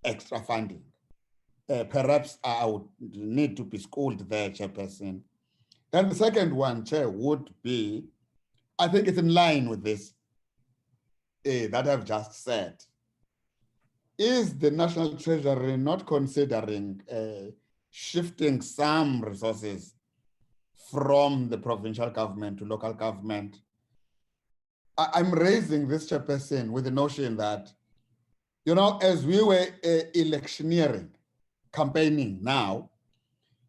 extra funding. Perhaps I would need to be schooled there, Chairperson. Then the second one, Chair, would be, I think it's in line with this that I've just said. Is the National Treasury not considering shifting some resources from the provincial government to local government? I'm raising this, Chairperson, with the notion that, you know, as we were electioneering, campaigning now,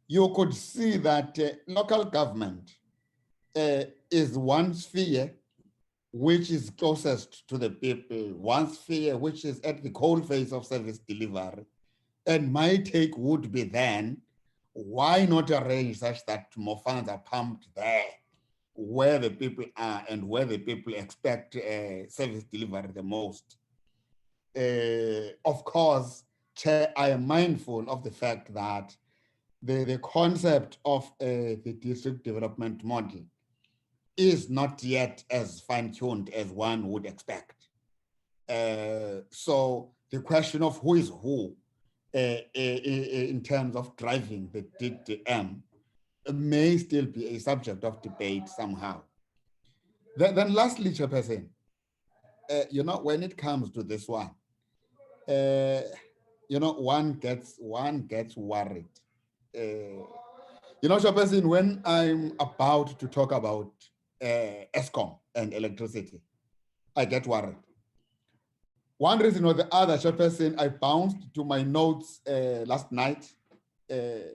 you could see that local government is one sphere which is closest to the people, one sphere which is at the coalface of service delivery. And my take would be then, why not arrange such that more funds are pumped there, where the people are and where the people expect service delivery the most? Of course, Chair, I am mindful of the fact that the concept of the district development model is not yet as fine-tuned as one would expect. So the question of who is who in terms of driving the DDM may still be a subject of debate somehow. Then lastly, Chairperson, you know, when it comes to this one, you know, one gets worried. You know, Chairperson, when I'm about to talk about ESCOM and electricity, I get worried. One reason or the other, Chairperson, I bounced to my notes last night. You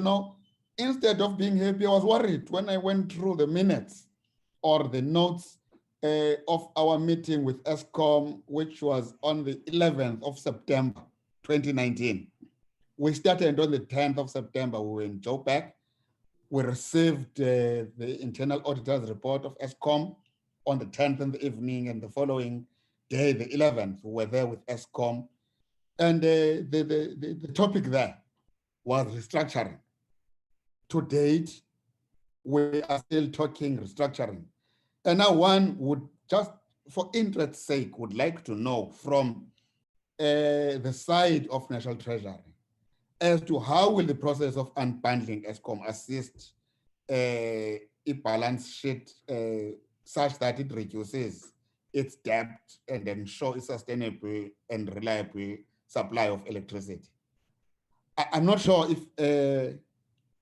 know, instead of being happy, I was worried when I went through the minutes or the notes of our meeting with ESCOM, which was on the 11th of September, 2019. We started on the 10th of September. We were in Joburg. We received the internal auditor's report of ESCOM on the 10th in the evening, and the following day, the 11th, we were there with ESCOM. And the topic there was restructuring. To date, we are still talking restructuring. And now one would just, for interest's sake, would like to know from the side of National Treasury as to how will the process of unbundling ESCOM assist a balance sheet such that it reduces its debt and ensure a sustainable and reliable supply of electricity. I'm not sure if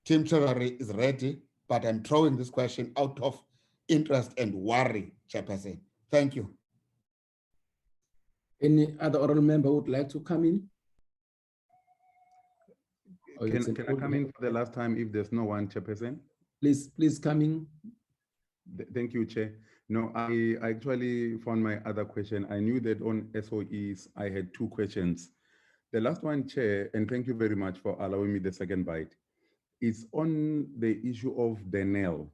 Team Treasury is ready, but I'm throwing this question out of interest and worry, Chairperson. Thank you. Any other oral member would like to come in? Can I come in for the last time if there's no one, Chairperson? Please come in. Thank you, Chair. No, I actually found my other question. I knew that on SOEs, I had two questions. The last one, Chair, and thank you very much for allowing me the second bite, is on the issue of the NEL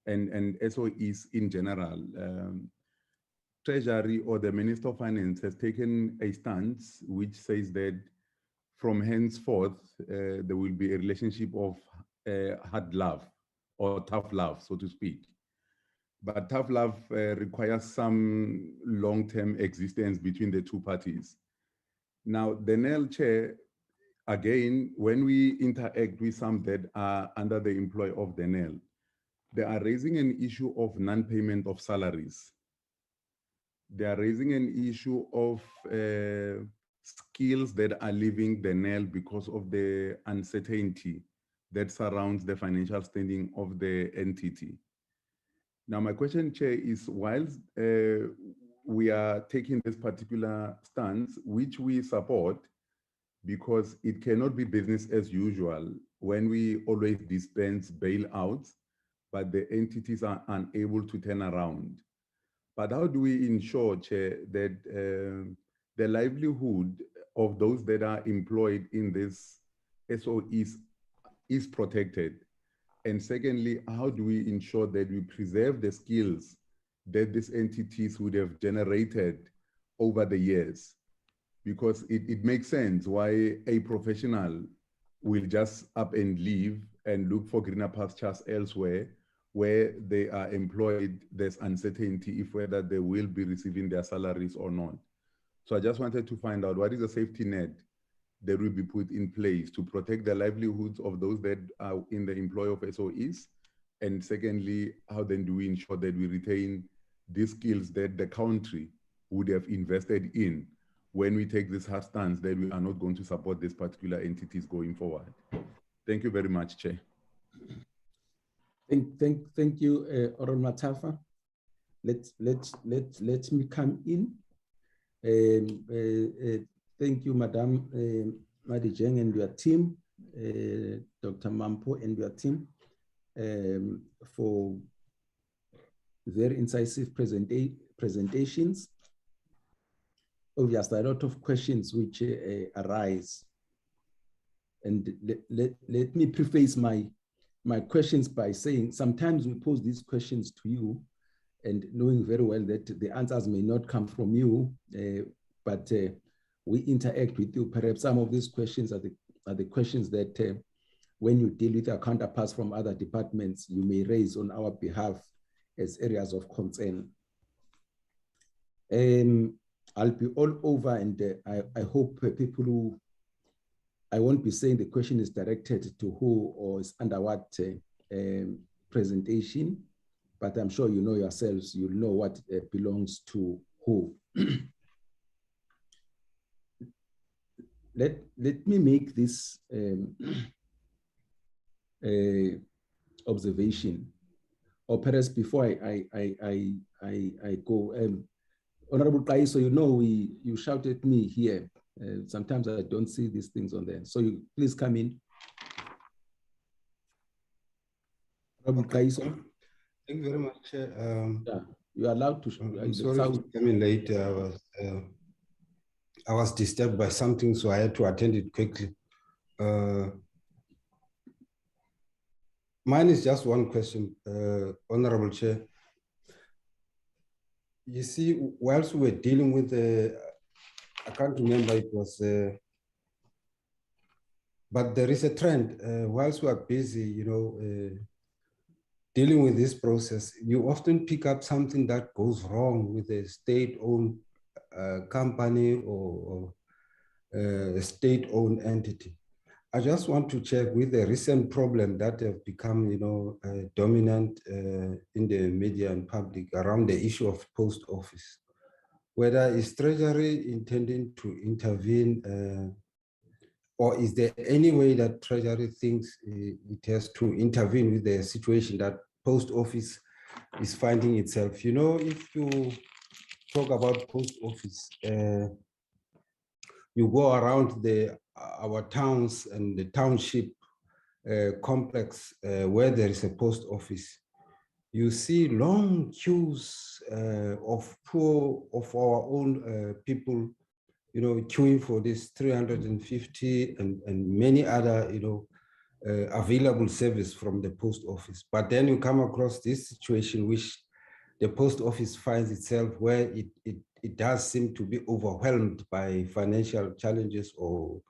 and SOEs in general. Treasury or the Minister of Finance has taken a stance which says that from henceforth, there will be a relationship of hard love or tough love, so to speak. But tough love requires some long-term existence between the two parties. Now, the NEL, Chair, again, when we interact with some that are under the employ of the NEL, they are raising an issue of non-payment of salaries. They are raising an issue of skills that are leaving the NEL because of the uncertainty that surrounds the financial standing of the entity. Now, my question, Chair, is whilst we are taking this particular stance, which we support, because it cannot be business as usual when we always dispense bailouts, but the entities are unable to turn around. But how do we ensure, Chair, that the livelihood of those that are employed in this SOEs is protected? And secondly, how do we ensure that we preserve the skills that these entities would have generated over the years? Because it makes sense why a professional will just up and leave and look for greener pastures elsewhere, where they are employed, there's uncertainty if whether they will be receiving their salaries or not. So I just wanted to find out what is the safety net that will be put in place to protect the livelihoods of those that are in the employ of SOEs? And secondly, how then do we ensure that we retain these skills that the country would have invested in when we take this hard stance that we are not going to support these particular entities going forward? Thank you very much, Chair. Thank you, Oral Matafa. Let me come in. Thank you, Madam Madijeng and your team, Dr. Mampo and your team, for very incisive presentations. Obviously, a lot of questions which arise. And let me preface my questions by saying sometimes we pose these questions to you and knowing very well that the answers may not come from you, but we interact with you. Perhaps some of these questions are the questions that when you deal with our counterparts from other departments, you may raise on our behalf as areas of concern. I'll be all over, and I hope people who, I won't be saying the question is directed to who or is under what presentation, but I'm sure you know yourselves, you'll know what belongs to who. Let me make this observation, or perhaps before I go, Honorable Kaiso, you know, you shouted at me here. Sometimes I don't see these things on there. So please come in. Honorable Kaiso. Thank you very much, Chair. Yeah, you are allowed to. I'm sorry for coming late. I was disturbed by something, so I had to attend it quickly. Mine is just one question, Honorable Chair. You see, whilst we were dealing with the, I can't remember, it was, but there is a trend. Whilst we are busy, you know, dealing with this process, you often pick up something that goes wrong with a state-owned company or a state-owned entity. I just want to check with the recent problem that have become, you know, dominant in the media and public around the issue of post office. Whether is Treasury intending to intervene, or is there any way that Treasury thinks it has to intervene with the situation that post office is finding itself? You know, if you talk about post office, you go around our towns and the township complex where there is a post office, you see long queues of our own people, you know, queuing for this 350 and many other, you know, available service from the post office. But then you come across this situation which the post office finds itself where it does seem to be overwhelmed by financial challenges or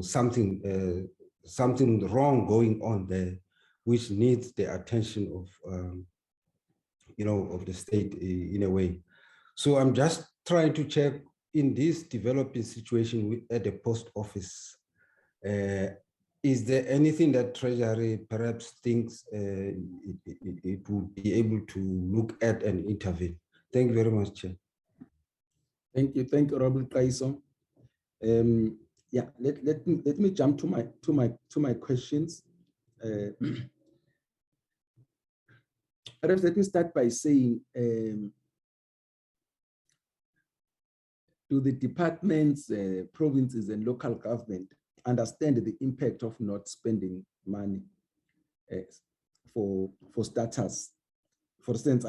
something something wrong going on there, which needs the attention of you know, of the state in a way. So I'm just trying to check in this developing situation at the post office. Is there anything that Treasury perhaps thinks it would be able to look at and intervene? Thank you very much, Chair. Thank you, Honorable Kaiso. Yeah, let me jump to my questions. Perhaps let me start by saying, do the departments, provinces, and local government understand the impact of not spending money for starters? For instance,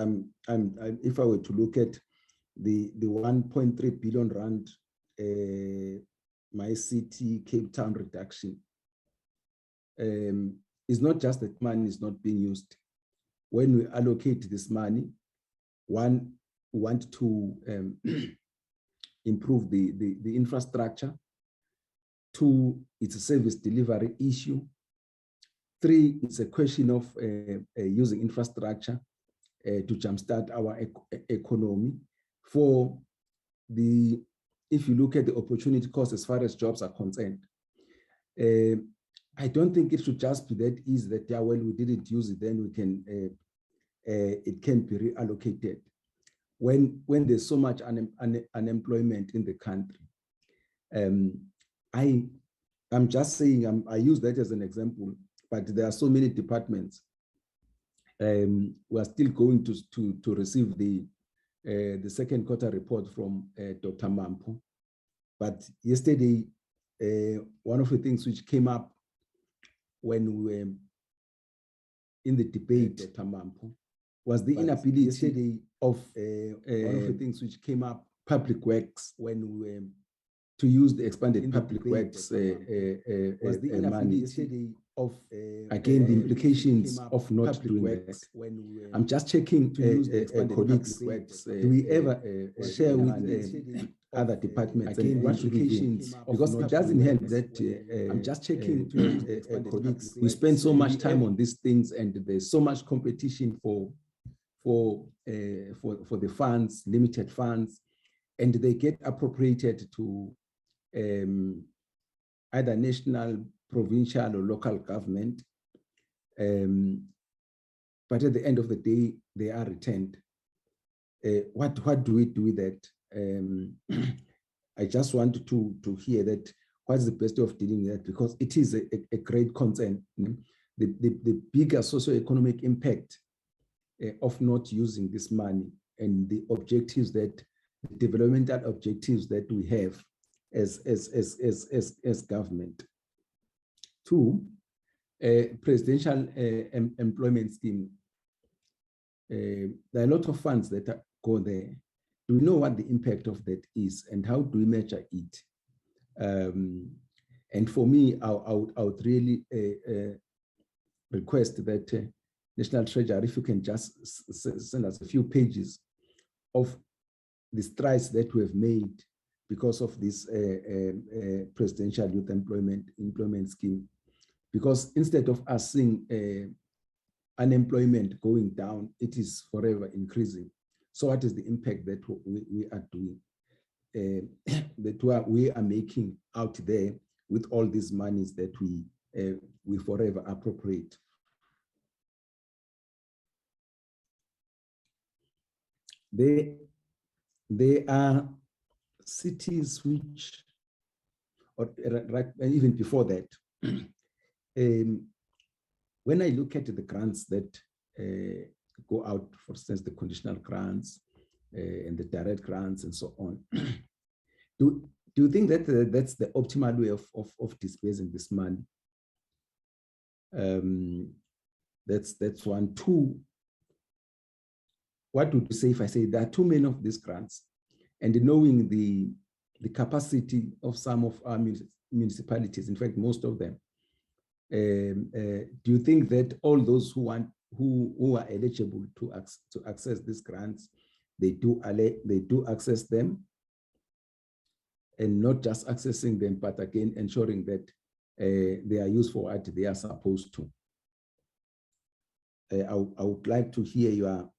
if I were to look at the 1.3 billion rand my city Cape Town reduction, it's not just that money is not being used. When we allocate this money, one, we want to improve the infrastructure. Two, it's a service delivery issue. Three, it's a question of using infrastructure to jumpstart our economy. Four, the if you look at the opportunity cost as far as jobs are concerned, I don't think it should just be that easy that, yeah, well, we didn't use it, then we can, it can be reallocated. When there's so much unemployment in the country, I'm just saying, I use that as an example, but there are so many departments. We are still going to receive the second quarter report from Dr. Mampo. But yesterday, one of the things which came up when we were in the debate, Dr. Mampo, was the inability of one of the things which came up, public works, when we were to use the expanded public works was the inability of, again, the implications of not doing that. I'm just checking to use the expanded colleagues. Do we ever share with other departments and what implications? Because it doesn't help that I'm just checking to use the expanded colleagues. We spend so much time on these things, and there's so much competition for the funds, limited funds, and they get appropriated to either national, provincial, or local government. But at the end of the day, they are returned. What do we do with that? I just want to hear that. What's the best way of dealing with that? Because it is a great concern. The bigger socioeconomic impact of not using this money and the objectives that, the developmental objectives that we have as government. Two, presidential employment scheme. There are a lot of funds that go there. Do we know what the impact of that is, and how do we measure it? And for me, I would really request that National Treasury, if you can just send us a few pages of the strides that we have made because of this presidential youth employment scheme. Because instead of us seeing unemployment going down, it is forever increasing. So what is the impact that we are doing, that we are making out there with all these monies that we forever appropriate? There are cities which, or right, even before that, when I look at the grants that go out, for instance, the conditional grants and the direct grants and so on, do you think that that's the optimal way of dispersing this money? That's one. Two, what would you say if I say there are too many of these grants, and knowing the capacity of some of our municipalities, in fact, most of them, do you think that all those who are eligible to access these grants, they do access them, and not just accessing them, but again ensuring that they are used for what they are supposed to? I would like to hear your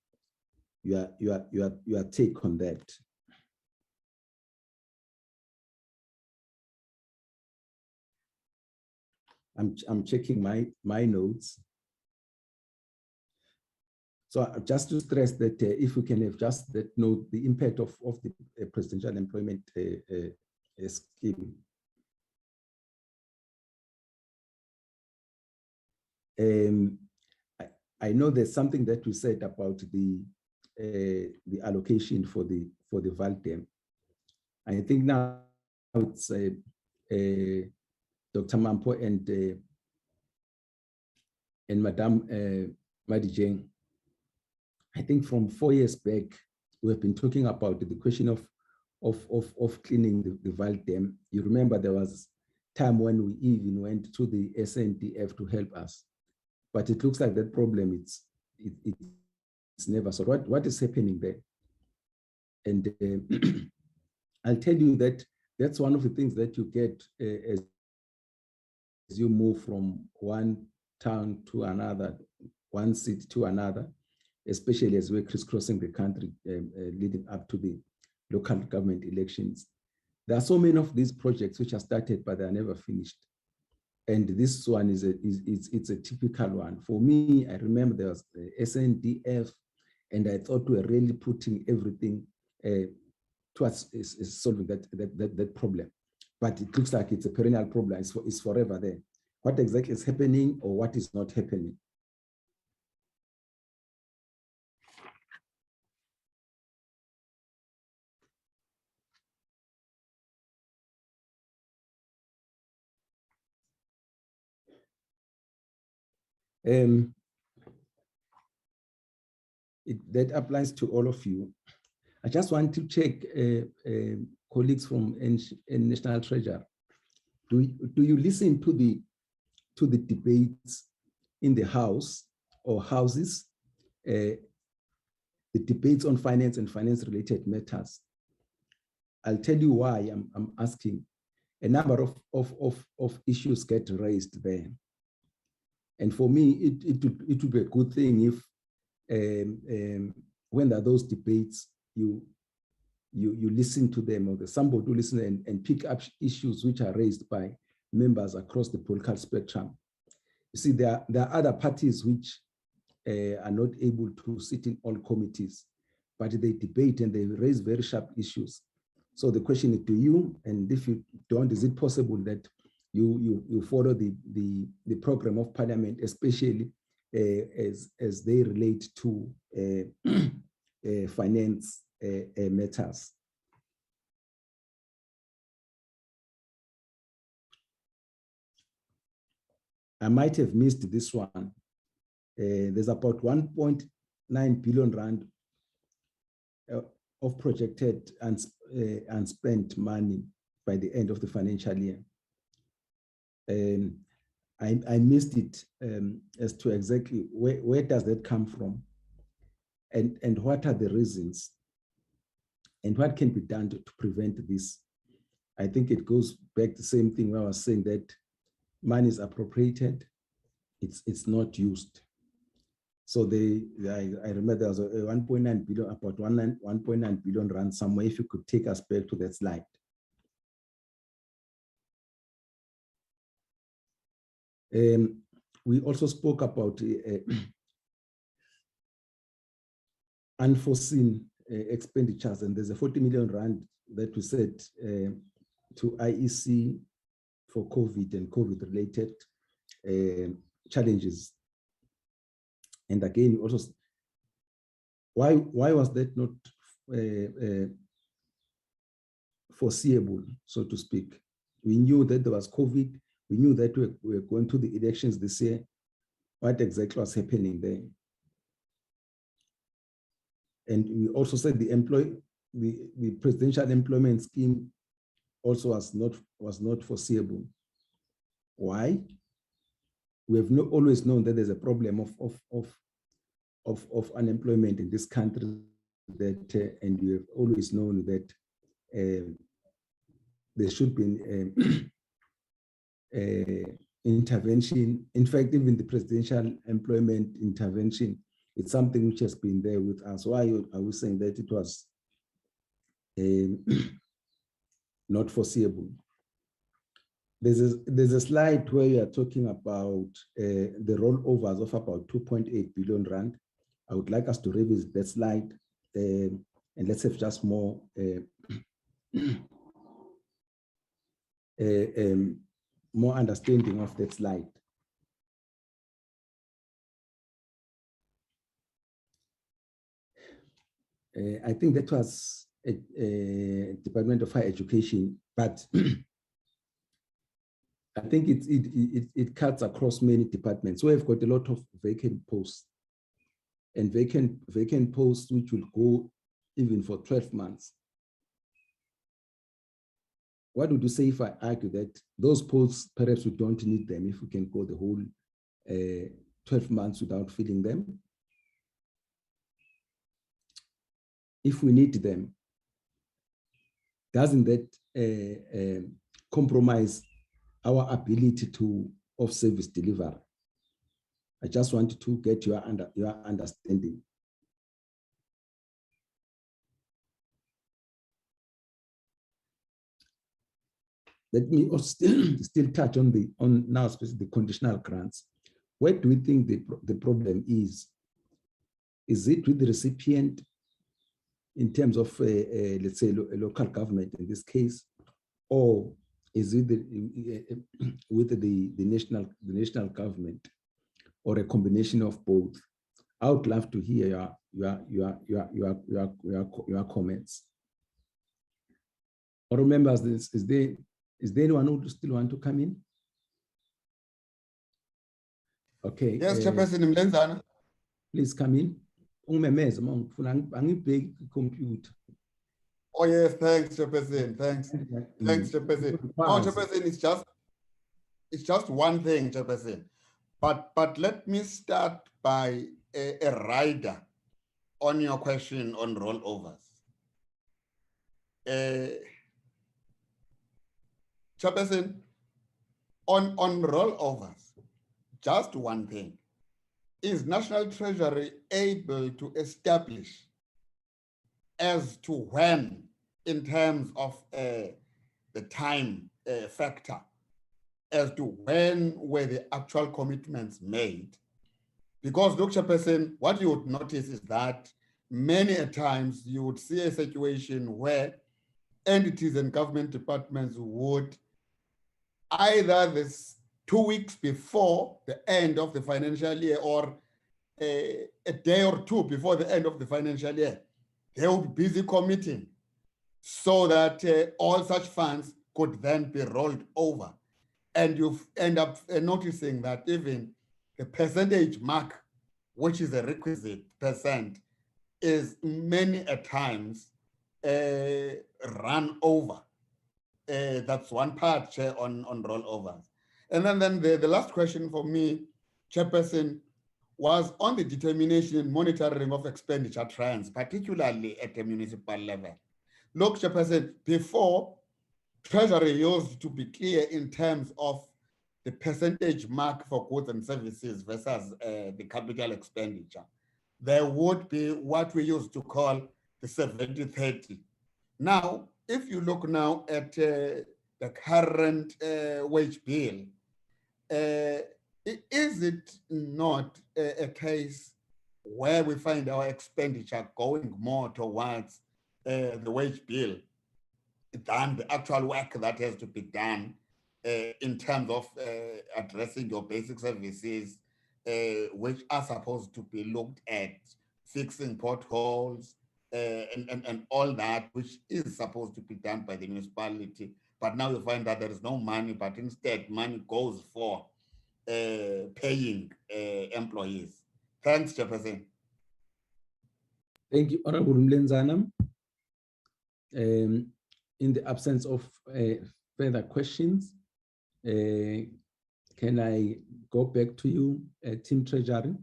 take on that. I'm checking my notes. So just to stress that if we can have just that note, the impact of the presidential employment scheme. I know there's something that we said about the allocation for the Valdem. I think now it's Dr. Mampo and Madame Madijeng. I think from 4 years back, we have been talking about the question of cleaning the Valdem. You remember there was time when we even went to the SNDF to help us, but it looks like that problem it's never solved. What is happening there? And I'll tell you that that's one of the things that you get as you move from one town to another, one city to another, especially as we're crisscrossing the country leading up to the local government elections. There are so many of these projects which are started, but they are never finished. And this one it's a typical one. For me, I remember there was the SNDF, and I thought we were really putting everything towards solving that problem. But it looks like it's a perennial problem. It's forever there. What exactly is happening or what is not happening? That applies to all of you. I just want to check, colleagues from National Treasury. Do you listen to the debates in the House or houses, the debates on finance and finance-related matters? I'll tell you why I'm asking. A number of issues get raised there. And for me, it would be a good thing if when there are those debates, you listen to them, or somebody will listen and pick up issues which are raised by members across the political spectrum. You see, there are other parties which are not able to sit in all committees, but they debate and they raise very sharp issues. So the question is to you, and if you don't, is it possible that you follow the program of Parliament, especially as they relate to finance matters? I might have missed this one. There's about 1.9 billion rand of projected and spent money by the end of the financial year. I missed it as to exactly where does that come from, and what are the reasons, and what can be done to prevent this. I think it goes back to the same thing where I was saying that money is appropriated, it's not used. So I remember there was a 1.9 billion, about 1.9 billion rand somewhere. If you could take us back to that slide. We also spoke about unforeseen expenditures, and there's a 40 million rand that we said to IEC for COVID and COVID-related challenges. And again, also, why was that not foreseeable, so to speak? We knew that there was COVID. We knew that we were going to the elections this year. What exactly was happening there? And we also said the presidential employment scheme also was not foreseeable. Why? We have always known that there's a problem of unemployment in this country, that and we have always known that there should be intervention. In fact, even the presidential employment intervention, it's something which has been there with us. Why are we saying that it was not foreseeable? There's a slide where you are talking about the rollovers of about 2.8 billion rand. I would like us to revisit that slide and let's have just more more understanding of that slide. I think that was a Department of Higher Education, but I think it cuts across many departments. So we've got a lot of vacant posts, and vacant posts which will go even for 12 months. What would you say if I argue that those posts, perhaps we don't need them if we can go the whole 12 months without filling them? If we need them, doesn't that compromise our ability of service delivery? I just wanted to get your understanding. let me also still touch on now specifically the conditional grants. Where do we think the problem is? Is it with the recipient in terms of, let's say, a local government in this case, or is it with the national government, or a combination of both? I would love to hear your comments. Or members, is there anyone who still want to come in? Okay. Yes, Chairperson Mlenzana. Please come in. Computer. Oh yes, thanks, Chairperson. Thanks. Thanks, Chairperson. No, Chairperson, it's just one thing, Chairperson. But let me start by a rider on your question on rollovers. Chairperson, on rollovers, just one thing. Is National Treasury able to establish as to when, in terms of the time factor, as to when were the actual commitments made? Because, Dr. Chairperson, what you would notice is that many a times you would see a situation where entities and government departments would either this 2 weeks before the end of the financial year or a day or two before the end of the financial year, they will be busy committing so that all such funds could then be rolled over. And you end up noticing that even the percentage mark, which is a requisite percent, is many a times run over. That's one part, Chair, on rollovers. And then the last question for me, Chairperson, was on the determination and monitoring of expenditure trends, particularly at the municipal level. Look, Chairperson, before, Treasury used to be clear in terms of the percentage mark for goods and services versus the capital expenditure. There would be what we used to call the 70-30. Now, if you look now at the current wage bill, is it not a case where we find our expenditure going more towards the wage bill than the actual work that has to be done in terms of addressing your basic services, which are supposed to be looked at, fixing potholes, and all that, which is supposed to be done by the municipality. But now you find that there is no money, but instead money goes for paying employees. Thanks, Chairperson. Thank you, Honorable Mlenzana. In the absence of further questions, can I go back to you, Team Treasury?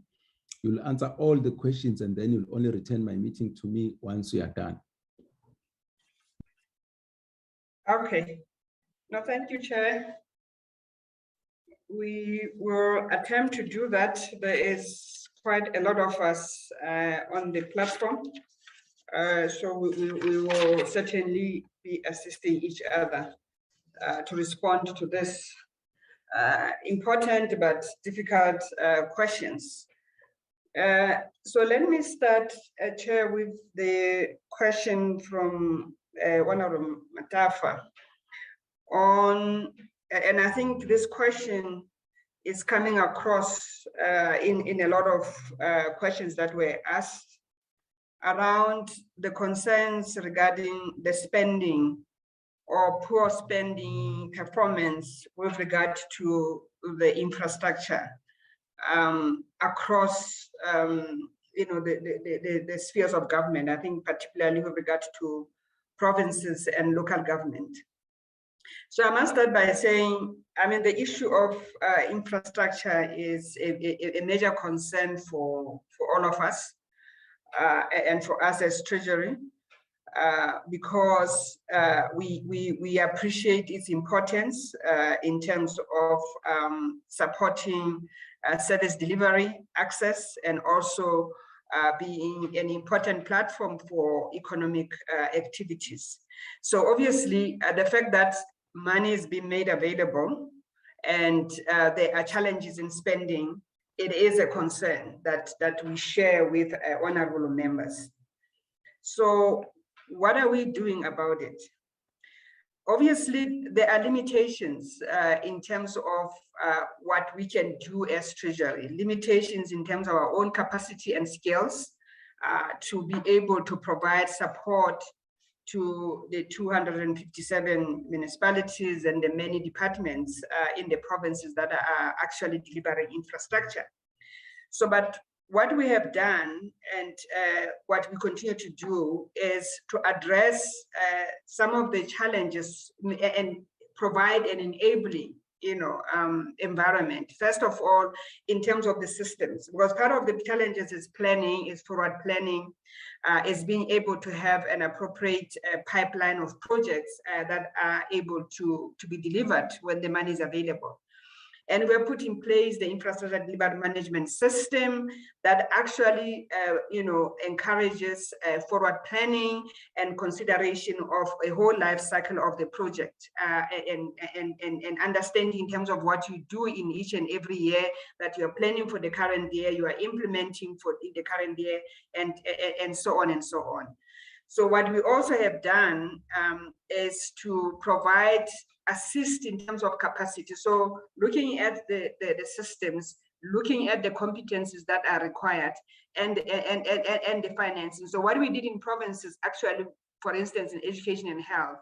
You'll answer all the questions and then you'll only return my meeting to me once we are done. Okay. No, thank you, Chair. We will attempt to do that. There is quite a lot of us on the platform. So we will certainly be assisting each other to respond to this important but difficult questions. So let me start, Chair, with the question from Honorable Matafa on, and I think this question is coming across in a lot of questions that were asked around the concerns regarding the spending or poor spending performance with regard to the infrastructure across the spheres of government. I think particularly with regard to provinces and local government. So I must start by saying, I mean, the issue of infrastructure is a major concern for all of us and for us as Treasury, because we appreciate its importance in terms of supporting service delivery, access, and also being an important platform for economic activities. So obviously, the fact that money is being made available and there are challenges in spending, it is a concern that we share with honorable members. So what are we doing about it? Obviously, there are limitations in terms of what we can do as Treasury, limitations in terms of our own capacity and skills to be able to provide support to the 257 municipalities and the many departments in the provinces that are actually delivering infrastructure. So, but what we have done and what we continue to do is to address some of the challenges and provide an enabling, environment. First of all, in terms of the systems, because part of the challenges is planning, is forward planning, is being able to have an appropriate pipeline of projects that are able to be delivered when the money is available. And we're put in place the infrastructure delivery management system that actually, encourages forward planning and consideration of a whole life cycle of the project and understanding in terms of what you do in each and every year that you're planning for the current year, you are implementing for the current year, and so on and so on. So what we also have done is to provide assist in terms of capacity. So looking at the systems, looking at the competencies that are required and the financing. So what we did in provinces, actually, for instance, in education and health,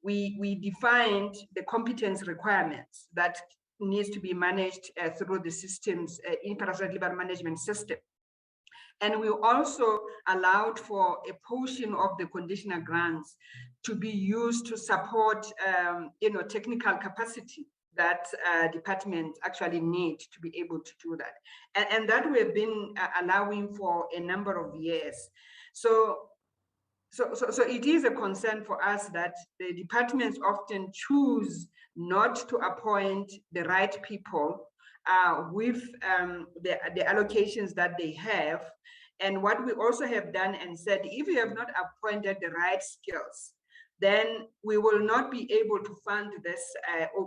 we defined the competence requirements that needs to be managed through the systems, infrastructure delivery management system. And we also allowed for a portion of the conditional grants to be used to support, technical capacity that departments actually need to be able to do that. And that we've been allowing for a number of years. So it is a concern for us that the departments often choose not to appoint the right people with the allocations that they have. And what we also have done and said, if you have not appointed the right skills, then we will not be able to fund this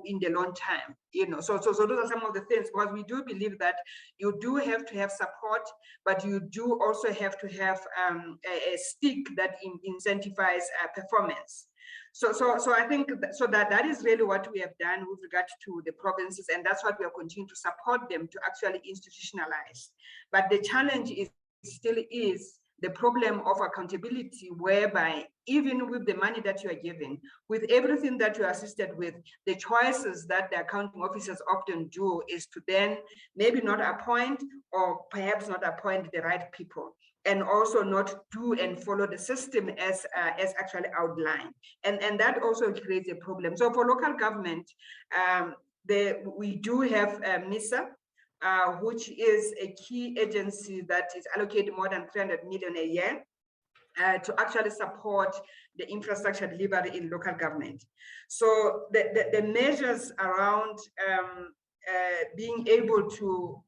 in the long time. So those are some of the things, because we do believe that you do have to have support, but you do also have to have a stick that incentivizes performance. So I think that is really what we have done with regard to the provinces, and that's what we are continuing to support them to actually institutionalize. But the challenge still is the problem of accountability, whereby even with the money that you are given, with everything that you are assisted with, the choices that the accounting officers often do is to then maybe not appoint, or perhaps not appoint the right people, and also not do and follow the system as actually outlined. And that also creates a problem. So for local government, we do have MISA, which is a key agency that is allocated more than 300 million a year to actually support the infrastructure delivery in local government. So the measures around being able to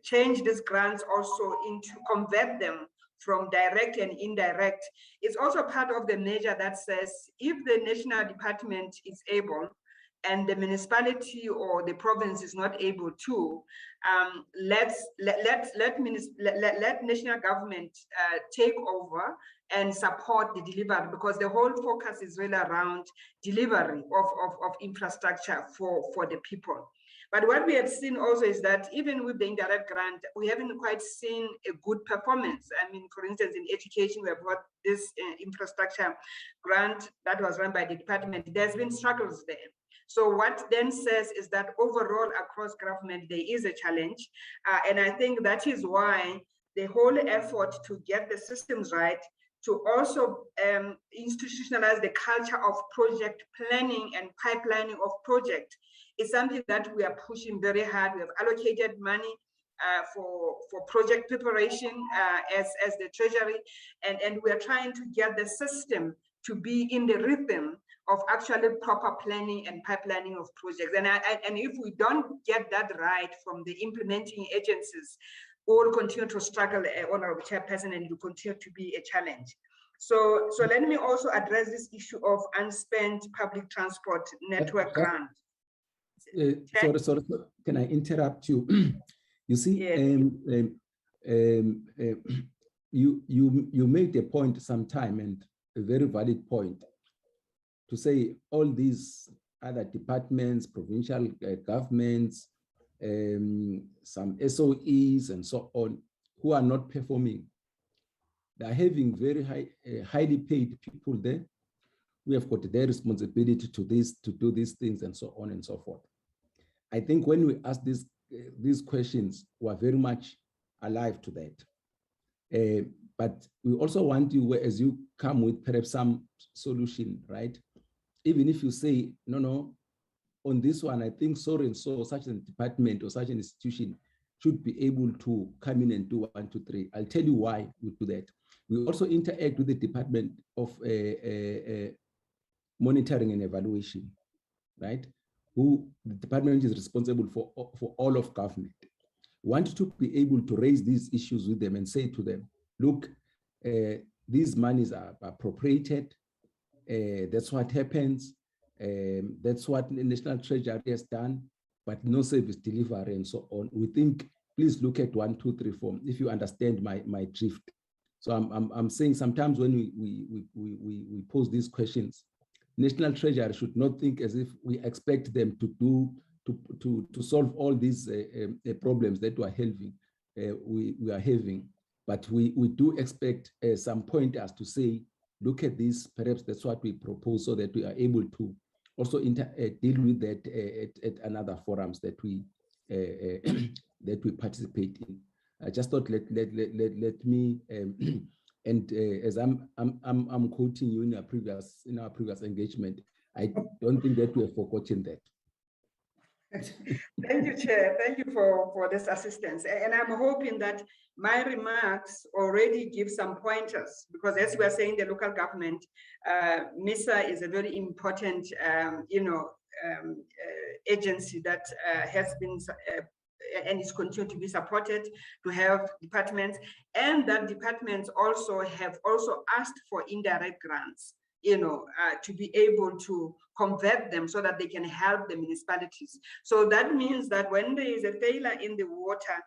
change these grants also into convert them from direct and indirect is also part of the measure that says if the national department is able and the municipality or the province is not able to, let national government take over and support the delivery, because the whole focus is really around delivery of infrastructure for the people. But what we have seen also is that even with the indirect grant, we haven't quite seen a good performance. I mean, for instance, in education, we have got this infrastructure grant that was run by the department. There's been struggles there. So what then says is that overall across government, there is a challenge. And I think that is why the whole effort to get the systems right, to also institutionalize the culture of project planning and pipelining of project is something that we are pushing very hard. We have allocated money for project preparation as the Treasury, and we are trying to get the system to be in the rhythm of actually proper planning and pipelining of projects. And if we don't get that right from the implementing agencies, we will continue to struggle, Honorable Chairperson, and it will continue to be a challenge. So let me also address this issue of unspent public transport network grant. Sorry, can I interrupt you? You see, Yes. You made a point sometime, and a very valid point, to say all these other departments, provincial governments, some SOEs and so on, who are not performing. They are having very highly paid people there. We have got their responsibility to do these things and so on and so forth. I think when we ask these questions, we are very much alive to that. But we also want you, as you come with perhaps some solution, right? Even if you say, no, on this one, I think so and so, such a department or such an institution should be able to come in and do 1, 2, 3. I'll tell you why we do that. We also interact with the Department of Monitoring and Evaluation, right? The department is responsible for all of government. Want to be able to raise these issues with them and say to them, look, these monies are appropriated. That's what happens. That's what the National Treasury has done, but no service delivery and so on. We think, please look at 1, 2, 3, 4, if you understand my drift. So I'm saying sometimes when we pose these questions, National Treasury should not think as if we expect them to solve all these problems that we are having. But we do expect some pointers to say, look at this, perhaps that's what we propose, so that we are able to also deal with that at another forums that we that we participate in. I just thought let me and as I'm quoting you in our previous engagement, I don't think that we have forgotten that. Thank you, Chair. Thank you for this assistance. And I'm hoping that my remarks already give some pointers, because as we are saying, the local government, MISA is a very important, agency that has been and is continuing to be supported, to have departments, and that departments also have asked for indirect grants, to be able to convert them so that they can help the municipalities. So that means that when there is a failure in the water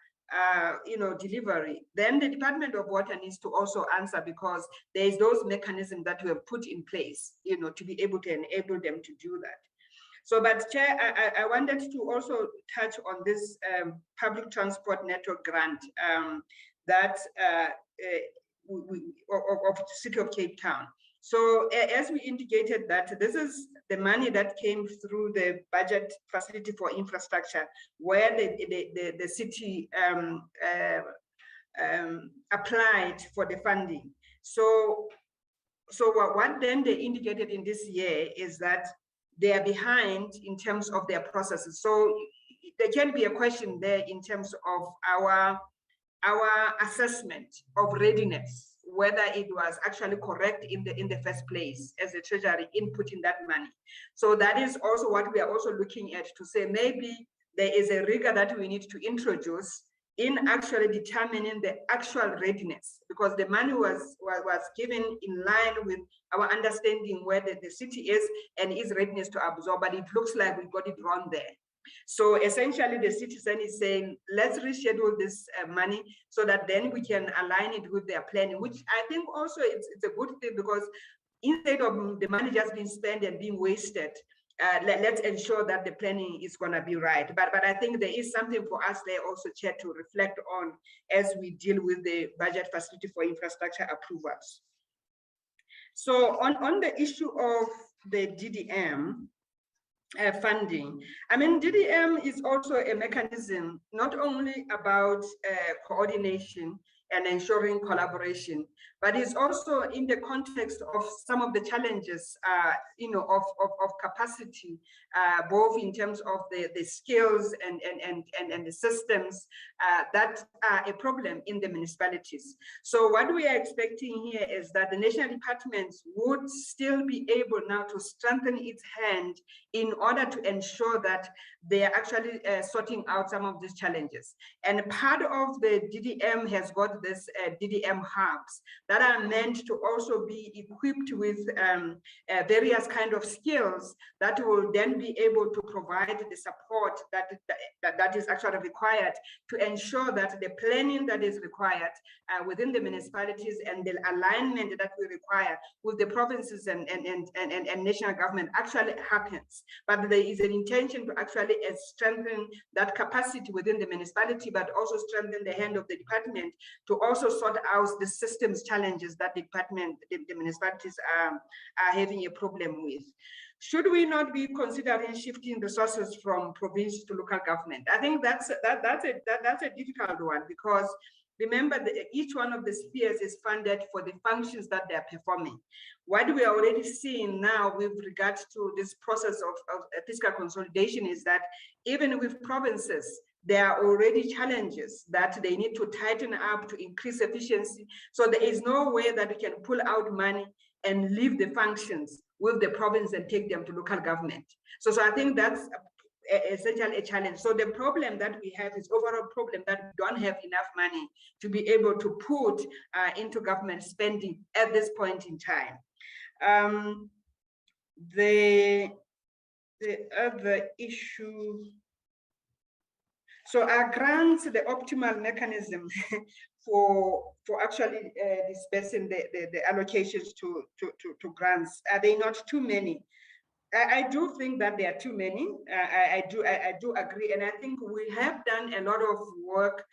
delivery, then the Department of Water needs to also answer, because there is those mechanisms that we have put in place, to be able to enable them to do that. So, but Chair, I wanted to also touch on this public transport network grant that of the City of Cape Town. So as we indicated, that this is the money that came through the budget facility for infrastructure, where the city applied for the funding. So what then they indicated in this year is that they are behind in terms of their processes. So there can be a question there in terms of our assessment of readiness, whether it was actually correct in the first place as the Treasury inputting that money. So that is also what we are also looking at, to say maybe there is a rigor that we need to introduce in actually determining the actual readiness, because the money was given in line with our understanding where the city is and its readiness to absorb, but it looks like we got it wrong there. So essentially the citizen is saying, let's reschedule this money so that then we can align it with their planning, which I think also it's a good thing, because instead of the money just being spent and being wasted, let's ensure that the planning is going to be right. But I think there is something for us there also, Chair, to reflect on as we deal with the budget facility for infrastructure approvals. So on the issue of the DDM funding, I mean, DDM is also a mechanism not only about coordination and ensuring collaboration, but it's also in the context of some of the challenges, of capacity, both in terms of the skills and the systems that are a problem in the municipalities. So what we are expecting here is that the national departments would still be able now to strengthen its hand in order to ensure that they are actually sorting out some of these challenges. And part of the DDM has got of these DDM hubs that are meant to also be equipped with various kind of skills that will then be able to provide the support that is actually required to ensure that the planning that is required within the municipalities and the alignment that we require with the provinces and national government actually happens. But there is an intention to actually strengthen that capacity within the municipality, but also strengthen the hand of the department to also sort out the systems challenges that the department, the municipalities are having a problem with. Should we not be considering shifting resources from province to local government? I think that's a difficult one, because remember that each one of the spheres is funded for the functions that they're performing. What we are already seeing now with regards to this process of fiscal consolidation is that even with provinces, there are already challenges that they need to tighten up to increase efficiency. So there is no way that we can pull out money and leave the functions with the province and take them to local government. So I think that's essentially a challenge. So the problem that we have is overall problem that we don't have enough money to be able to put into government spending at this point in time. The other issue, so our grants, the optimal mechanism for actually dispersing the allocations to grants, are they not too many? I do think that there are too many. I do agree, and I think we have done a lot of work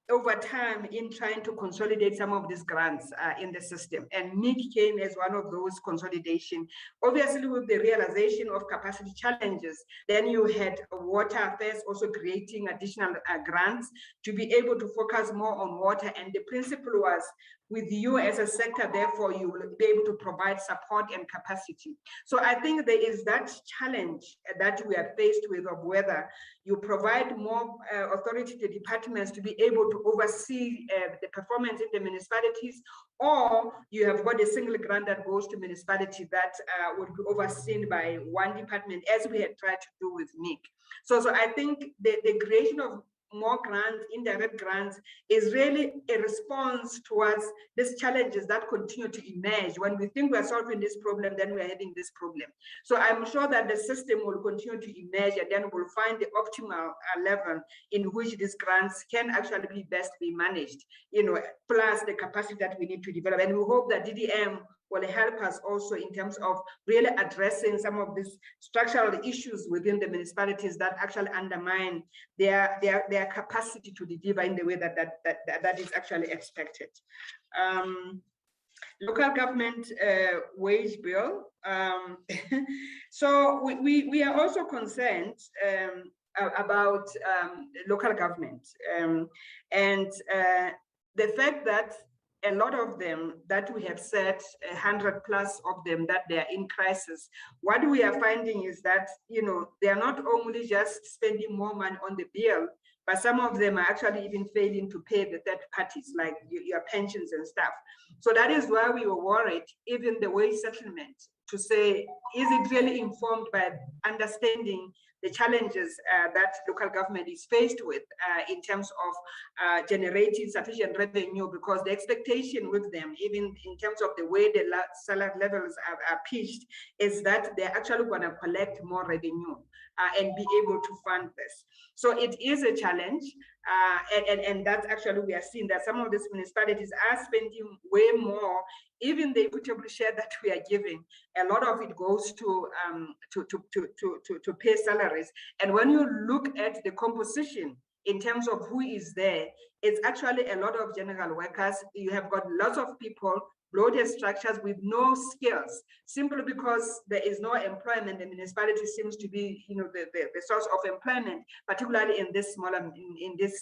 over time in trying to consolidate some of these grants in the system. And NIC came as one of those consolidation. Obviously, with the realization of capacity challenges, then you had water affairs also creating additional grants to be able to focus more on water. And the principle was, with you as a sector, therefore, you will be able to provide support and capacity. So I think there is that challenge that we are faced with of whether you provide more authority to departments to be able to oversee the performance in the municipalities, or you have got a single grant that goes to municipality that would be overseen by one department, as we had tried to do with NIC. So I think the creation of more grants, indirect grants, is really a response towards these challenges that continue to emerge. When we think we're solving this problem, then we're having this problem. So I'm sure that the system will continue to emerge, and then we'll find the optimal level in which these grants can actually be best be managed, plus the capacity that we need to develop. And we hope that DDM will help us also in terms of really addressing some of these structural issues within the municipalities that actually undermine their capacity to deliver in the way that is actually expected. Local government wage bill. So we are also concerned about local government and the fact that a lot of them that we have said, 100 plus of them, that they are in crisis. What we are finding is that, they are not only just spending more money on the bill, but some of them are actually even failing to pay the third parties, like your pensions and stuff. So that is why we were worried, even the wage settlement, to say, is it really informed by understanding the challenges that local government is faced with in terms of generating sufficient revenue, because the expectation with them, even in terms of the way the salary levels are pitched, is that they're actually going to collect more revenue and be able to fund this. So it is a challenge, and that's actually, we are seeing that some of these municipalities are spending way more. Even the equitable share that we are giving, a lot of it goes to pay salaries. And when you look at the composition in terms of who is there, it's actually a lot of general workers. You have got lots of people, bloated structures with no skills, simply because there is no employment. The municipality seems to be, the source of employment, particularly in this smaller, in this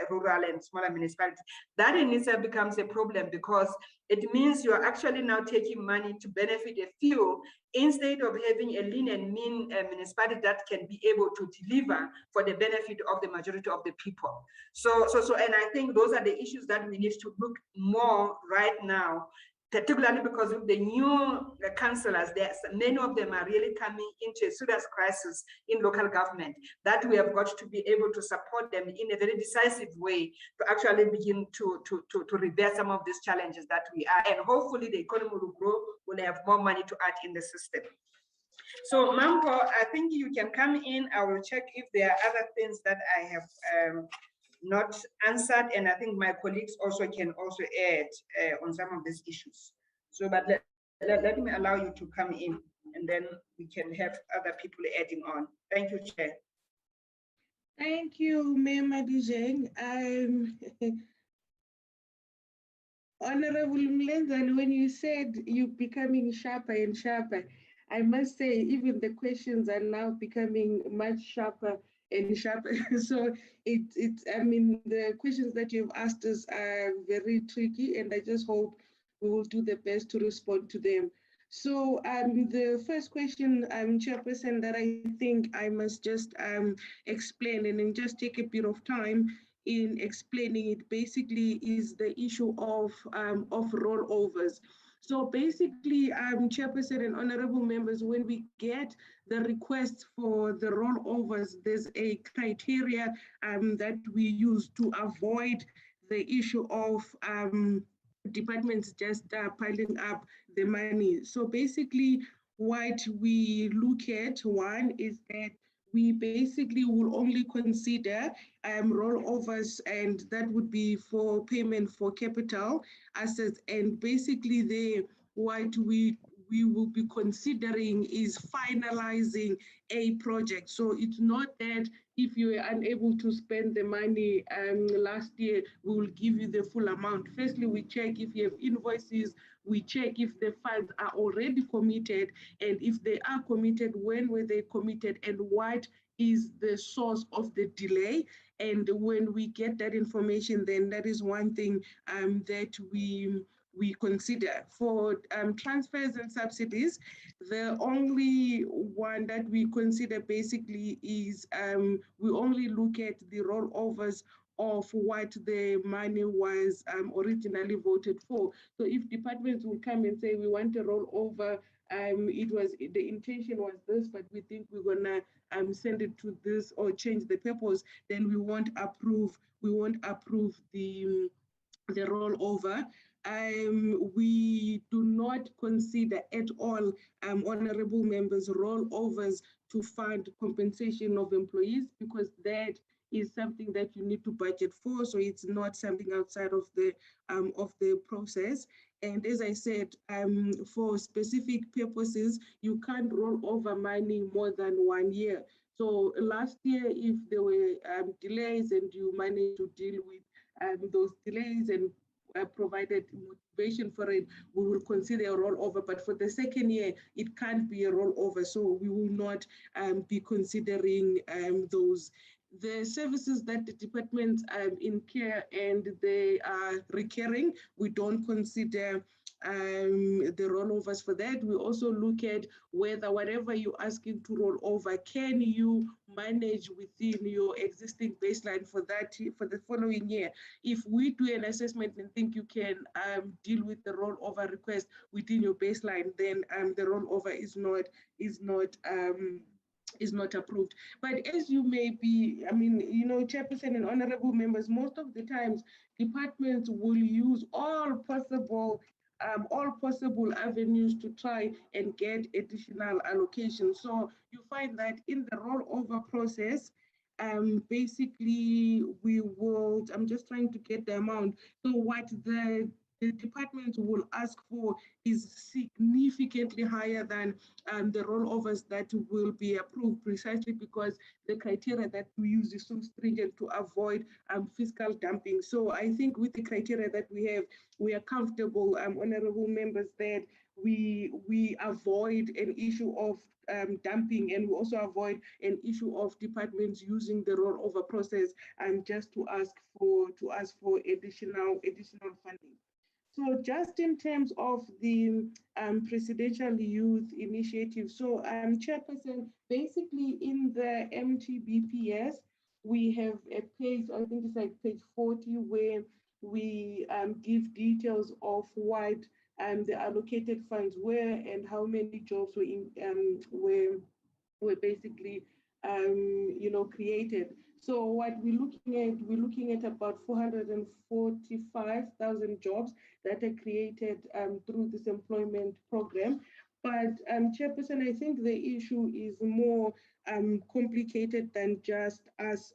rural and smaller municipalities. That in itself becomes a problem, because it means you are actually now taking money to benefit a few, instead of having a lean and mean municipality that can be able to deliver for the benefit of the majority of the people. So, and I think those are the issues that we need to look more right now particularly because of the new councillors, many of them are really coming into a serious crisis in local government, that we have got to be able to support them in a very decisive way to actually begin to reverse some of these challenges that we are, and hopefully the economy will grow, we'll have more money to add in the system. So Mampo, I think you can come in, I will check if there are other things that I have not answered, and I think my colleagues also can also add on some of these issues. So, but let me allow you to come in, and then we can have other people adding on. Thank you, Chair. Thank you, Mayor Madijeng. Honorable Mlenzani, when you said you're becoming sharper and sharper, I must say even the questions are now becoming much sharper and sharper. So I mean, the questions that you've asked us are very tricky, and I just hope we will do the best to respond to them. So the first question, Chairperson, that I think I must just explain and then just take a bit of time in explaining it, basically is the issue of rollovers. So basically, Chairperson and honorable members, when we get the requests for the rollovers, there's a criteria that we use to avoid the issue of departments just piling up the money. So basically, what we look at, one is that we basically will only consider rollovers, and that would be for payment for capital assets. And basically, what we will be considering is finalizing a project. So it's not that if you were unable to spend the money last year, we will give you the full amount. Firstly, we check if you have invoices, we check if the funds are already committed, and if they are committed, when were they committed, and what is the source of the delay. And when we get that information, then that is one thing that we consider. For transfers and subsidies, the only one that we consider basically is we only look at the rollovers of what the money was originally voted for. So if departments will come and say, we want a rollover, the intention was this, but we think we're gonna send it to this or change the purpose, then we won't approve the rollover. We do not consider at all, honorable members, rollovers to fund compensation of employees, because that is something that you need to budget for. So it's not something outside of the process. And as I said, for specific purposes, you can't roll over money more than 1 year. So last year, if there were delays and you managed to deal with those delays and provided motivation for it, we will consider a rollover. But for the second year, it can't be a rollover. So we will not be considering those. The services that the departments incur and they are recurring, we don't consider the rollovers for that. We also look at whether whatever you're asking to roll over, can you manage within your existing baseline for the following year. If we do an assessment and think you can deal with the rollover request within your baseline, then the rollover is not approved. But as you may be, I mean, you know, Chairperson and honorable members, most of the times departments will use all possible avenues to try and get additional allocation. So you find that in the rollover process, basically we will, I'm just trying to get the amount. So what the department will ask for is significantly higher than the rollovers that will be approved, precisely because the criteria that we use is so stringent to avoid fiscal dumping. So I think with the criteria that we are comfortable, honorable members, that we avoid an issue of dumping, and we also avoid an issue of departments using the rollover process just to ask for additional funding. So just in terms of the presidential youth initiative, so Chairperson, basically in the MTBPS, we have a page, I think it's like page 40, where we give details of what the allocated funds were and how many jobs were basically created. So what we're looking at about 445,000 jobs that are created through this employment program. But Chairperson, I think the issue is more complicated than just us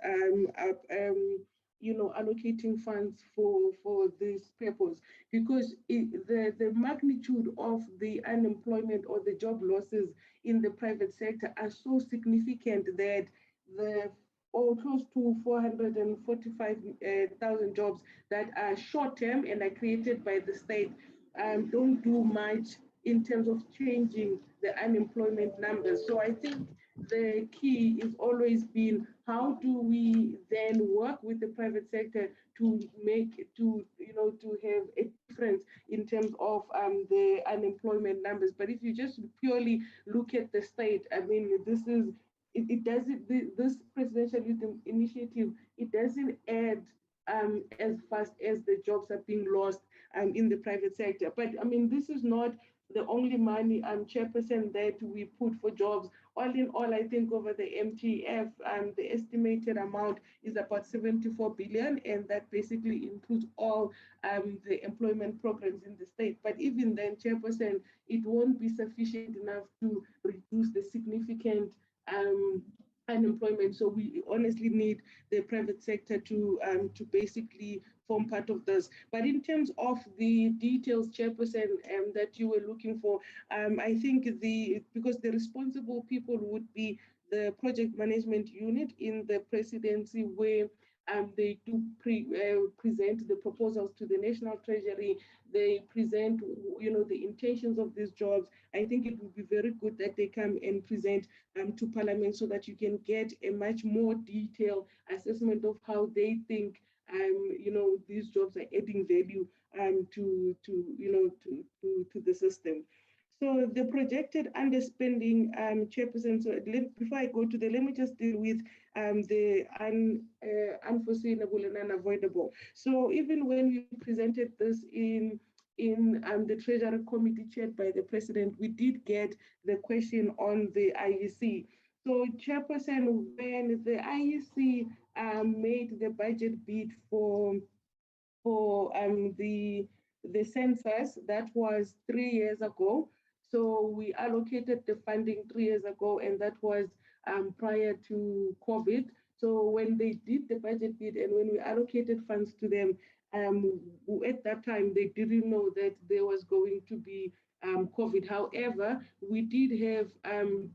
allocating funds for this purpose, because the magnitude of the unemployment or the job losses in the private sector are so significant that close to 445,000 jobs that are short-term and are created by the state don't do much in terms of changing the unemployment numbers. So I think the key is always been, how do we then work with the private sector to have a difference in terms of the unemployment numbers. But if you just purely look at the state, I mean, this presidential youth initiative, it doesn't add as fast as the jobs are being lost in the private sector. But I mean, this is not the only money, Chairperson, that we put for jobs. All in all, I think over the MTF, the estimated amount is about 74 billion, and that basically includes all the employment programs in the state. But even then, Chairperson, it won't be sufficient enough to reduce the significant unemployment. So we honestly need the private sector to basically form part of this. But in terms of the details, Chairperson, that you were looking for, I think because the responsible people would be the project management unit in the presidency, where they do present the proposals to the National Treasury. They present, the intentions of these jobs. I think it would be very good that they come and present to Parliament so that you can get a much more detailed assessment of how they think these jobs are adding value to the system. So the projected underspending, Chairperson, so before I go to let me just deal with the unforeseeable and unavoidable. So even when we presented this in the Treasury Committee chaired by the President, we did get the question on the IEC. So Chairperson, when the IEC made the budget bid for the census, that was 3 years ago. So we allocated the funding 3 years ago, and that was prior to COVID. So when they did the budget bid and when we allocated funds to them, at that time, they didn't know that there was going to be COVID. However, we did have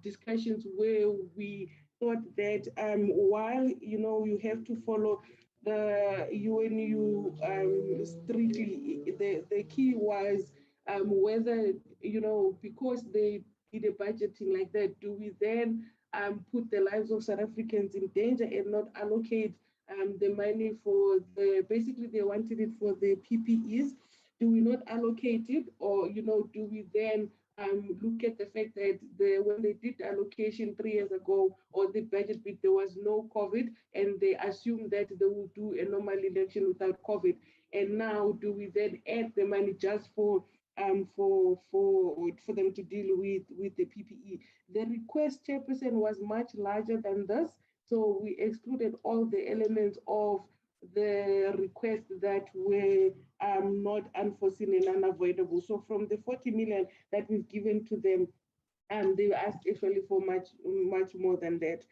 discussions where we thought that while, you have to follow the UNU strictly, the key was whether, because they did a budgeting like that, do we then put the lives of South Africans in danger and not allocate the money for basically they wanted it for the PPEs. Do we not allocate it, or, do we then look at the fact that when they did the allocation 3 years ago, or the budget bid, there was no COVID, and they assumed that they will do a normal election without COVID. And now, do we then add the money just for them to deal with the PPE? The request, Chairperson, was much larger than this. So we excluded all the elements of the request that were not unforeseen and unavoidable. So from the 40 million that we've given to them, they asked actually for much more than that.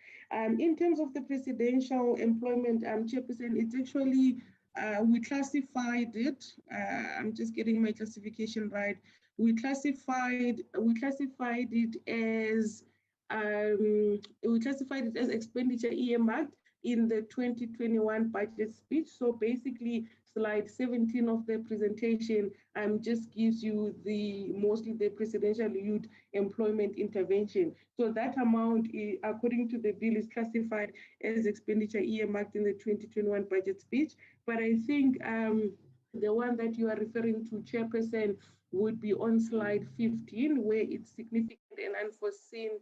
In terms of the presidential employment, Chairperson, it's actually, we classified it, I'm just getting my classification right. We classified it as expenditure earmarked in the 2021 budget speech. So basically, slide 17 of the presentation just gives you mostly the presidential youth employment intervention. So that amount, according to the bill, is classified as expenditure earmarked in the 2021 budget speech. But I think the one that you are referring to, Chairperson, would be on slide 15, where it's significant and unforeseen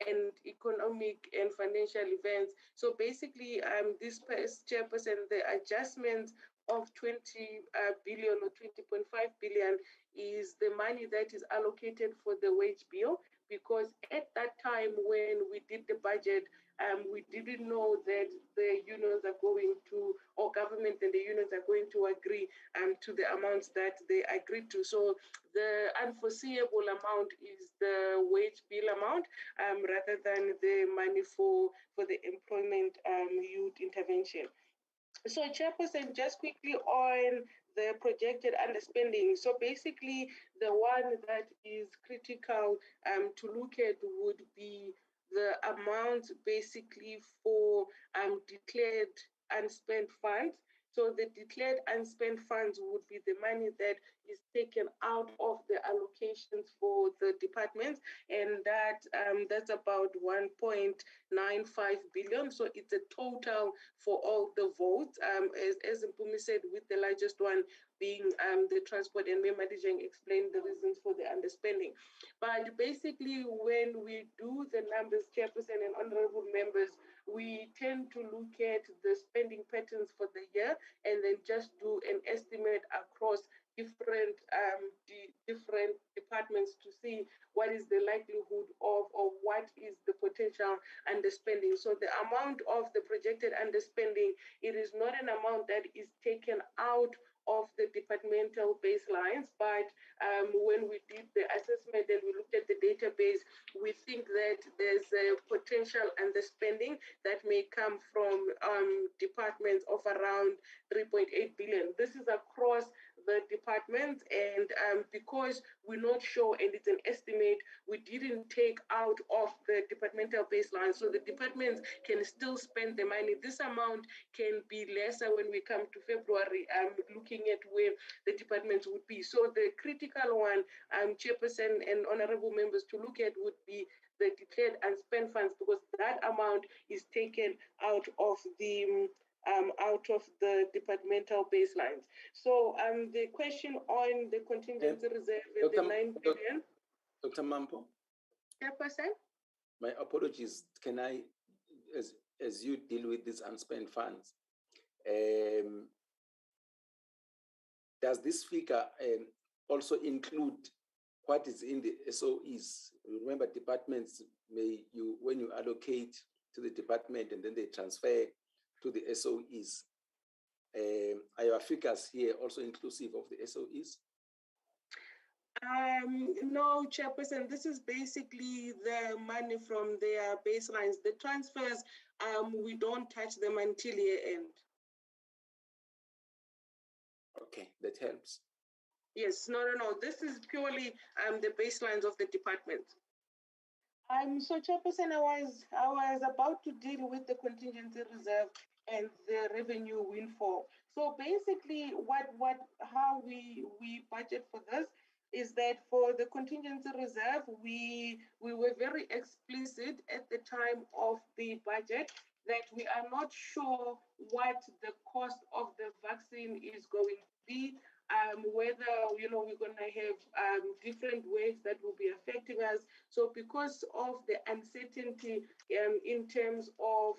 and economic and financial events. So basically, this Chairperson, the adjustments of 20 billion or 20.5 billion is the money that is allocated for the wage bill, because at that time when we did the budget, we didn't know that the unions are going to, or government and the unions are going to agree to the amounts that they agreed to. So the unforeseeable amount is the wage bill amount rather than the money for the employment youth intervention. So Chairperson, just quickly on the projected underspending. So basically, the one that is critical to look at would be the amount basically for declared unspent funds. So the declared unspent funds would be the money that is taken out of the allocations for the departments, and that's about 1.95 billion. So it's a total for all the votes, as Mpumi said, with the largest one being the transport, and Mayor Madijang explained the reasons for the underspending. But basically, when we do the numbers, Chairperson and honorable members, we tend to look at the spending patterns for the year and then just do an estimate across different different departments to see what is the likelihood of, or what is the potential underspending. So the amount of the projected underspending, it is not an amount that is taken out of the departmental baselines, but when we did the assessment and we looked at the database, we think that there's a potential underspending that may come from departments of around 3.8 billion. This is across the departments, and because we're not sure and it's an estimate, we didn't take out of the departmental baseline, so the departments can still spend the money. This amount can be lesser when we come to February, looking at where the departments would be. So the critical one, Chairperson and honorable members, to look at would be the declared unspent funds, because that amount is taken out of the departmental baselines. So the question on the contingency reserve and the 9 billion. Dr. Mampo? Chairperson? My apologies. Can I, as you deal with these unspent funds, does this figure also include what is in the SOEs? Remember, departments when you allocate to the department and then they transfer to the SOEs, are your figures here also inclusive of the SOEs? No, Chairperson, this is basically the money from their baselines. The transfers, we don't touch them until year end. Okay, that helps. Yes, no. This is purely the baselines of the department. So Chairperson, I was about to deal with the contingency reserve and the revenue windfall. So basically, how we budget for this is that for the contingency reserve, we were very explicit at the time of the budget that we are not sure what the cost of the vaccine is going to be, whether we're going to have different waves that will be affecting us. So because of the uncertainty in terms of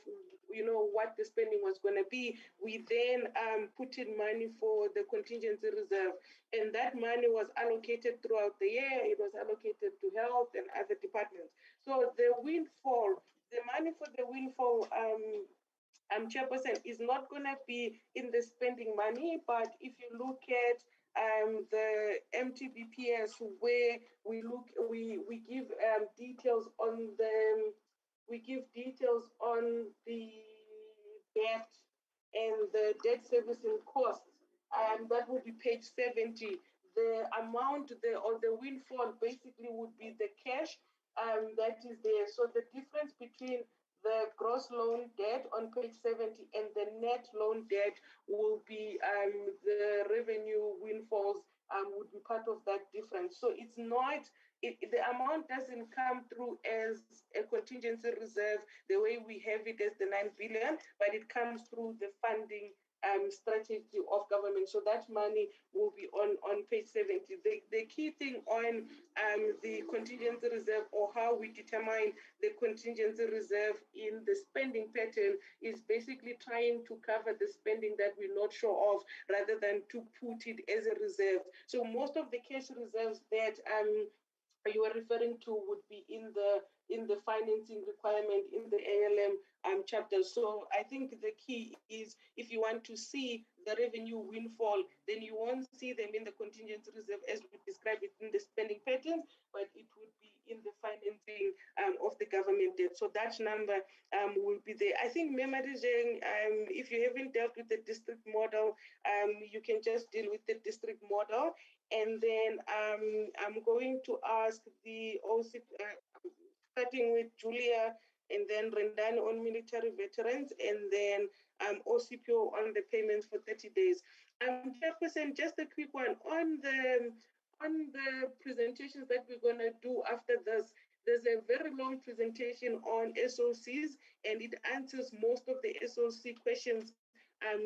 what the spending was going to be, we then put in money for the contingency reserve, and that money was allocated throughout the year. It was allocated to health and other departments. So the windfall, the money for the windfall, Chairperson, is not going to be in the spending money, but if you look at the MTBPS, where we give details on the debt and the debt servicing costs, that will be page 70. The amount or the windfall basically would be the cash that is there. So the difference between the gross loan debt on page 70 and the net loan debt will be the revenue windfalls would be part of that difference. So it's not, the amount doesn't come through as a contingency reserve the way we have it as the 9 billion, but it comes through the funding strategy of government. So that money will be on page 70. The key thing on the contingency reserve, or how we determine the contingency reserve in the spending pattern, is basically trying to cover the spending that we're not sure of, rather than to put it as a reserve. So most of the cash reserves that you are referring to would be in the financing requirement in the ALM chapter. So I think the key is, if you want to see the revenue windfall, then you won't see them in the contingency reserve as we describe it in the spending patterns, but it would be in the financing of the government debt. So that number will be there. I think, Memadijeng, if you haven't dealt with the district model, you can just deal with the district model. And then I'm going to ask the OC, starting with Julia, and then Rendani on military veterans, and then OCPO on the payments for 30 days. Chairperson, just a quick one on the presentations that we're going to do after this. There's a very long presentation on SOCs, and it answers most of the SOC questions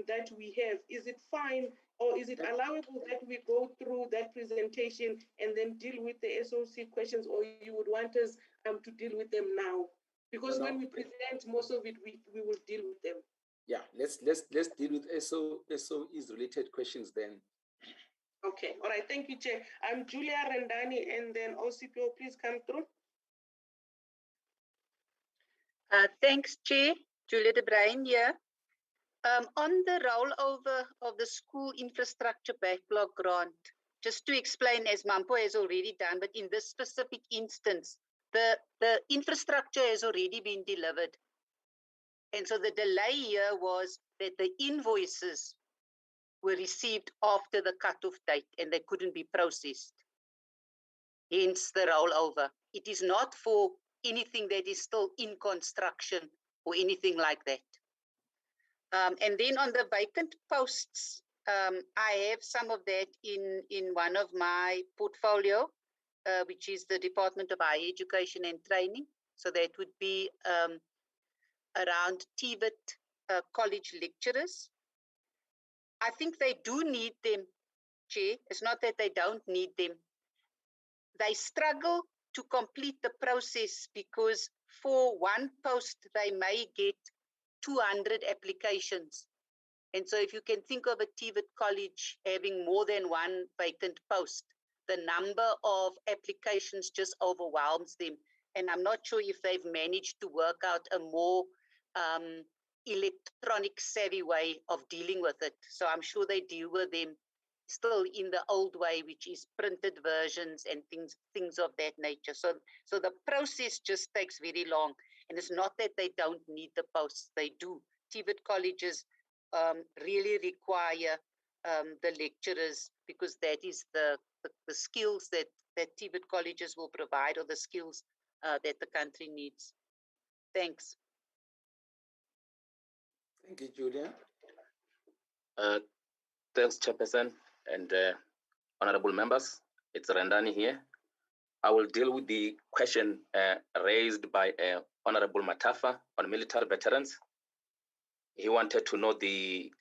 that we have. Is it fine, or is it allowable that we go through that presentation and then deal with the SOC questions, or you would want us to deal with them now? Because when we present most of it, we will deal with them. Yeah, let's deal with SOEs related questions then. Okay, all right, thank you, Chair. I'm Julia Rendani, and then OCPO, please come through. Thanks, Chair. Julia de Bruin here. On the rollover of the school infrastructure backlog grant, just to explain, as Mampo has already done, but in this specific instance, the infrastructure has already been delivered. And so the delay here was that the invoices were received after the cutoff date and they couldn't be processed. Hence the rollover. It is not for anything that is still in construction or anything like that. And then on the vacant posts, I have some of that in one of my portfolio, which is the Department of Higher Education and Training. So that would be around TVET college lecturers. I think they do need them, Chair. It's not that they don't need them. They struggle to complete the process because for one post, they may get 200 applications. And so if you can think of a TVET college having more than one vacant post, the number of applications just overwhelms them. And I'm not sure if they've managed to work out a more electronic savvy way of dealing with it. So I'm sure they deal with them still in the old way, which is printed versions and things of that nature. So the process just takes very long. And it's not that they don't need the posts, they do. TVET colleges really require the lecturers, because that is the skills that TVET colleges will provide, or the skills that the country needs. Thanks. Thank you, Julia. Thanks, Chairperson and honorable members. It's Rendani here. I will deal with the question raised by Honorable Matafa on military veterans. He wanted to know the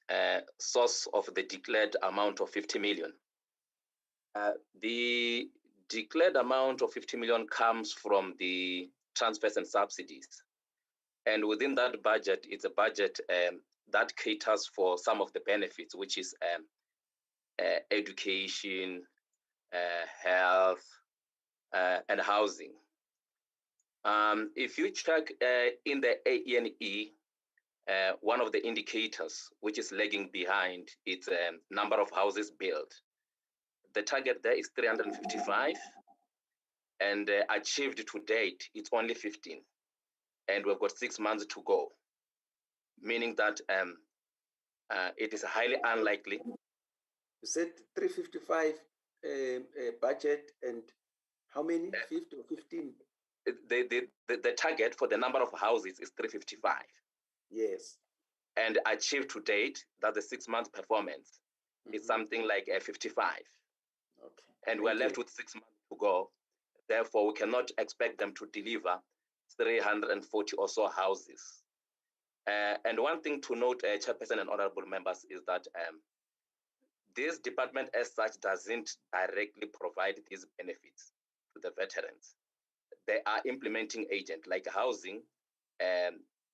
source of the declared amount of 50 million. The declared amount of 50 million comes from the transfers and subsidies. And within that budget, it's a budget that caters for some of the benefits, which is education, health, and housing. If you check in the AENE, one of the indicators which is lagging behind, it's number of houses built. The target there is 355, and achieved to date, it's only 15. And we've got 6 months to go, meaning that it is highly unlikely. You said 355 budget, and how many? 50 or 15? The target for the number of houses is 355. Yes. And achieved to date, that the 6 month performance is something like 55. Okay. And we're left with 6 months to go. Therefore, we cannot expect them to deliver 340 or so houses. And one thing to note, Chairperson and honorable members, is that this department as such doesn't directly provide these benefits to the veterans. They are implementing agent, like housing,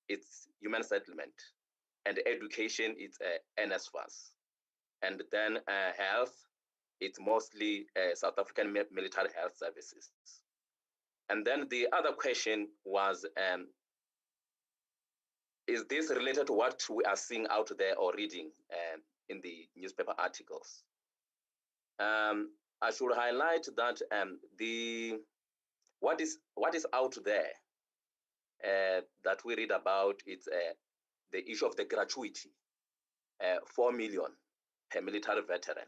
it's human settlement, and education, it's NSFAS. And then health, it's mostly South African military health services. And then the other question was, is this related to what we are seeing out there or reading in the newspaper articles? I should highlight that what is out there that we read about, it's the issue of the gratuity, 4 million per military veteran.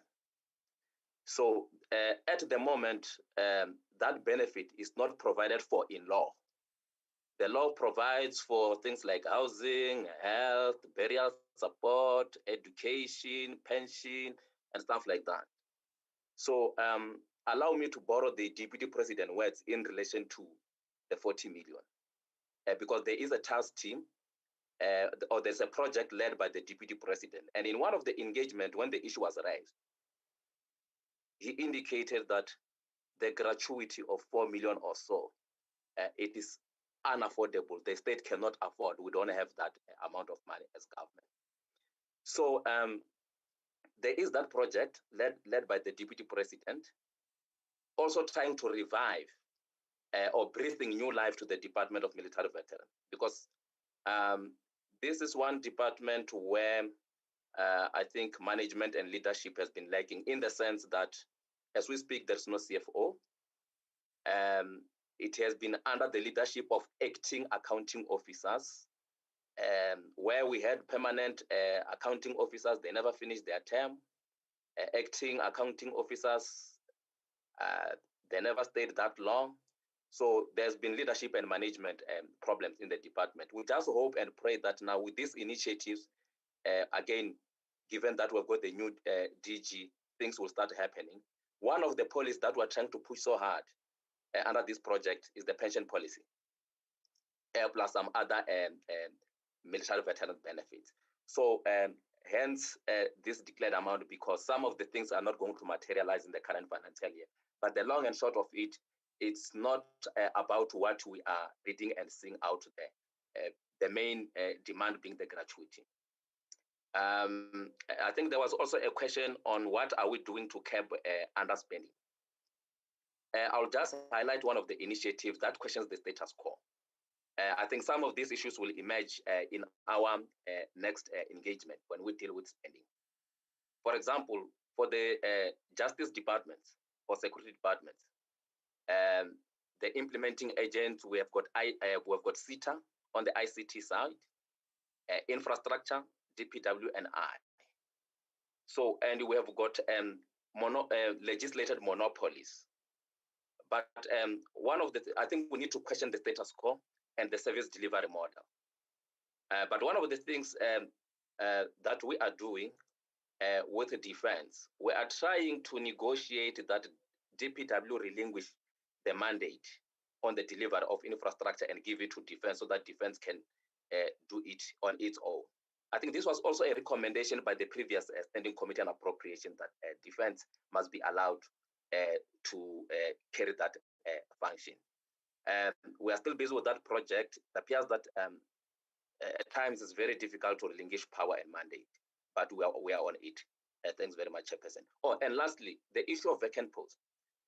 So at the moment, that benefit is not provided for in law. The law provides for things like housing, health, burial support, education, pension, and stuff like that. So allow me to borrow the Deputy President words in relation to the 40 million. Because there is a task team, or there's a project led by the Deputy President. And in one of the engagement, when the issue was raised, he indicated that the gratuity of 4 million or so, it is unaffordable. The state cannot afford. We don't have that amount of money as government. So there is that project led by the Deputy President, also trying to revive or breathing new life to the Department of Military Veterans, because this is one department where I think management and leadership has been lacking, in the sense that as we speak, there's no CFO. It has been under the leadership of acting accounting officers, where we had permanent accounting officers. They never finished their term. Acting accounting officers, they never stayed that long. So there's been leadership and management problems in the department. We just hope and pray that now with these initiatives, again, given that we've got the new DG, things will start happening. One of the policies that we're trying to push so hard under this project is the pension policy, plus some other military veteran benefits. So hence this declared amount, because some of the things are not going to materialize in the current financial year. But the long and short of it, it's not about what we are reading and seeing out there. The main demand being the gratuity. I think there was also a question on what are we doing to curb underspending. I'll just highlight one of the initiatives that questions the status quo. I think some of these issues will emerge in our next engagement when we deal with spending. For example, for the justice departments or security departments, the implementing agents, we have got CETA on the ICT side, infrastructure, DPW, and I. So, and we have got legislated monopolies. But one of the, I think we need to question the status quo and the service delivery model. But one of the things that we are doing with the defense, we are trying to negotiate that DPW relinquish the mandate on the delivery of infrastructure and give it to defense, so that defense can do it on its own. I think this was also a recommendation by the previous Standing Committee on Appropriation, that defense must be allowed to carry that function. We are still busy with that project. It appears that at times it's very difficult to relinquish power and mandate, but we are on it. Thanks very much, Chairperson. Oh, and lastly, the issue of vacant posts.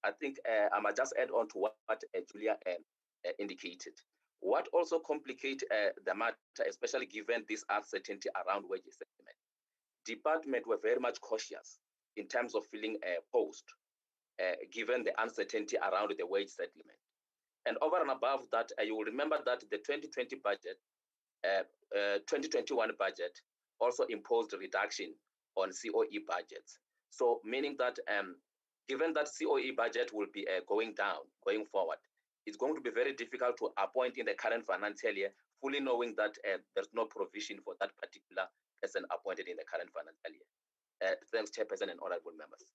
I think I might just add on to what Julia indicated. What also complicates the matter, especially given this uncertainty around wage settlement, department were very much cautious in terms of filling a post, given the uncertainty around the wage settlement. And over and above that, you will remember that the 2020 budget, 2021 budget also imposed a reduction on COE budgets. So meaning that given that COE budget will be going down, going forward, it's going to be very difficult to appoint in the current financial year, fully knowing that there's no provision for that particular person appointed in the current financial year. Thanks, Chairperson and honorable members.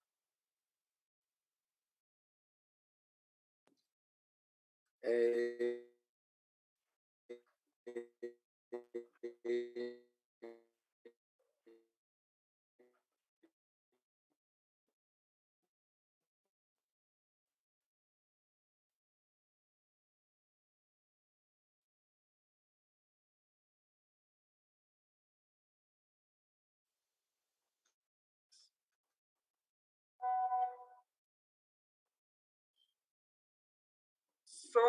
So,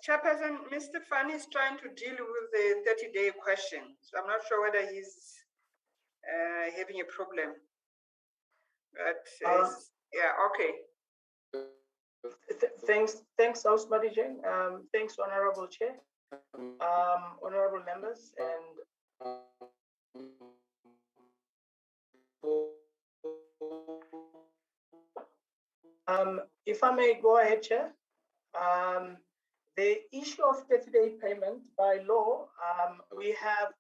Chairperson, Mr. Fanny is trying to deal with the 30-day question. So I'm not sure whether he's having a problem. But yeah, okay. Thanks, House Manager. Thanks, Honorable Chair, honorable members, and if I may go ahead, Chair. The issue of 30-day payment by law, we have.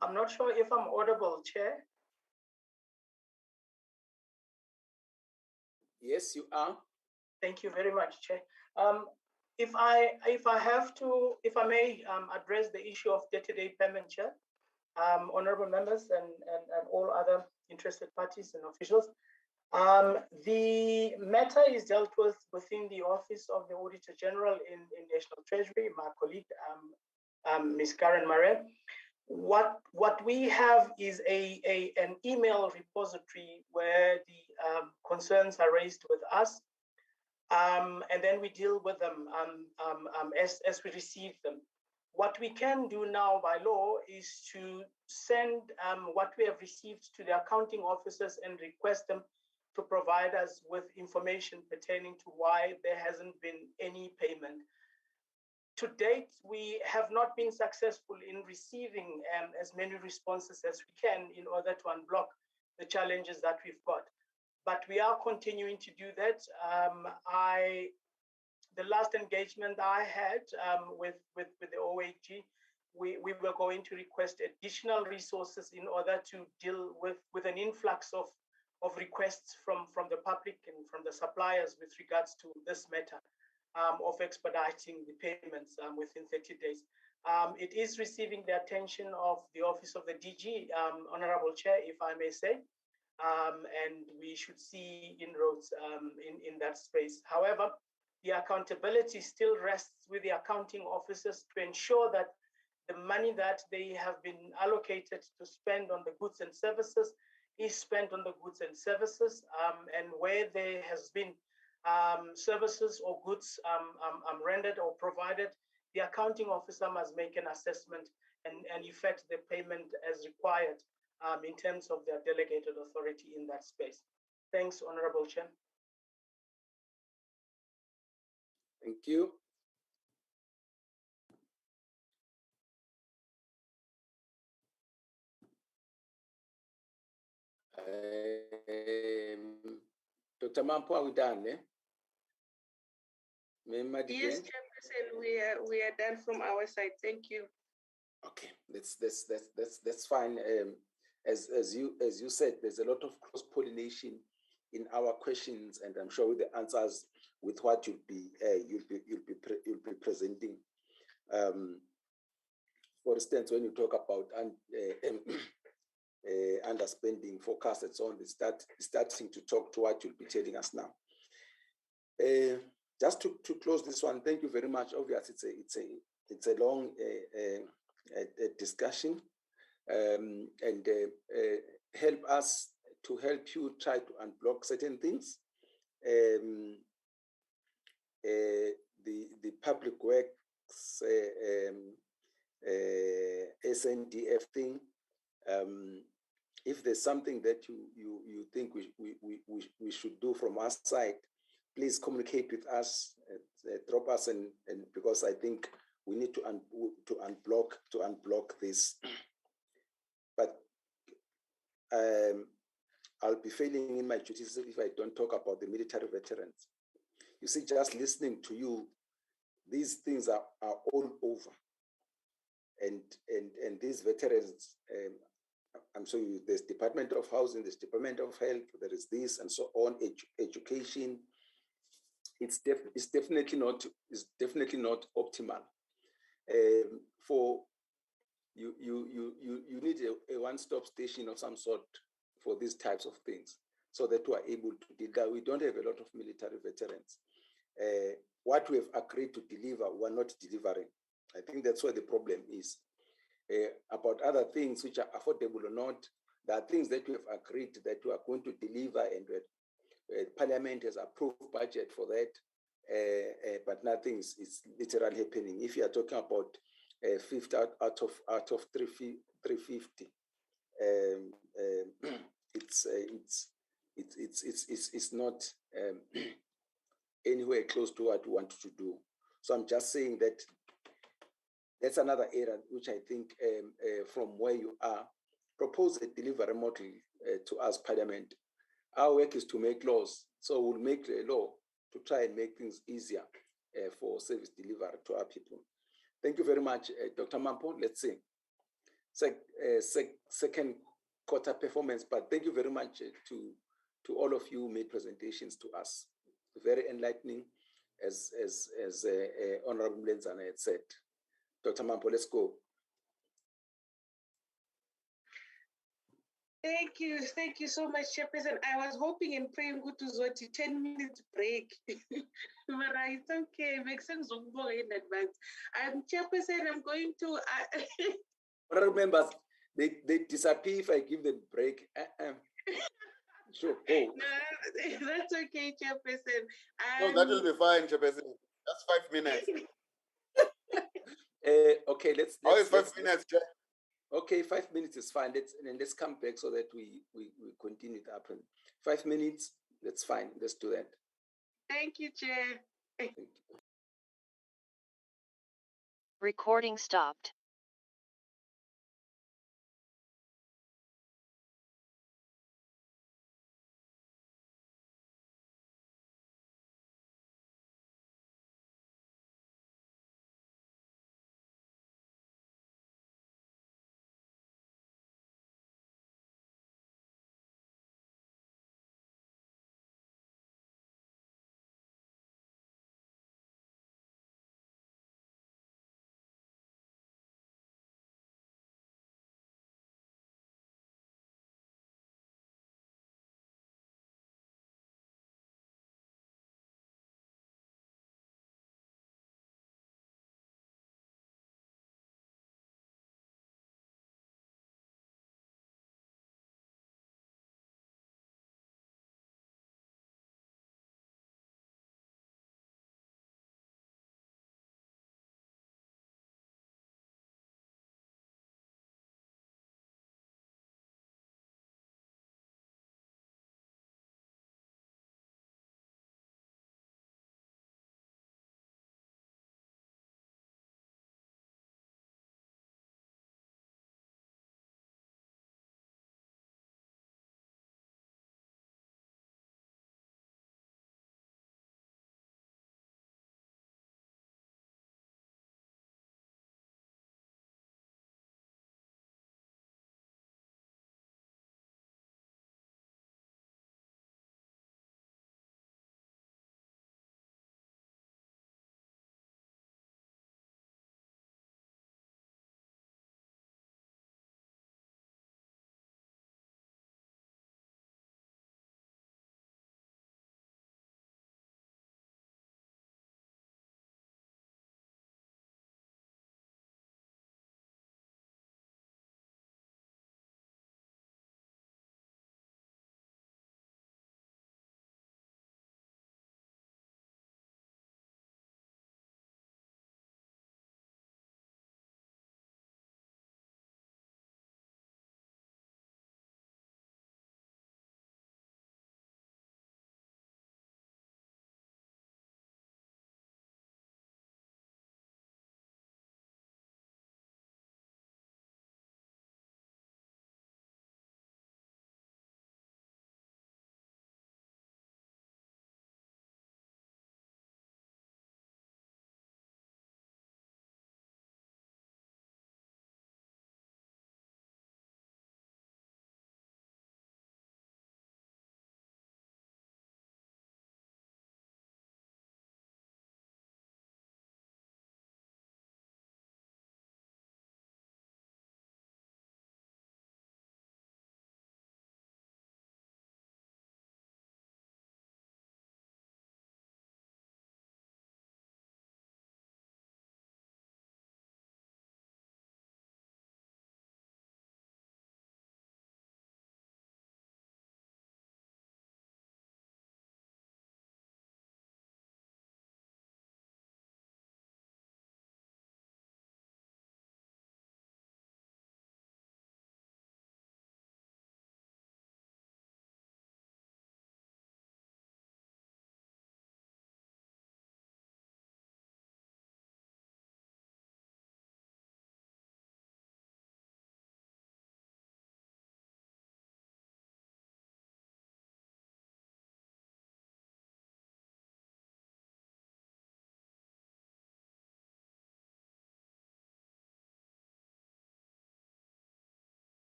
I'm not sure if I'm audible, Chair. Yes, you are. Thank you very much, Chair. If I may address the issue of 30-day payment, Chair, honorable members and all other interested parties and officials. The matter is dealt with within the Office of the Auditor General in National Treasury, my colleague, Ms. Karen Murray. What we have is an email repository where the concerns are raised with us, and then we deal with them as we receive them. What we can do now by law is to send what we have received to the accounting officers and request them to provide us with information pertaining to why there hasn't been any payment. To date, we have not been successful in receiving as many responses as we can in order to unblock the challenges that we've got. But we are continuing to do that. The last engagement I had with the OAG, we were going to request additional resources in order to deal with an influx of requests from the public and from the suppliers with regards to this matter of expediting the payments within 30 days. It is receiving the attention of the Office of the DG, Honorable Chair, if I may say, and we should see inroads in that space. However, the accountability still rests with the accounting officers to ensure that the money that they have been allocated to spend on the goods and services is spent on the goods and services, and where there has been services or goods rendered or provided, the accounting officer must make an assessment and effect the payment as required in terms of their delegated authority in that space. Thanks, Honorable Chair. Thank you. Dr. Mampo, are we done? Yes, Chairperson, we are done from our side. Thank you. Okay, that's fine. As you said, there's a lot of cross-pollination in our questions, and I'm sure with the answers with what you'll be presenting. For instance, when you talk about underspending forecast and so on, starting to talk to what you'll be telling us now. Just to close this one, thank you very much. Obviously, it's a long discussion, and help us to help you try to unblock certain things. The public works SNDF thing. If there's something that you think we should do from our side, please communicate with us, drop us, and because I think we need to unblock this. But I'll be failing in my duties if I don't talk about the military veterans. You see, just listening to you, these things are all over, and these veterans. I'm sorry, there's Department of Housing, there's Department of Health, there is this and so on, education. It's definitely not optimal. For you need a one-stop station of some sort for these types of things, so that we are able to do that. We don't have a lot of military veterans. What we have agreed to deliver, we're not delivering. I think that's where the problem is. About other things which are affordable or not, there are things that we have agreed that we are going to deliver, and Parliament has approved budget for that, but nothing is literally happening. If you are talking about 50 out of 350, it's not anywhere close to what we want to do. So I'm just saying that that's another area which I think from where you are, propose a delivery model to us, Parliament. Our work is to make laws. So we'll make a law to try and make things easier for service delivery to our people. Thank you very much, Dr. Mampo. Let's see. Second quarter performance, but thank you very much to all of you who made presentations to us. Very enlightening, as Honorable Lenzana had said. Dr. Mampo, let's go. Thank you so much, Chairperson. I was hoping and praying good to Zoti 10-minute break, but it's okay. Make sense in advance. Chairperson, I'm going to. Honorable members, they disappear if I give them break. Sure, go. No, that's okay, Chairperson. No, that will be fine, Chairperson. That's 5 minutes. Okay, let's 5 minutes, Chair. Okay, 5 minutes is fine. Let's come back so that we continue to happen. 5 minutes, that's fine. Let's do that. Thank you, Chair. Thank you. Recording stopped.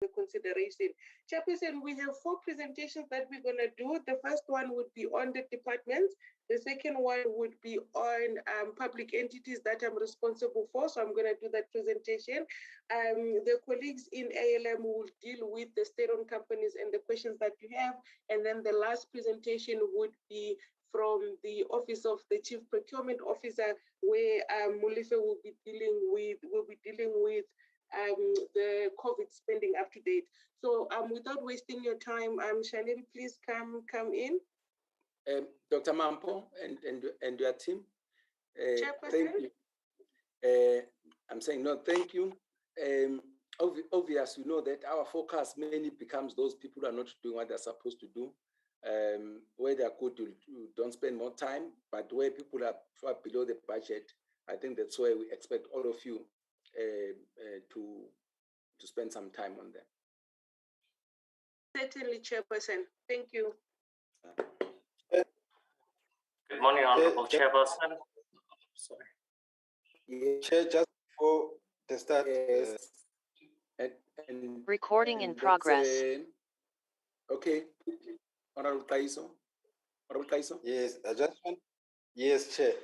the consideration. Chairperson, we have 4 presentations that we're going to do. The first one would be on the departments. The second one would be on public entities that I'm responsible for. So I'm going to do that presentation. The colleagues in ALM will deal with the state-owned companies and the questions that you have. And then the last presentation would be from the Office of the Chief Procurement Officer, where Mulife will be dealing with the COVID spending up to date. So without wasting your time, Shanil, please come in. Dr. Mampo and your team, thank you. I'm saying no, thank you. Obvious, you know that our focus mainly becomes those people who are not doing what they're supposed to do. Where they are good, you don't spend more time, but where people are far below the budget, I think that's why we expect all of you to spend some time on them. Certainly, Chairperson. Thank you. Good morning, Honorable Chairperson. Sorry. Yeah, Chair, just before the start. Yes. And Recording in progress. Okay. Honorable Kaiso. Yes, yes, Chair.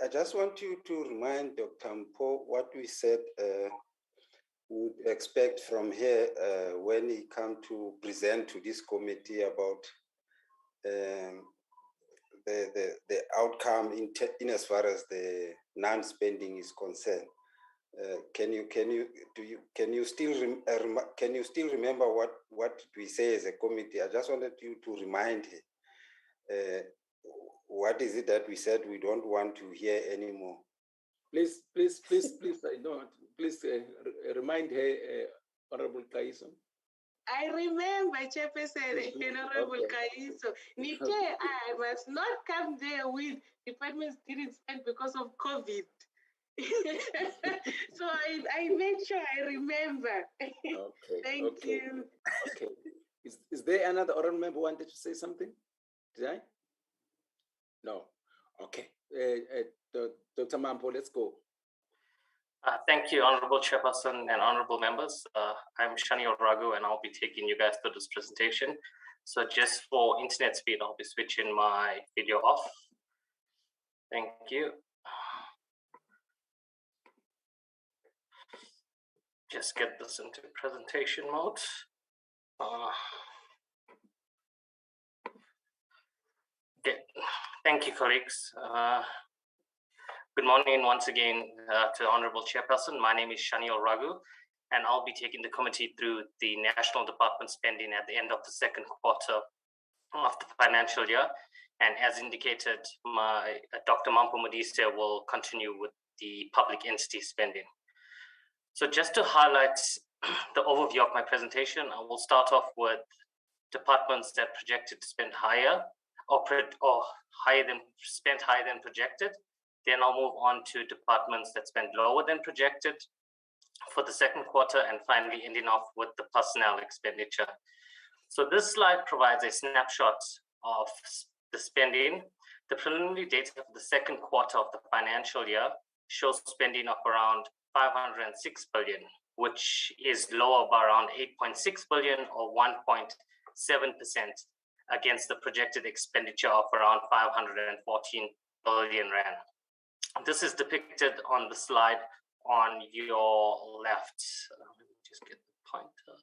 I just want you to remind Dr. Mpo what we said would expect from here when he come to present to this committee about the outcome in as far as the non-spending is concerned. Can you still remember what we say as a committee? I just wanted you to remind what is it that we said we don't want to hear anymore. Please, I don't. Please remind her, Honorable Kaiso. I remember, Chairperson, Honorable Kaiso. Nite, I must not come there with departments didn't spend because of COVID. So I made sure I remember. Okay. Thank you. Okay. Is there another honorable member who wanted to say something? Did I? No. Okay. Dr. Mampo, let's go. Thank you, Honorable Chairperson and Honorable members. I'm Shani Ragu, and I'll be taking you guys through this presentation. So just for internet speed, I'll be switching my video off. Thank you. Just get this into presentation mode. Okay. Thank you, colleagues. Good morning once again to the Honorable Chairperson. My name is Shaniel Ragu, and I'll be taking the committee through the National Department spending at the end of the second quarter of the financial year. And as indicated, Dr. Mampo Modiste will continue with the public entity spending. So just to highlight the overview of my presentation, I will start off with departments that projected to spend higher or higher than projected. Then I'll move on to departments that spend lower than projected for the second quarter, and finally ending off with the personnel expenditure. So this slide provides a snapshot of the spending. The preliminary data for the second quarter of the financial year shows spending of around 506 billion, which is lower by around 8.6 billion or 1.7% against the projected expenditure of around 514 billion rand. This is depicted on the slide on your left. Let me just get the pointer.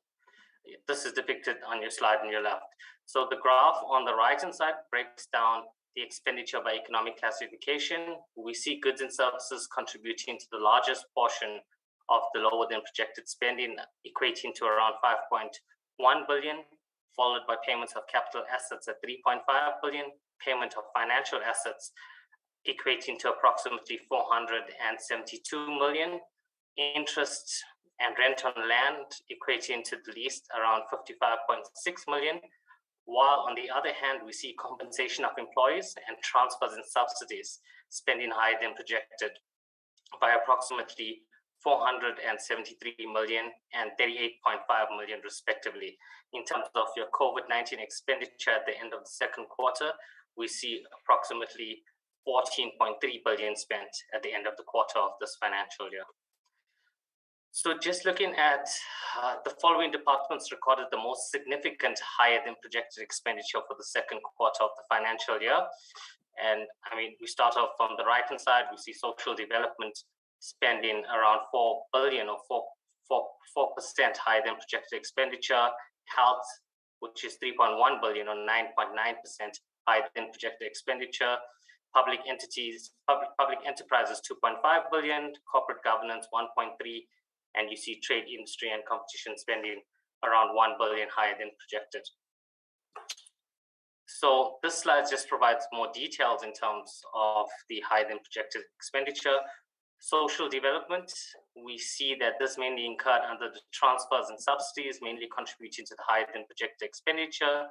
Yeah, this is depicted on your slide on your left. So the graph on the right-hand side breaks down the expenditure by economic classification. We see goods and services contributing to the largest portion of the lower than projected spending, equating to around 5.1 billion, followed by payments of capital assets at 3.5 billion, payment of financial assets equating to approximately 472 million, interest and rent on land equating to the least around 55.6 million, while on the other hand, we see compensation of employees and transfers and subsidies spending higher than projected by approximately 473 million and 38.5 million respectively. In terms of your COVID-19 expenditure at the end of the second quarter, we see approximately 14.3 billion spent at the end of the quarter of this financial year. So just looking at the following departments recorded the most significant higher than projected expenditure for the second quarter of the financial year. And I mean, we start off from the right-hand side, we see social development spending around 4 billion or 4% higher than projected expenditure. Health, which is 3.1 billion or 9.9% higher than projected expenditure. Public entities, public enterprises, 2.5 billion, corporate governance, 1.3, and you see trade, industry, and competition spending around 1 billion higher than projected. So this slide just provides more details in terms of the higher than projected expenditure. Social development, we see that this mainly incurred under the transfers and subsidies, mainly contributing to the higher than projected expenditure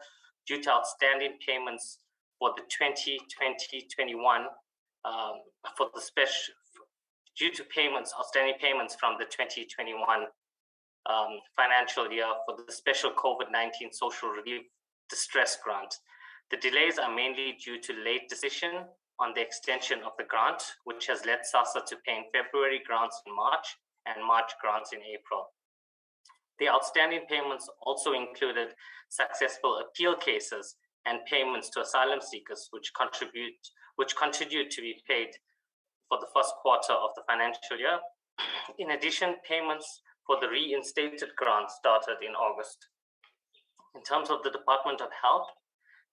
due to outstanding payments for the 2020-21 for the special, due to outstanding payments from the 2021 financial year for the special COVID-19 social relief distress grant. The delays are mainly due to late decision on the extension of the grant, which has led SASSA to pay in February grants in March and March grants in April. The outstanding payments also included successful appeal cases and payments to asylum seekers, which continued to be paid for the first quarter of the financial year. In addition, payments for the reinstated grant started in August. In terms of the Department of Health,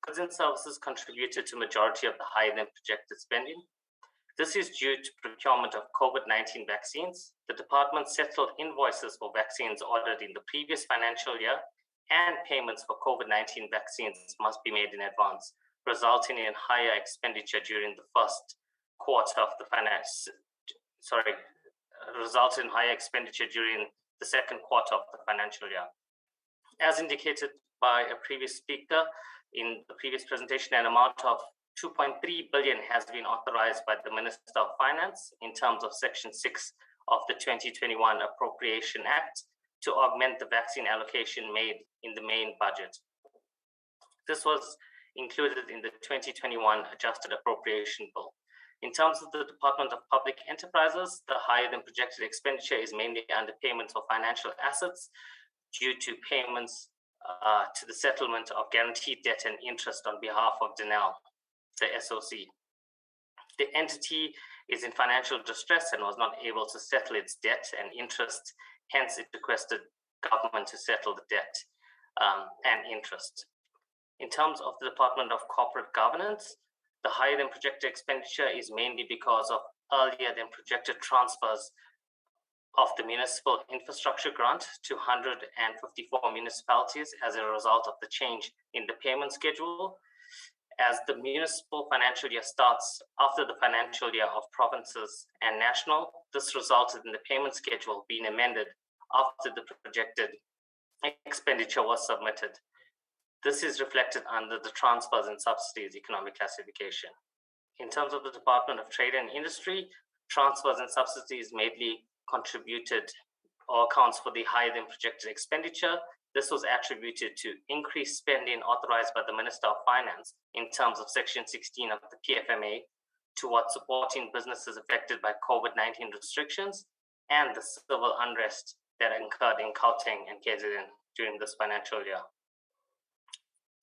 goods and services contributed to majority of the higher than projected spending. This is due to procurement of COVID-19 vaccines. The department settled invoices for vaccines ordered in the previous financial year, and payments for COVID-19 vaccines must be made in advance, resulting in higher expenditure during the first quarter of the resulted in higher expenditure during the second quarter of the financial year. As indicated by a previous speaker in the previous presentation, an amount of 2.3 billion has been authorized by the Minister of Finance in terms of Section 6 of the 2021 Appropriation Act to augment the vaccine allocation made in the main budget. This was included in the 2021 Adjusted Appropriation Bill. In terms of the Department of Public Enterprises, the higher than projected expenditure is mainly under payments for financial assets due to payments to the settlement of guaranteed debt and interest on behalf of Denel, the SOC. The entity is in financial distress and was not able to settle its debt and interest, hence it requested government to settle the debt and interest. In terms of the Department of Corporate Governance, the higher than projected expenditure is mainly because of earlier than projected transfers of the municipal infrastructure grant to 154 municipalities as a result of the change in the payment schedule. As the municipal financial year starts after the financial year of provinces and national, this resulted in the payment schedule being amended after the projected expenditure was submitted. This is reflected under the transfers and subsidies economic classification. In terms of the Department of Trade and Industry, transfers and subsidies mainly contributed or accounts for the higher than projected expenditure. This was attributed to increased spending authorized by the Minister of Finance in terms of Section 16 of the PFMA towards supporting businesses affected by COVID-19 restrictions and the civil unrest that occurred in Gauteng and KZN during this financial year.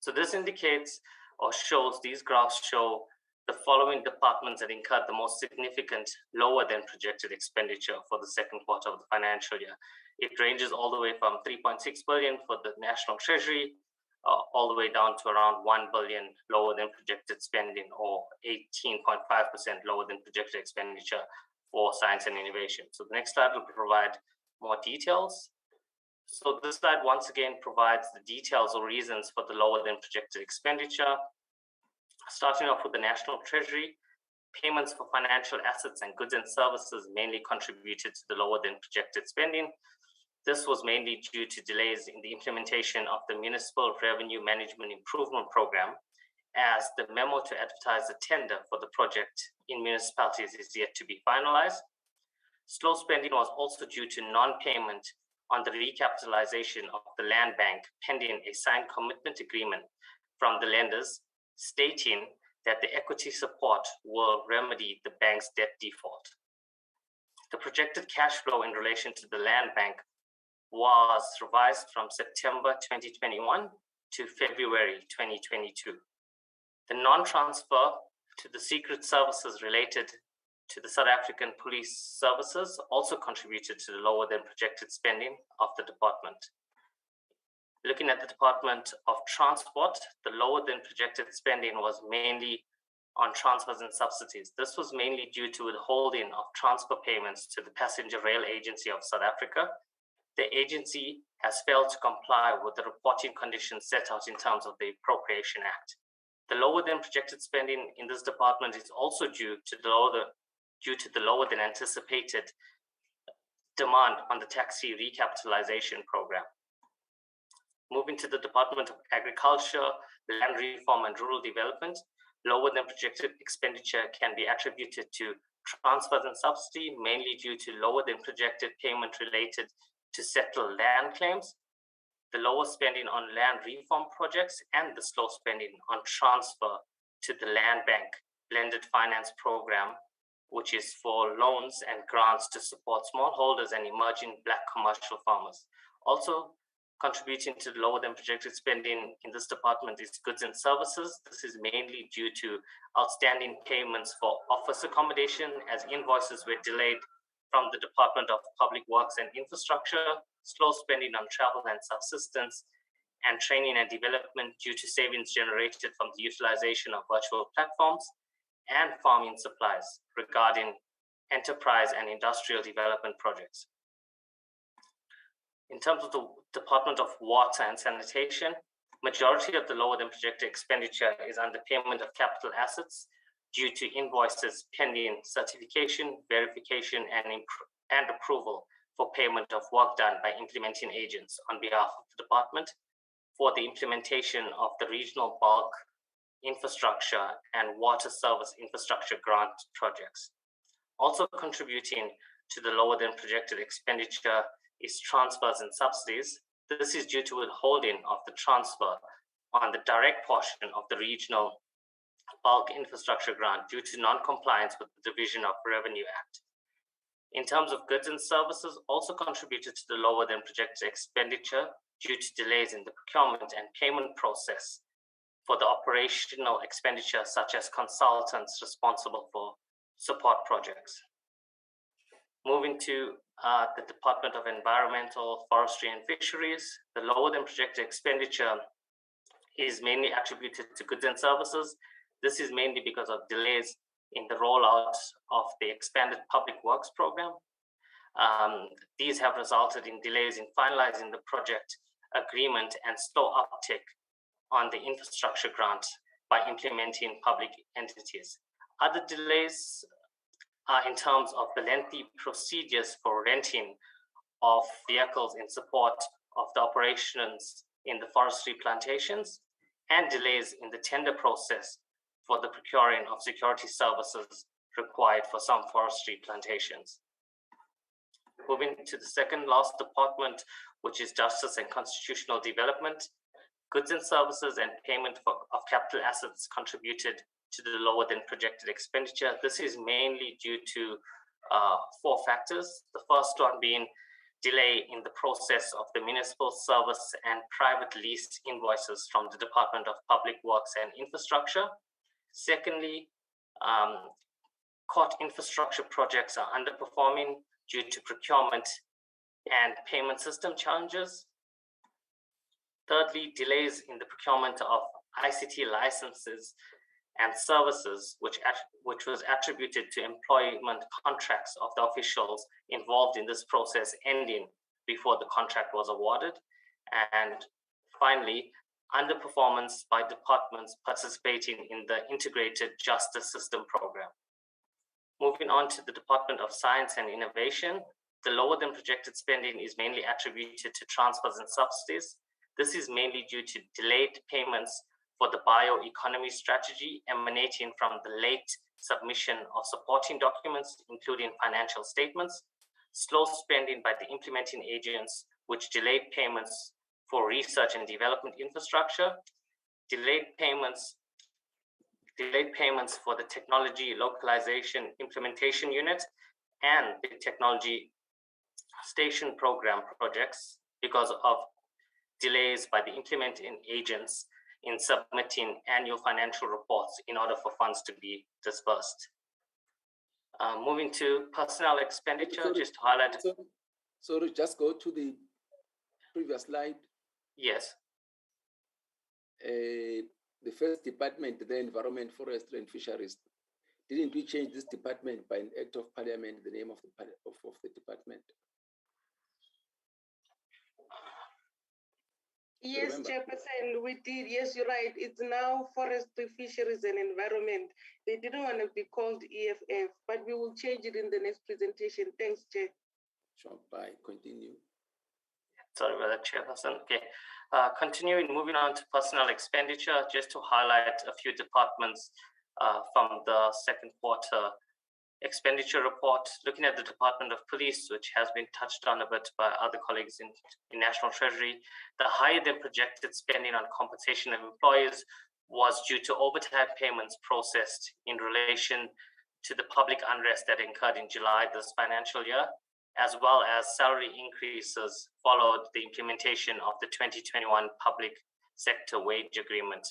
So this indicates or shows, these graphs show the following departments that incurred the most significant lower than projected expenditure for the second quarter of the financial year. It ranges all the way from 3.6 billion for the National Treasury, all the way down to around 1 billion lower than projected spending, or 18.5% lower than projected expenditure for science and innovation. So the next slide will provide more details. So this slide once again provides the details or reasons for the lower than projected expenditure. Starting off with the National Treasury, payments for financial assets and goods and services mainly contributed to the lower than projected spending. This was mainly due to delays in the implementation of the Municipal Revenue Management Improvement Program, as the memo to advertise the tender for the project in municipalities is yet to be finalized. Slow spending was also due to non-payment on the recapitalization of the land bank pending a signed commitment agreement from the lenders stating that the equity support will remedy the bank's debt default. The projected cash flow in relation to the land bank was revised from September 2021 to February 2022. The non-transfer to the secret services related to the South African Police Services also contributed to the lower than projected spending of the department. Looking at the Department of Transport, the lower than projected spending was mainly on transfers and subsidies. This was mainly due to withholding of transfer payments to the Passenger Rail Agency of South Africa. The agency has failed to comply with the reporting conditions set out in terms of the Appropriation Act. The lower than projected spending in this department is also due to the lower than anticipated demand on the taxi recapitalization program. Moving to the Department of Agriculture, Land Reform and Rural Development, lower than projected expenditure can be attributed to transfers and subsidy, mainly due to lower than projected payment related to settled land claims, the lower spending on land reform projects, and the slow spending on transfer to the land bank blended finance program, which is for loans and grants to support smallholders and emerging Black commercial farmers. Also contributing to the lower than projected spending in this department is goods and services. This is mainly due to outstanding payments for office accommodation as invoices were delayed from the Department of Public Works and Infrastructure, slow spending on travel and subsistence, and training and development due to savings generated from the utilization of virtual platforms, and farming supplies regarding enterprise and industrial development projects. In terms of the Department of Water and Sanitation, majority of the lower than projected expenditure is under payment of capital assets due to invoices pending certification, verification, and approval for payment of work done by implementing agents on behalf of the department for the implementation of the regional bulk infrastructure and water service infrastructure grant projects. Also contributing to the lower than projected expenditure is transfers and subsidies. This is due to withholding of the transfer on the direct portion of the regional bulk infrastructure grant due to non-compliance with the Division of Revenue Act. In terms of goods and services, also contributed to the lower than projected expenditure due to delays in the procurement and payment process for the operational expenditure, such as consultants responsible for support projects. Moving to the Department of Environmental, Forestry and Fisheries, the lower than projected expenditure is mainly attributed to goods and services. This is mainly because of delays in the rollout of the expanded public works program. These have resulted in delays in finalizing the project agreement and slow uptake on the infrastructure grant by implementing public entities. Other delays are in terms of the lengthy procedures for renting of vehicles in support of the operations in the forestry plantations, and delays in the tender process for the procuring of security services required for some forestry plantations. Moving to the second last department, which is Justice and Constitutional Development, goods and services and payment of capital assets contributed to the lower than projected expenditure. This is mainly due to 4 factors. The first one being delay in the process of the municipal service and private lease invoices from the Department of Public Works and Infrastructure. Secondly, court infrastructure projects are underperforming due to procurement and payment system challenges. Thirdly, delays in the procurement of ICT licenses and services, which was attributed to employment contracts of the officials involved in this process ending before the contract was awarded. And finally, underperformance by departments participating in the Integrated Justice System program. Moving on to the Department of Science and Innovation, the lower than projected spending is mainly attributed to transfers and subsidies. This is mainly due to delayed payments for the bioeconomy strategy emanating from the late submission of supporting documents, including financial statements, slow spending by the implementing agents, which delayed payments for research and development infrastructure, delayed payments for the technology localization implementation unit, and the technology station program projects because of delays by the implementing agents in submitting annual financial reports in order for funds to be disbursed. Moving to personnel expenditure, Sorry, just to highlight. Sorry, just go to the previous slide. Yes. The first department, the Environment, Forestry and Fisheries. Didn't we change this department by an act of parliament, the name of the department? Yes, Chairperson, we did. Yes, you're right. It's now Forestry, Fisheries and Environment. They didn't want to be called EFF, but we will change it in the next presentation. Thanks, Chair. Sure, bye. Continue. Sorry about that, Chairperson. Okay. Continuing, moving on to personnel expenditure, just to highlight a few departments from the second quarter expenditure report. Looking at the Department of Police, which has been touched on a bit by other colleagues in National Treasury, the higher than projected spending on compensation of employees was due to overtime payments processed in relation to the public unrest that occurred in July this financial year, as well as salary increases followed the implementation of the 2021 public sector wage agreement.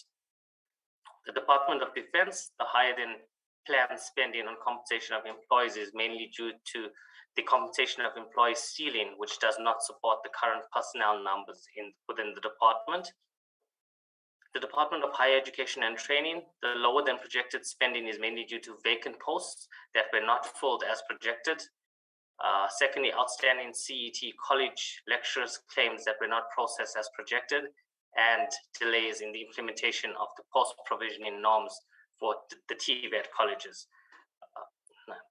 The Department of Defense, the higher than planned spending on compensation of employees is mainly due to the compensation of employees ceiling, which does not support the current personnel numbers within the department. The Department of Higher Education and Training, the lower than projected spending is mainly due to vacant posts that were not filled as projected. Secondly, outstanding CET college lecturers claims that were not processed as projected, and delays in the implementation of the post-provisioning norms for the TVET colleges.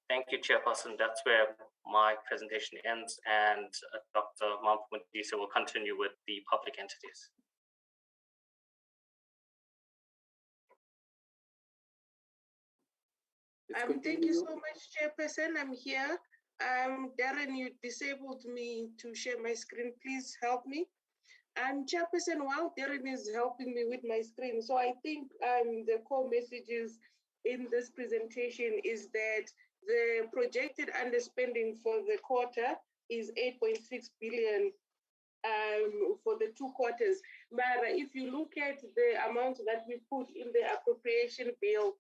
Thank you, Chairperson. That's where my presentation ends, and Dr. Mampu-Modise will continue with the public entities. Thank you so much, Chairperson. I'm here. Darren, you disabled me to share my screen. Please help me. Chairperson, while Darren is helping me with my screen, so I think the core messages in this presentation is that the projected underspending for the quarter is 8.6 billion for the 2 quarters. But if you look at the amount that we put in the appropriation bill,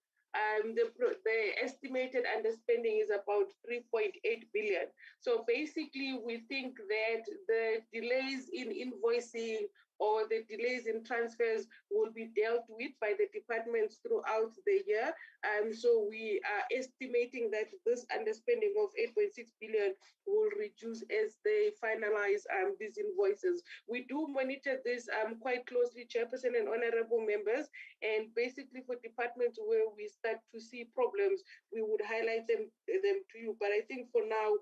the estimated underspending is about 3.8 billion. So basically, we think that the delays in invoicing or the delays in transfers will be dealt with by the departments throughout the year. So we are estimating that this underspending of 8.6 billion will reduce as they finalize these invoices. We do monitor this quite closely, Chairperson and honorable members, and basically for departments where we start to see problems, we would highlight them to you. But I think for now,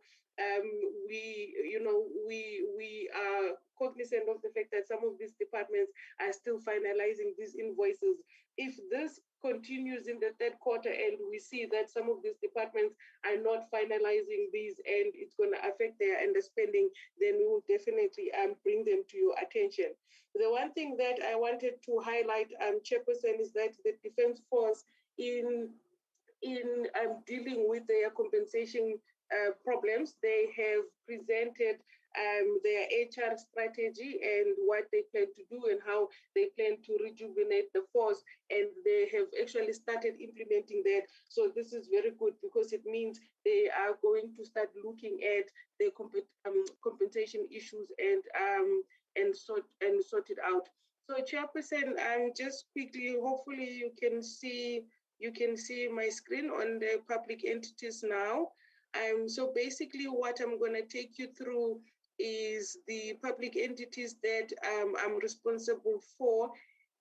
we are cognizant of the fact that some of these departments are still finalizing these invoices. If this continues in the 3rd quarter and we see that some of these departments are not finalizing these and it's going to affect their underspending, then we will definitely bring them to your attention. The one thing that I wanted to highlight, Chairperson, is that the Defense Force in dealing with their compensation problems, they have presented their HR strategy and what they plan to do and how they plan to rejuvenate the force, and they have actually started implementing that. So this is very good because it means they are going to start looking at the compensation issues and sort it out. So Chairperson, just quickly, hopefully you can see my screen on the public entities now. So basically what I'm going to take you through is the public entities that I'm responsible for,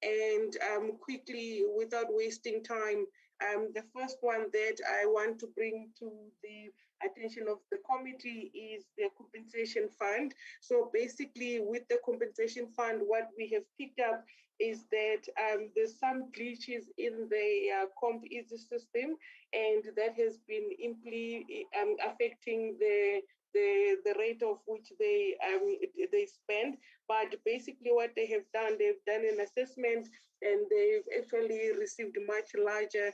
and quickly, without wasting time, the first one that I want to bring to the attention of the committee is the compensation fund. So basically with the compensation fund, what we have picked up is that there's some glitches in the comp easy system, and that has been affecting the rate of which they spend. But basically what they have done, they've done an assessment, and they've actually received much larger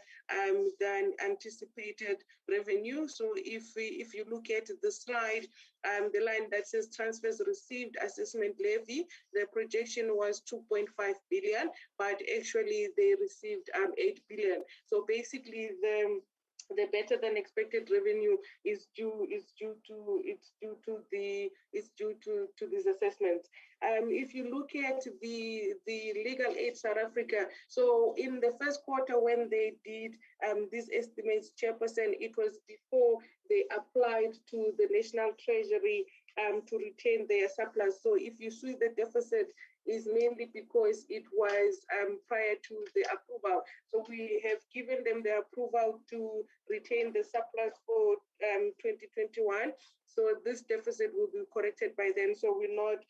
than anticipated revenue. So if you look at the slide, the line that says transfers received assessment levy, the projection was 2.5 billion, but actually they received 8 billion. So basically the better than expected revenue is due to these assessments. If you look at the Legal Aid South Africa, so in the first quarter when they did these estimates, Chairperson, it was before they applied to the National Treasury to retain their surplus. So if you see the deficit is mainly because it was prior to the approval. So we have given them the approval to retain the surplus for 2021. So this deficit will be corrected by then. So we're not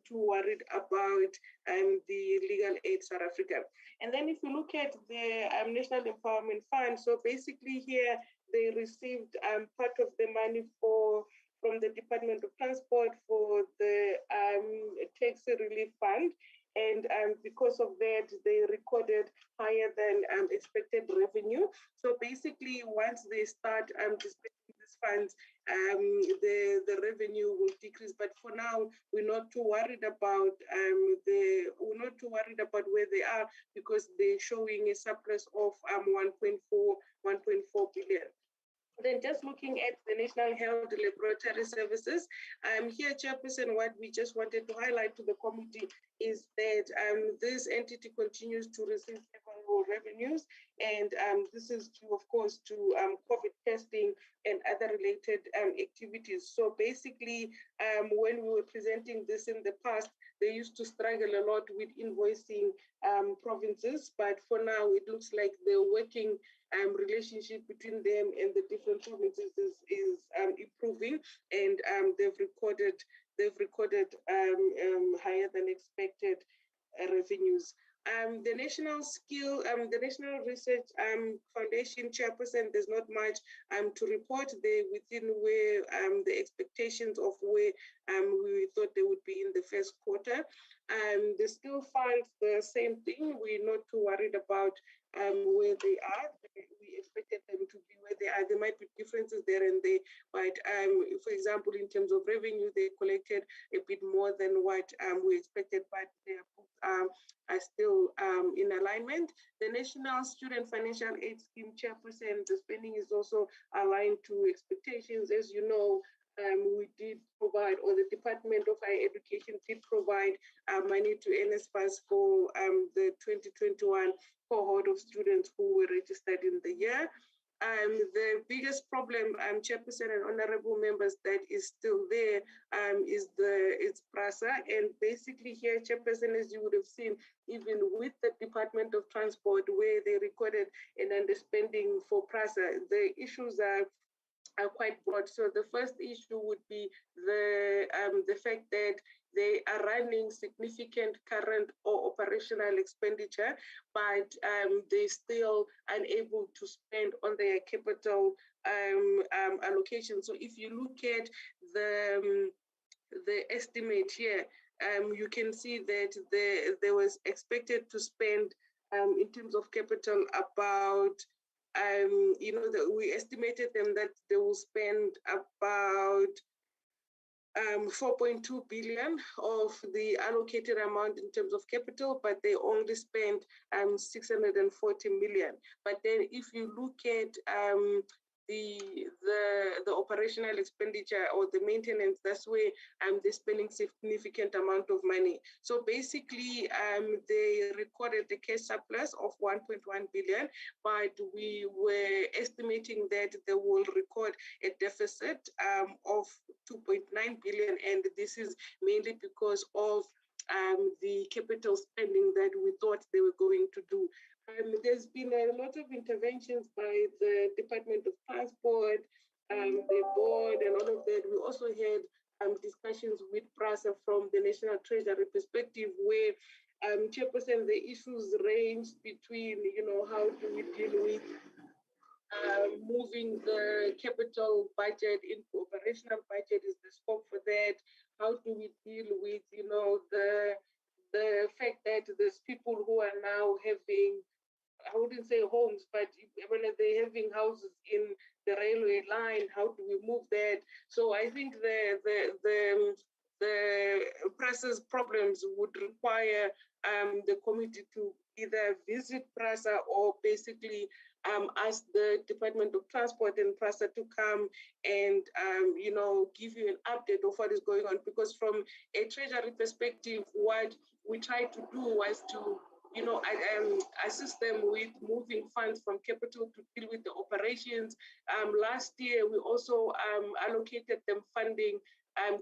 too worried about the Legal Aid South Africa. And then if you look at the National Empowerment Fund, so basically here they received part of the money from the Department of Transport for the tax relief fund. And because of that, they recorded higher than expected revenue. So basically, once they start distributing these funds, the revenue will decrease. But for now, we're not too worried about where they are, because they're showing a surplus of 1.4 billion. Then just looking at the National Health Laboratory Services, here, Chairperson, what we just wanted to highlight to the committee is that this entity continues to receive favorable revenues, and this is due, of course, to COVID testing and other related activities. So basically, when we were presenting this in the past, they used to struggle a lot with invoicing provinces, but for now, it looks like the working relationship between them and the different provinces is improving, and they've recorded higher than expected revenues. The National Research Foundation, Chairperson, there's not much to report. They're within where the expectations of where we thought they would be in the first quarter. They still find the same thing. We're not too worried about where they are. We expected them to be where they are. There might be differences there and there, but for example, in terms of revenue, they collected a bit more than what we expected, but their books are still in alignment. The National Student Financial Aid Scheme, Chairperson, the spending is also aligned to expectations. As you know, we did provide, or the Department of Higher Education did provide money to NSFAS for the 2021 cohort of students who were registered in the year. The biggest problem, Chairperson and honorable members, that is still there is PRASA. And basically here, Chairperson, as you would have seen, even with the Department of Transport, where they recorded an underspending for PRASA, the issues are quite broad. So the first issue would be the fact that they are running significant current or operational expenditure, but they're still unable to spend on their capital allocation. So if you look at the estimate here, you can see that there was expected to spend in terms of capital about we estimated them that they will spend about 4.2 billion of the allocated amount in terms of capital, but they only spent 640 million. But then if you look at the operational expenditure or the maintenance, that's where they're spending significant amount of money. So basically, they recorded the cash surplus of 1.1 billion, but we were estimating that they will record a deficit of 2.9 billion, and this is mainly because of the capital spending that we thought they were going to do. There's been a lot of interventions by the Department of Transport, the board, and all of that. We also had discussions with PRASA from the National Treasury perspective, where Chairperson, the issues range between, how do we deal with moving the capital budget into operational budget? Is the scope for that? How do we deal with, the fact that there's people who are now having, I wouldn't say homes, but when they're having houses in the railway line, how do we move that? So I think the PRASA's problems would require the committee to either visit PRASA or basically ask the Department of Transport and PRASA to come and give you an update of what is going on. Because from a treasury perspective, what we tried to do was to assist them with moving funds from capital to deal with the operations. Last year, we also allocated them funding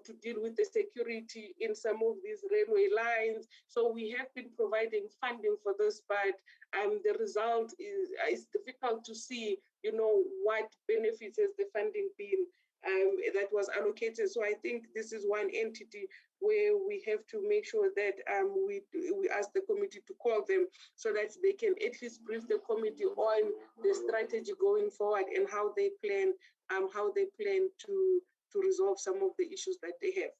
to deal with the security in some of these railway lines. So we have been providing funding for this, but the result is difficult to see, what benefits has the funding been that was allocated. So I think this is one entity where we have to make sure that we ask the committee to call them so that they can at least brief the committee on the strategy going forward and how they plan to resolve some of the issues that they have.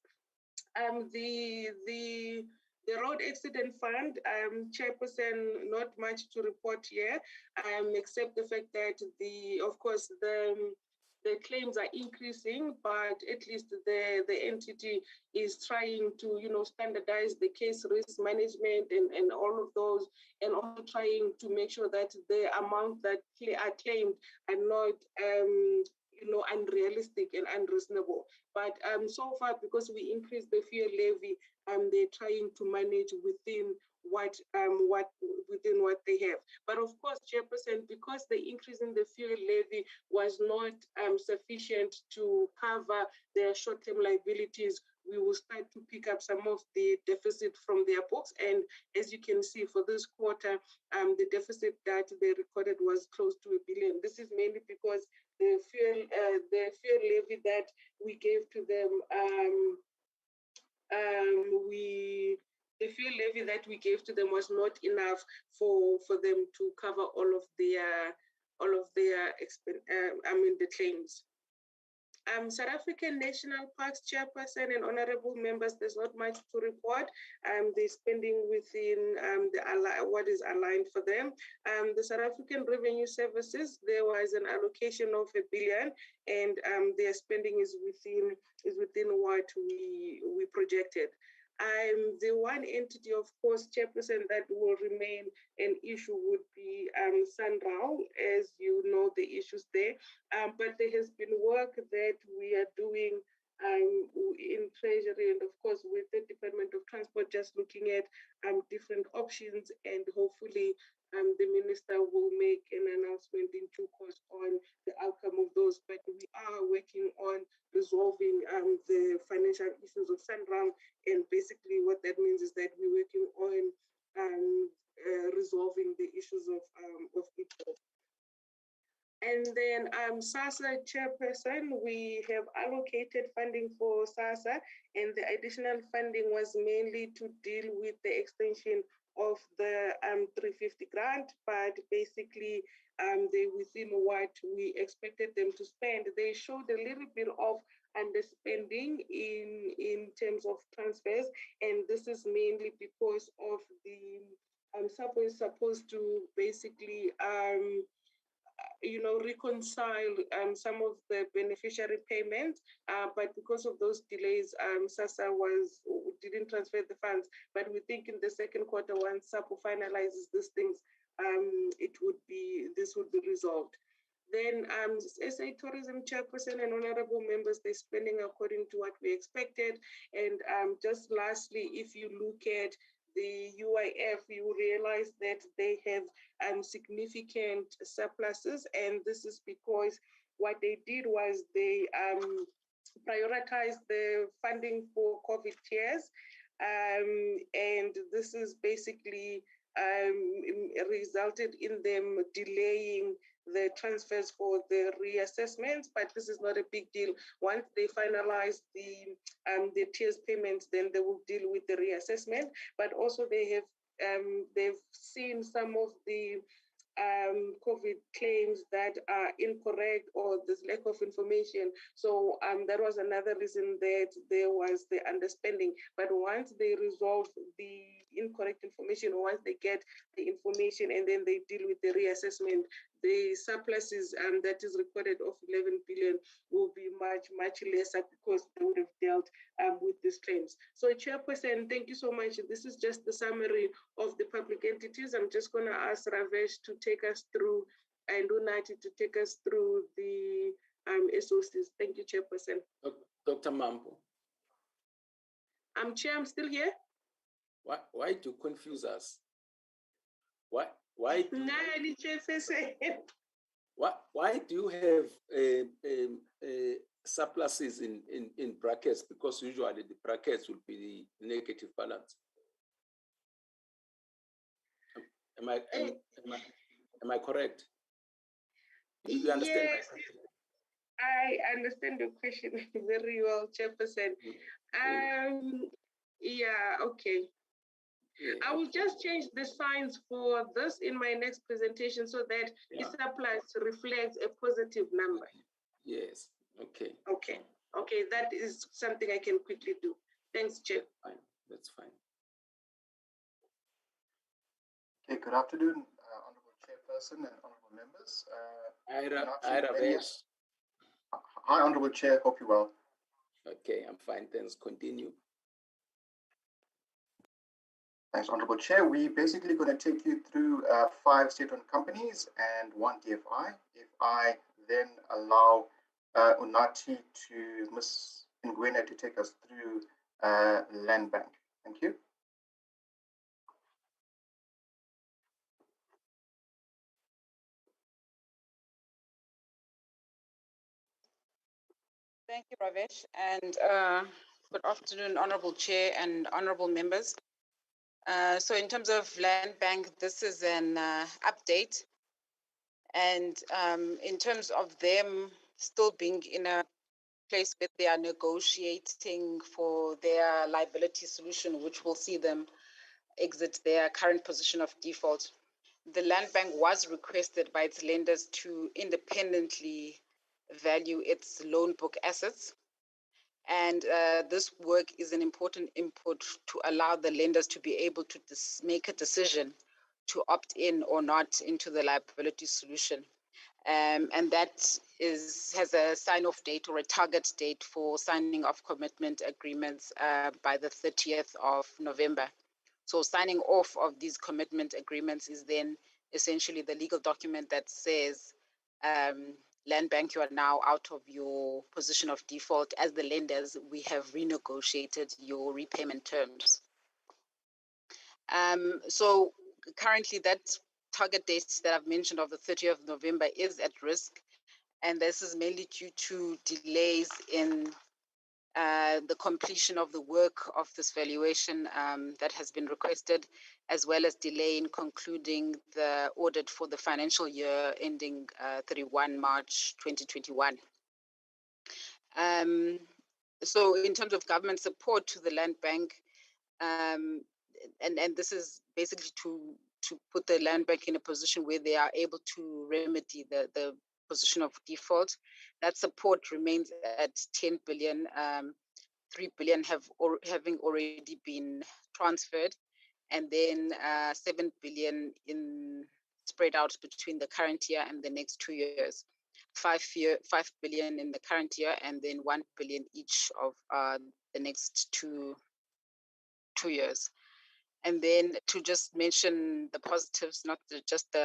The road accident fund, Chairperson, not much to report here, except the fact that of course the claims are increasing, but at least the entity is trying to, standardize the case risk management and all of those, and also trying to make sure that the amount that are claimed are not unrealistic and unreasonable. But so far, because we increased the fuel levy, they're trying to manage within what they have. But of course, Chairperson, because the increase in the fuel levy was not sufficient to cover their short-term liabilities, we will start to pick up some of the deficit from their books. And as you can see, for this quarter, the deficit that they recorded was close to R1 billion. This is mainly because the fuel levy that we gave to them, the fuel levy that we gave to them was not enough for them to cover all of their the claims. South African National Parks Chairperson and honorable members, there's not much to report. They're spending within what is aligned for them. The South African Revenue Services, there was an allocation of R1 billion, and their spending is within what we projected. The one entity, of course, Chairperson, that will remain an issue would be SANRAL, as you know the issues there. But there has been work that we are doing in Treasury and, of course, with the Department of Transport, just looking at different options, and hopefully the minister will make an announcement in due course on the outcome of those. But we are working on resolving the financial issues of SANRAL, and basically what that means is that we're working on resolving the issues of people. And then SASSA Chairperson, we have allocated funding for SASSA, and the additional funding was mainly to deal with the extension of the 350 grant, but basically they within what we expected them to spend. They showed a little bit of underspending in terms of transfers, and this is mainly because of the SAPO is supposed to basically reconcile some of the beneficiary payments, but because of those delays, SASSA didn't transfer the funds. But we think in the second quarter, once SAPO finalizes these things, this would be resolved. Then SA Tourism Chairperson and honorable members, they're spending according to what we expected. And just lastly, if you look at the UIF, you realize that they have significant surpluses, and this is because what they did was they prioritized the funding for COVID tiers, and this is basically resulted in them delaying the transfers for the reassessments, but this is not a big deal. Once they finalize the tiers payments, then they will deal with the reassessment. But also they have they've seen some of the COVID claims that are incorrect or there's lack of information. So that was another reason that there was the underspending. But once they resolve the incorrect information, once they get the information and then they deal with the reassessment, the surpluses that is recorded of 11 billion will be much lesser because they would have dealt with these claims. So Chairperson, thank you so much. This is just the summary of the public entities. I'm just going to ask Ravesh to take us through and Unati to take us through the SOCs. Thank you, Chairperson. Dr. Mambo. Chair, I'm still here. Why do you confuse us? Why do you have surpluses in brackets? Because usually the brackets will be the negative balance. Am I correct? You understand my question? I understand your question very well, Chairperson. Yeah, okay. Yeah, I will just change the signs for this in my next presentation so that the surplus reflects a positive number. Yes, okay. Okay, that is something I can quickly do. Thanks, Chair. That's fine. Okay, good afternoon, Honorable Chairperson and Honorable members. Hi, Honorable Chair, hope you're well. Okay, I'm fine, thanks. Continue. Thanks, Honorable Chair. We're basically going to take you through 5 state-owned companies and 1 DFI. If I then allow Unati to Ms. Ngwena to take us through Land Bank. Thank you. Thank you, Ravesh, and good afternoon, Honorable Chair and Honorable members. So in terms of Land Bank, this is an update. And in terms of them still being in a place where they are negotiating for their liability solution, which will see them exit their current position of default, the Land Bank was requested by its lenders to independently value its loan book assets. And this work is an important input to allow the lenders to be able to make a decision to opt in or not into the liability solution. And that has a sign-off date or a target date for signing of commitment agreements by the 30th of November. So signing off of these commitment agreements is then essentially the legal document that says, Land Bank, you are now out of your position of default. As the lenders, we have renegotiated your repayment terms. So currently that target date that I've mentioned of the 30th of November is at risk. And this is mainly due to delays in the completion of the work of this valuation that has been requested, as well as delay in concluding the audit for the financial year ending 31 March 2021. So in terms of government support to the Land Bank, and this is basically to put the Land Bank in a position where they are able to remedy the position of default. That support remains at 10 billion. 3 billion having already been transferred, and then 7 billion spread out between the current year and the next 2 years. 5 billion in the current year, and then 1 billion each of the next two years. And then to just mention the positives, not just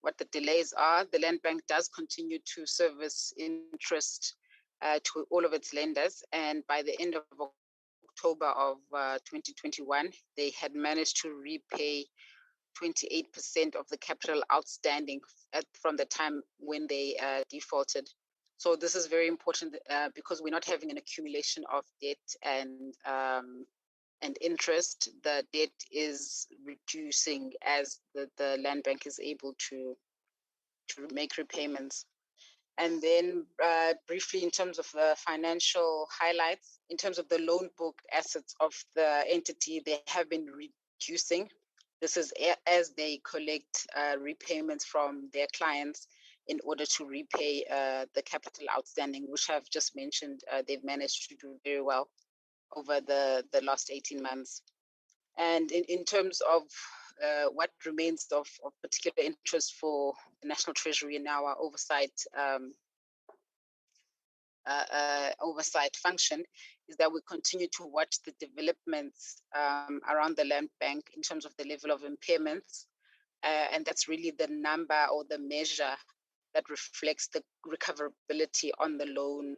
what the delays are, the Land Bank does continue to service interest to all of its lenders. And by the end of October of 2021, they had managed to repay 28% of the capital outstanding from the time when they defaulted. So this is very important because we're not having an accumulation of debt and interest. The debt is reducing as the Land Bank is able to make repayments. And then briefly, in terms of the financial highlights, in terms of the loan book assets of the entity, they have been reducing This is as they collect repayments from their clients in order to repay the capital outstanding, which I've just mentioned. They've managed to do very well over the last 18 months. And in terms of what remains of particular interest for the National Treasury in our oversight function is that we continue to watch the developments around the land bank in terms of the level of impairments. And that's really the number or the measure that reflects the recoverability on the loan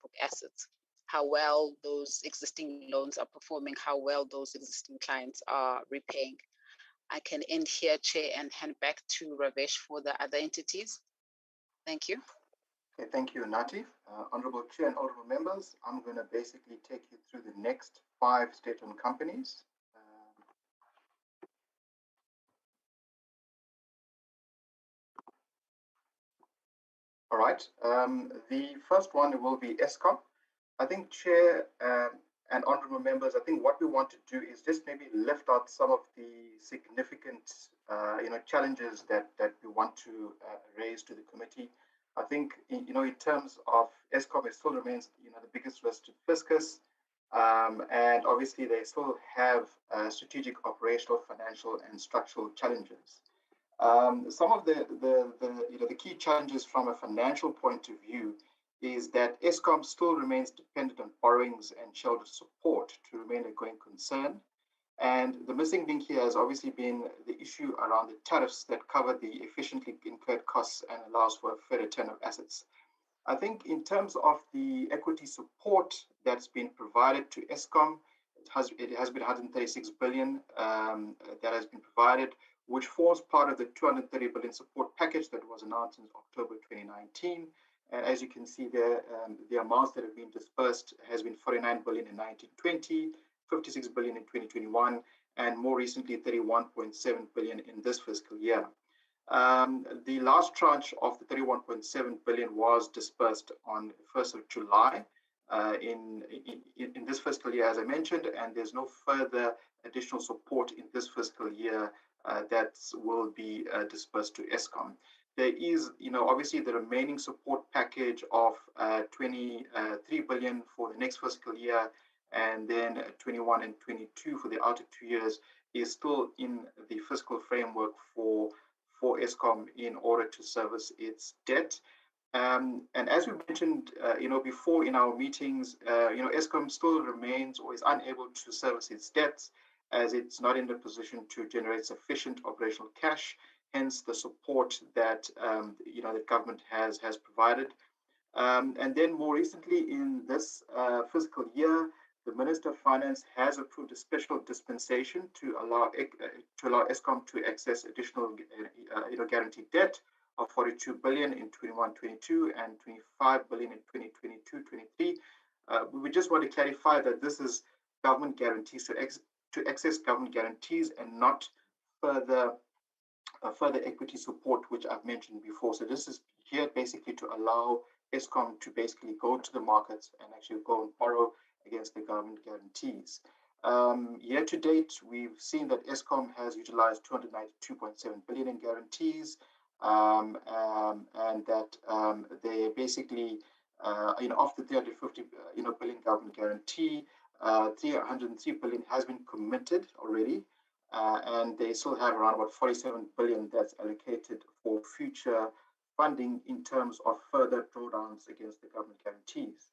book assets, how well those existing loans are performing, how well those existing clients are repaying. I can end here, Chair, and hand back to Ravesh for the other entities. Thank you. Okay, thank you, Natif. Honorable Chair and honorable members, I'm going to basically take you through the next 5 state-owned companies. All right, the first one will be Eskom. I think, Chair and honorable members, I think what we want to do is just maybe lift out some of the significant challenges that we want to raise to the committee. I think, in terms of Eskom, it still remains, the biggest risk to fiscus. And obviously, they still have strategic, operational, financial, and structural challenges. Some of the key challenges from a financial point of view is that Eskom still remains dependent on borrowings and shareholder support to remain a going concern. And the missing link here has obviously been the issue around the tariffs that cover the efficiently incurred costs and allows for a fair return of assets. I think in terms of the equity support that's been provided to Eskom, it has been 136 billion that has been provided, which forms part of the 230 billion support package that was announced in October 2019. And as you can see there, the amounts that have been dispersed has been 49 billion in 1920, 56 billion in 2021, and more recently 31.7 billion in this fiscal year. The last tranche of the 31.7 billion was dispersed on 1st of July in this fiscal year, as I mentioned, and there's no further additional support in this fiscal year that will be dispersed to Eskom. There is, obviously the remaining support package of 23 billion for the next fiscal year, and then 21 and 22 for the outer 2 years is still in the fiscal framework for Eskom in order to service its debt. And as we mentioned, before in our meetings, Eskom still remains or is unable to service its debts as it's not in the position to generate sufficient operational cash, hence the support that the government has provided. And then more recently in this fiscal year, the Minister of Finance has approved a special dispensation to allow Eskom to access additional guaranteed debt of 42 billion in 21-22 and 25 billion in 22-23. We just want to clarify that this is government guarantees to access government guarantees and not further equity support, which I've mentioned before. So this is here basically to allow Eskom to basically go to the markets and actually go and borrow against the government guarantees. Year to date, we've seen that Eskom has utilized 292.7 billion in guarantees, and that they basically, of the 350 billion government guarantee, 303 billion has been committed already, and they still have around about 47 billion that's allocated for future funding in terms of further drawdowns against the government guarantees.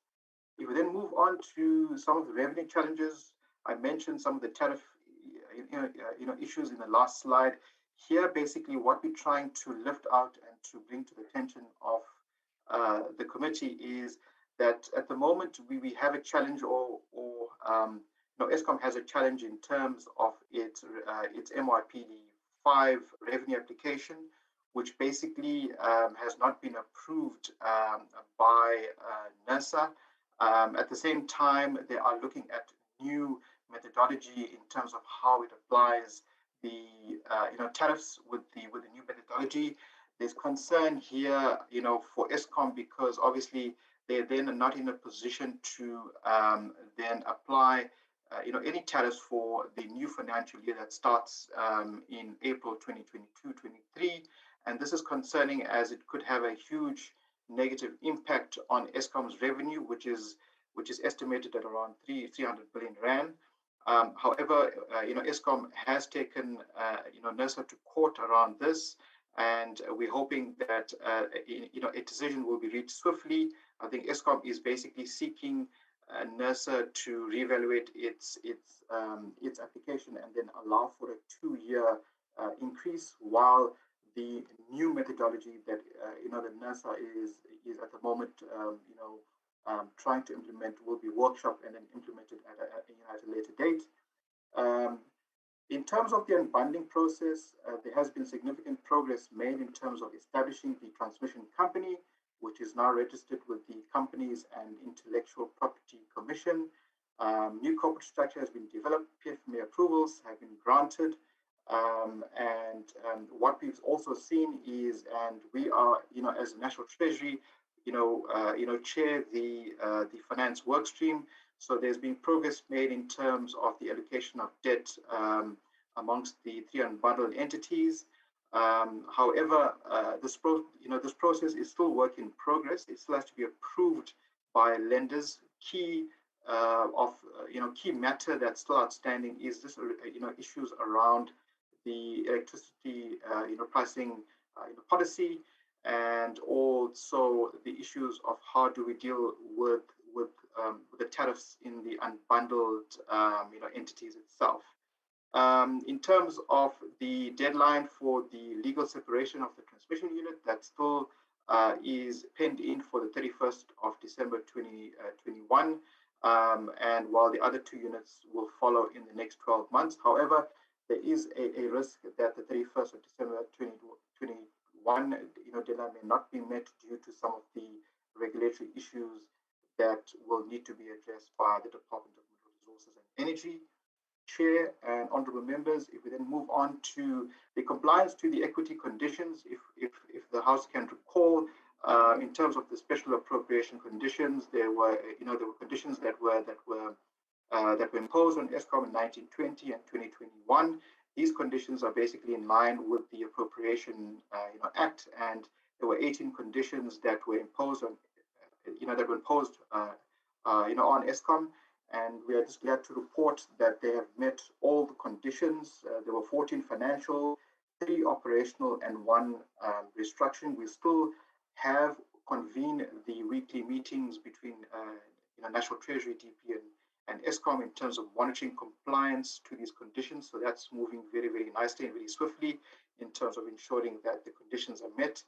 If we then move on to some of the revenue challenges, I mentioned some of the tariff issues in the last slide. Here, basically, what we're trying to lift out and to bring to the attention of the committee is that at the moment we have a challenge, Eskom has a challenge in terms of its MYPD 5 revenue application, which basically has not been approved by NERSA. At the same time, they are looking at new methodology in terms of how it applies the tariffs with the new methodology. There's concern here, for Eskom because obviously they're then not in a position to then apply any tariffs for the new financial year that starts in April 2022-23. And this is concerning as it could have a huge negative impact on Eskom's revenue, which is estimated at around 300 billion rand. However, Eskom has taken NERSA to court around this, and we're hoping that a decision will be reached swiftly. I think Eskom is basically seeking NERSA to reevaluate its application and then allow for a 2-year increase, while the new methodology that the NERSA is at the moment trying to implement will be workshopped and then implemented at a later date. In terms of the unbundling process, there has been significant progress made in terms of establishing the transmission company, which is now registered with the Companies and Intellectual Property Commission. New corporate structure has been developed, PFMA approvals have been granted, and what we've also seen is, and we are, as the National Treasury, chair the finance work stream. So there's been progress made in terms of the allocation of debt amongst the 3 unbundled entities. However, this process is still work in progress. It still has to be approved by lenders. Key matter that's still outstanding is this, issues around the electricity, pricing, policy, and also the issues of how do we deal with the tariffs in the unbundled, entities itself. In terms of the deadline for the legal separation of the transmission unit, that still is penned in for the 31st of December 2021, and while the other 2 units will follow in the next 12 months. However, there is a risk that the 31st of December 2021 deadline may not be met due to some of the regulatory issues that will need to be addressed by the Department of Mineral Resources and Energy. Chair and honorable members, if we then move on to the compliance to the equity conditions, if the House can recall, in terms of the special appropriation conditions, there were conditions that were imposed on Eskom in 1920 and 2021. These conditions are basically in line with the Appropriation Act, and there were 18 conditions that were imposed on on Eskom. And we are just glad to report that they have met all the conditions. There were 14 financial, 3 operational, and 1 restructuring. We still have convened the weekly meetings between National Treasury, DP, and Eskom in terms of monitoring compliance to these conditions. So that's moving very, very nicely and very swiftly in terms of ensuring that the conditions are met.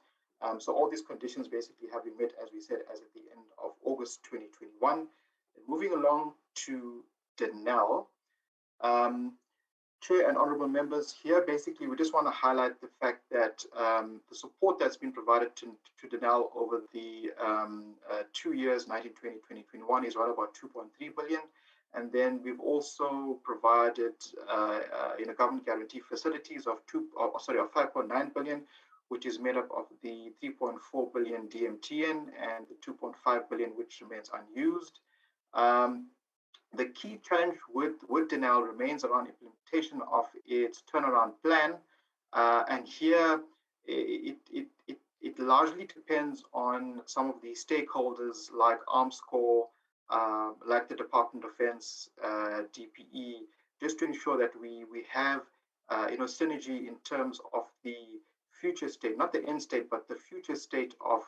So all these conditions basically have been met, as we said, as at the end of August 2021. And moving along to Denel, Chair and honorable members, here basically we just want to highlight the fact that the support that's been provided to Denel over the 2 years, 1920, 2021, is right about 2.3 billion. And then we've also provided government guarantee facilities of 5.9 billion, which is made up of the 3.4 billion DMTN and the 2.5 billion which remains unused. The key challenge with Denel remains around implementation of its turnaround plan, and here it largely depends on some of the stakeholders like Arms Corps, like the Department of Defense, DPE, just to ensure that we have synergy in terms of the future state, not the end state, but the future state of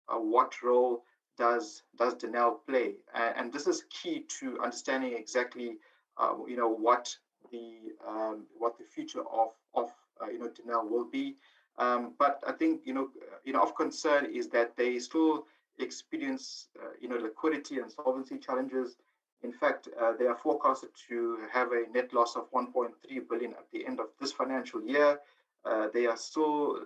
what role does Denel play, and this is key to understanding exactly what the future of Denel will be. But I think of concern is that they still experience liquidity and solvency challenges. In fact, they are forecasted to have a net loss of 1.3 billion at the end of this financial year. They are still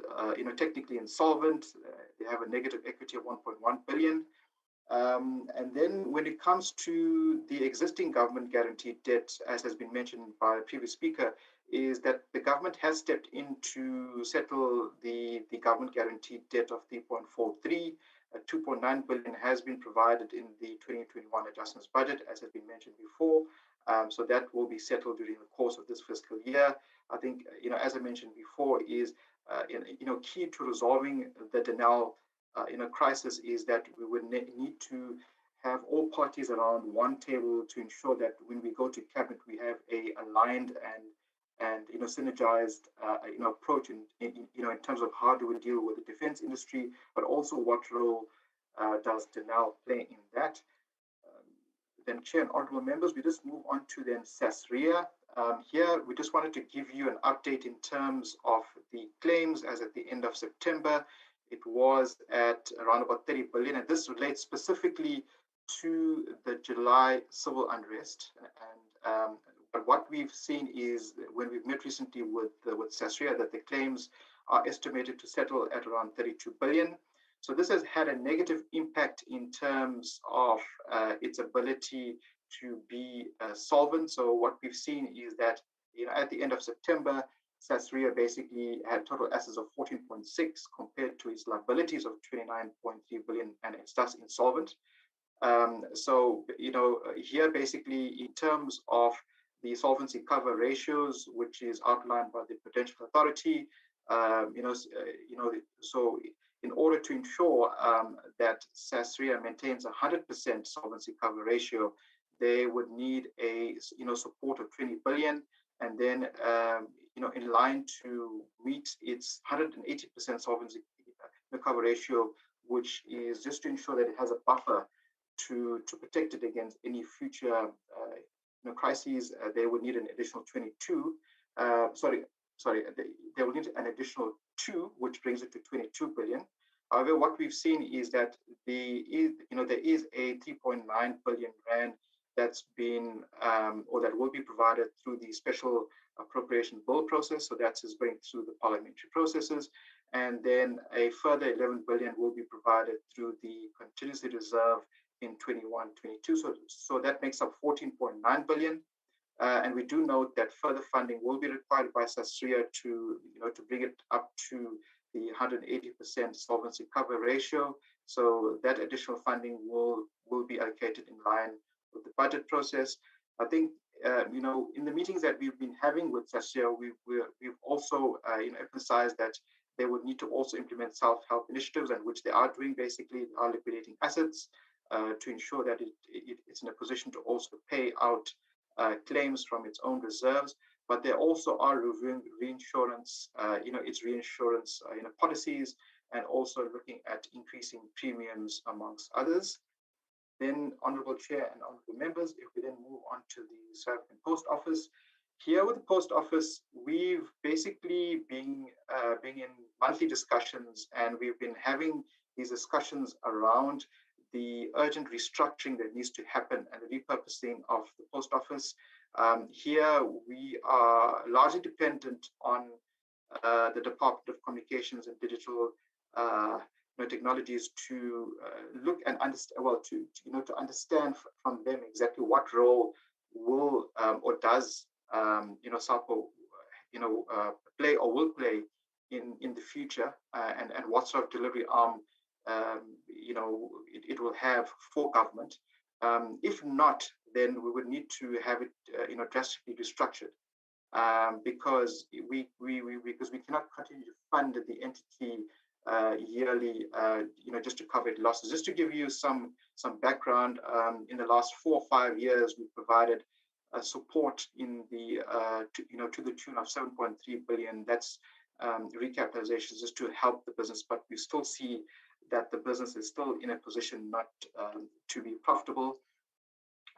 technically insolvent. They have a negative equity of 1.1 billion. And then when it comes to the existing government guaranteed debt, as has been mentioned by a previous speaker, is that the government has stepped in to settle the government guaranteed debt of 3.43. 2.9 billion has been provided in the 2021 adjustments budget, as has been mentioned before. So that will be settled during the course of this fiscal year. I think, as I mentioned before, is key to resolving the Denel crisis is that we would need to have all parties around one table to ensure that when we go to cabinet, we have a aligned and synergized approach in terms of how do we deal with the defense industry, but also what role does Denel play in that. Then, Chair and honorable members, we just move on to then SASRIA. Here, we just wanted to give you an update in terms of the claims as at the end of September. It was at around about 30 billion, and this relates specifically to the July civil unrest. And but what we've seen is when we've met recently with SASRIA that the claims are estimated to settle at around 32 billion. So this has had a negative impact in terms of its ability to be solvent. So what we've seen is that at the end of September, SASRIA basically had total assets of 14.6 compared to its liabilities of 29.3 billion, and it's thus insolvent. So here basically in terms of the solvency cover ratios, which is outlined by the Prudential Authority, so in order to ensure that SASRIA maintains 100% solvency cover ratio, they would need a support of 20 billion, and then in line to meet its 180% solvency cover ratio, which is just to ensure that it has a buffer to protect it against any future crises. They would need an additional 22. They will need an additional 2, which brings it to 22 billion. However, what we've seen is that there is a 3.9 billion rand that's been or that will be provided through the special appropriation bill process. So that's just going through the parliamentary processes, and then a further 11 billion will be provided through the contingency reserve in 21-22. So that makes up 14.9 billion. And we do note that further funding will be required by SASRIA to bring it up to the 180% solvency cover ratio. So that additional funding will be allocated in line with the budget process. I think in the meetings that we've been having with SASRIA, we've also emphasized that they would need to also implement self-help initiatives, and which they are doing. Basically, are liquidating assets to ensure that it's in a position to also pay out claims from its own reserves, but they also are reviewing reinsurance, its reinsurance policies, and also looking at increasing premiums amongst others. Then, Honourable Chair and Honourable Members, if we then move on to the South African Post Office. Here with the Post Office, we've basically been in monthly discussions, and we've been having these discussions around the urgent restructuring that needs to happen and the repurposing of the Post Office. Here we are largely dependent on the Department of Communications and Digital Technologies to look and understand, to understand from them exactly what role will or does SAPO play or will play in the future, and what sort of delivery arm it will have for government. If not, then we would need to have it drastically restructured, because we cannot continue to fund the entity yearly, just to cover its losses. Just to give you some background, in the last 4 or 5 years, we provided support in the to the tune of 7.3 billion. That's recapitalizations just to help the business, but we still see that the business is still in a position not to be profitable.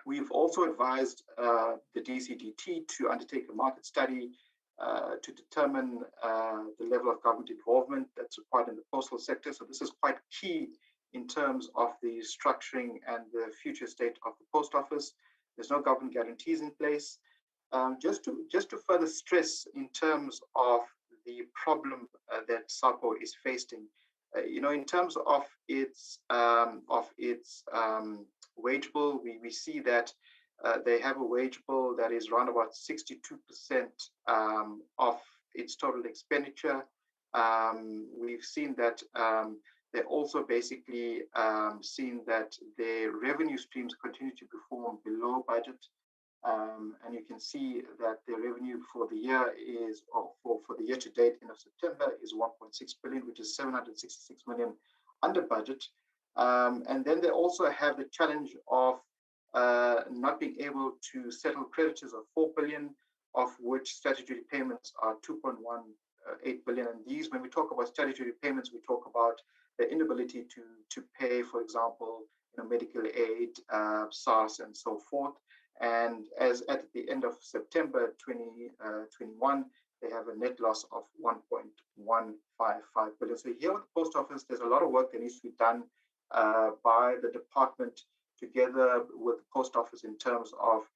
We've also advised the DCDT to undertake a market study to determine the level of government involvement that's required in the postal sector. So this is quite key in terms of the structuring and the future state of the Post Office. There's no government guarantees in place. Just to further stress in terms of the problem that SAPO is facing, in terms of its wage bill, we see that they have a wage bill that is around about 62% of its total expenditure. We've seen that They also basically seen that their revenue streams continue to perform below budget. And you can see that the revenue for the year is, or for the year to date in September, is 1.6 billion, which is 766 million under budget. And then they also have the challenge of not being able to settle creditors of 4 billion, of which statutory payments are 2.18 billion. And these, when we talk about statutory payments, we talk about the inability to pay, for example, medical aid, SARS, and so forth. And as at the end of September 2021, they have a net loss of 1.155 billion. So here with the Post Office, there's a lot of work that needs to be done by the department together with the Post Office in terms of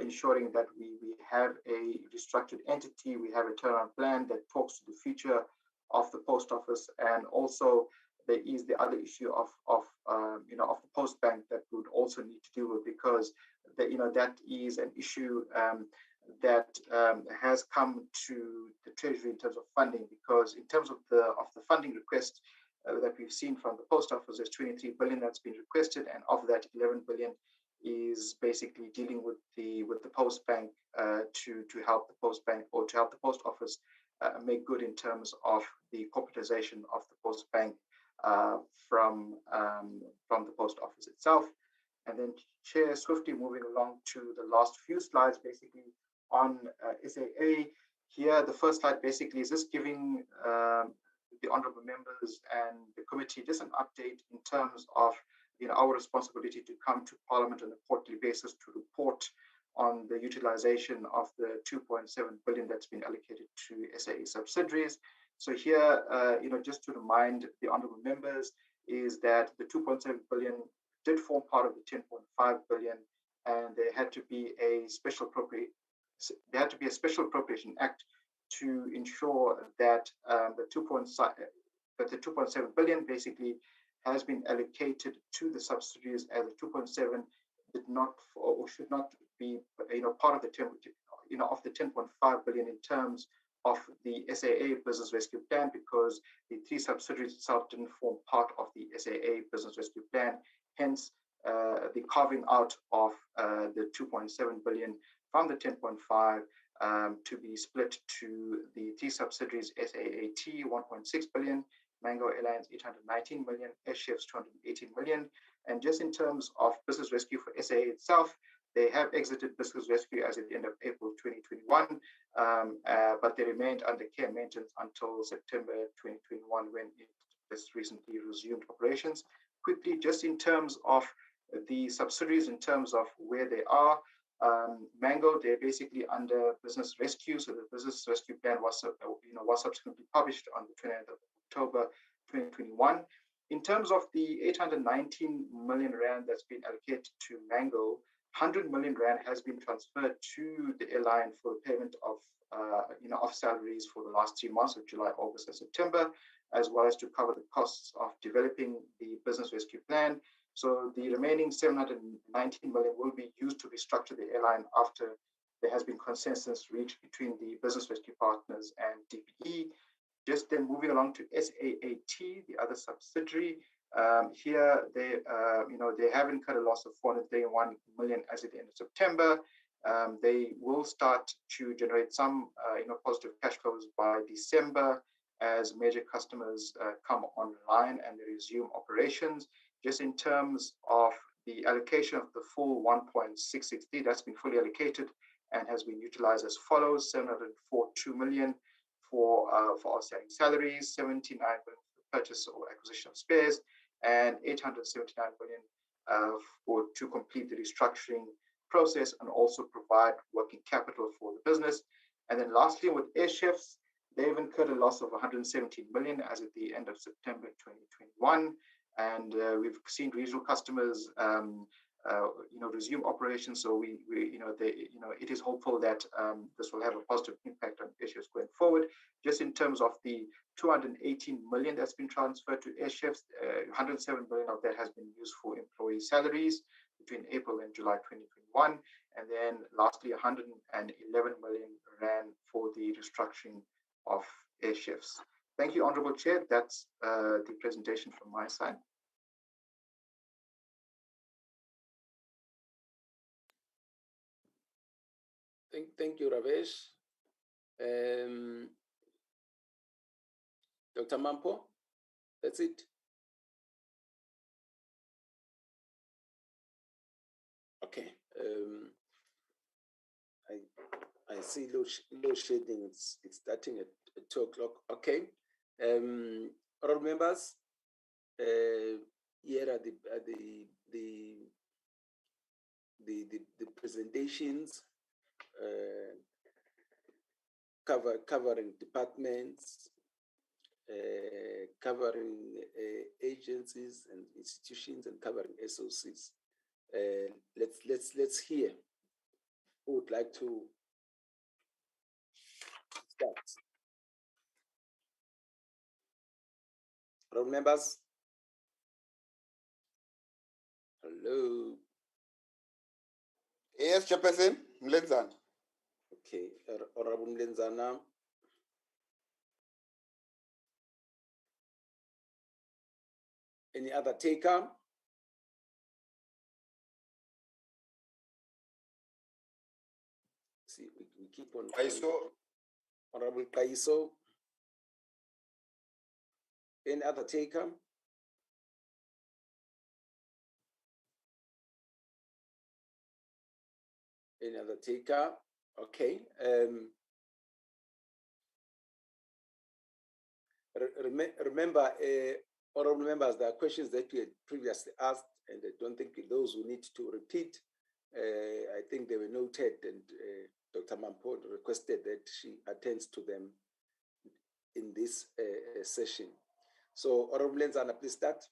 ensuring that we have a restructured entity, we have a turnaround plan that talks to the future of the Post Office, and also there is the other issue of the Post Bank that we would also need to deal with, because that is an issue that has come to the Treasury in terms of funding, because in terms of the funding request that we've seen from the Post Office, there's 23 billion that's been requested, and of that 11 billion is basically dealing with the Post Bank to help the Post Bank, or to help the Post Office make good in terms of the corporatization of the Post Bank from the Post Office itself. And then, Chair, swiftly moving along to the last few slides, basically on SAA. Here, the first slide basically is just giving the honourable members and the committee just an update in terms of our responsibility to come to Parliament on a quarterly basis to report on the utilisation of the 2.7 billion that's been allocated to SAA subsidiaries. So here, just to remind the honourable members, is that the 2.7 billion did form part of the 10.5 billion, and there had to be a special appropriation act to ensure that the 2.7 billion basically has been allocated to the subsidiaries, as the 2.7 did not or should not be part of the 10.5 billion in terms of the SAA Business Rescue Plan, because the three subsidiaries itself didn't form part of the SAA Business Rescue Plan. Hence, the carving out of the 2.7 billion from the 10.5 to be split to the three subsidiaries: SAAT 1.6 billion, Mango Airlines 819 million, Airships 218 million. And just in terms of business rescue for SAA itself, they have exited business rescue as at the end of April 2021, but they remained under care and maintenance until September 2021, when it just recently resumed operations. Quickly, just in terms of the subsidiaries, in terms of where they are, Mango, they're basically under business rescue. So the business rescue plan was subsequently published on the 29th of October 2021. In terms of the 819 million rand that's been allocated to Mango, 100 million rand has been transferred to the airline for the payment of salaries for the last 3 months of July, August, and September, as well as to cover the costs of developing the business rescue plan. So the remaining 719 million will be used to restructure the airline after there has been consensus reached between the business rescue partners and DPE. Just then moving along to SAAT, the other subsidiary. Here they have incurred a loss of 431 million as at the end of September. They will start to generate some positive cash flows by December as major customers come online and they resume operations. Just in terms of the allocation of the full 1.663, that's been fully allocated and has been utilized as follows: 742 million for outstanding salaries, 79 million for purchase or acquisition of spares, and 879 million to complete the restructuring process and also provide working capital for the business. And then lastly, with Airships, they've incurred a loss of 117 million as at the end of September 2021. And we've seen regional customers resume operations. So it is hopeful that this will have a positive impact on Airships going forward. Just in terms of the 218 million that's been transferred to Airships, 107 million of that has been used for employee salaries between April and July 2021. And then lastly, 111 million rand for the restructuring of Airships. Thank you, Honorable Chair. That's the presentation from my side. Thank you, Ravesh. Dr. Mampo, that's it. Okay. I see load shedding. It's starting at 2 o'clock. Okay. Honorable members, here are the presentations covering departments, covering agencies and institutions, and covering SOCs. Let's hear who would like to start. Honorable members. Hello. Yes, Chairperson, Mlenzana. Okay, Honorable Mlenzana. Any other taker? See, we keep on. Honorable Kaiso. Any other taker? Any other taker? Okay. Remember, honorable members, there are questions that we had previously asked, and I don't think those will need to repeat. I think they were noted, and Dr. Mampo requested that she attends to them in this session. So, Honorable Lenzana, please start.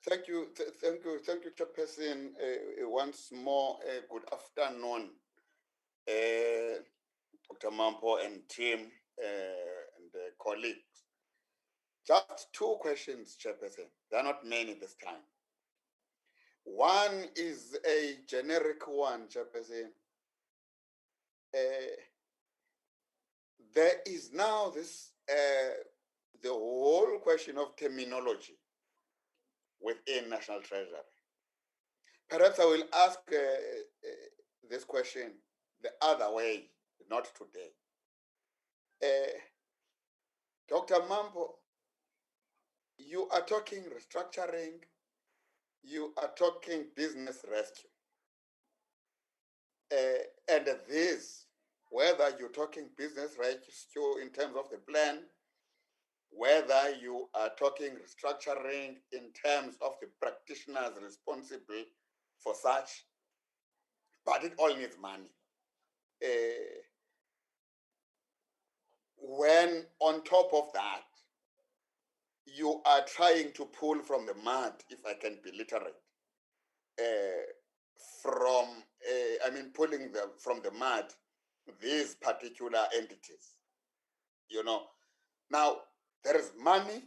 Thank you, Chairperson. Once more, good afternoon, Dr. Mampo and team and colleagues. Just two questions, Chairperson. There are not many this time. One is a generic one, Chairperson. There is now this the whole question of terminology within National Treasury. Perhaps I will ask this question the other way, not today. Dr. Mampo, you are talking restructuring, you are talking business rescue. And this, whether you're talking business rescue in terms of the plan, whether you are talking restructuring in terms of the practitioners responsible for such, but it all needs money. When on top of that, you are trying to pull from the mud, if I can be literate, pulling them from the mud, these particular entities, Now, there is money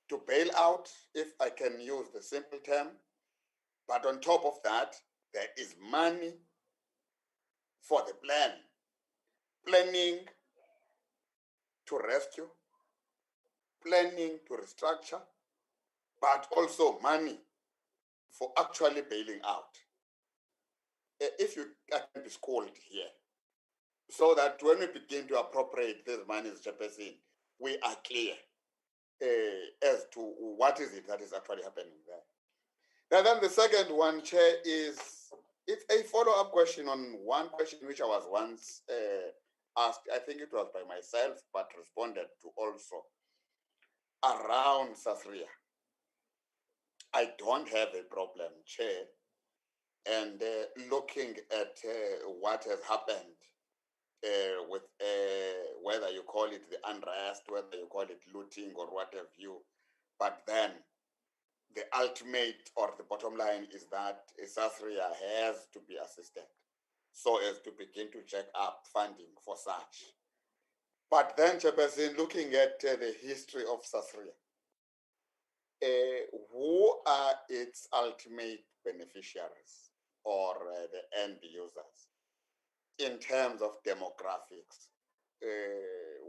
to bail out, if I can use the simple term, but on top of that, there is money for the plan, planning to rescue, planning to restructure, but also money for actually bailing out. If you can be schooled here, so that when we begin to appropriate this money, Chairperson, we are clear as to what is it that is actually happening there. Now, then the second one, Chair, it's a follow-up question on one question which I was once asked. I think it was by myself, but responded to also around Sasria. I don't have a problem, Chair, and looking at what has happened with whether you call it the unrest, whether you call it looting or what have you, but then the ultimate or the bottom line is that Sasria has to be assisted so as to begin to check up funding for such. But then, Chairperson, looking at the history of Sasria, who are its ultimate beneficiaries or the end users? in terms of demographics,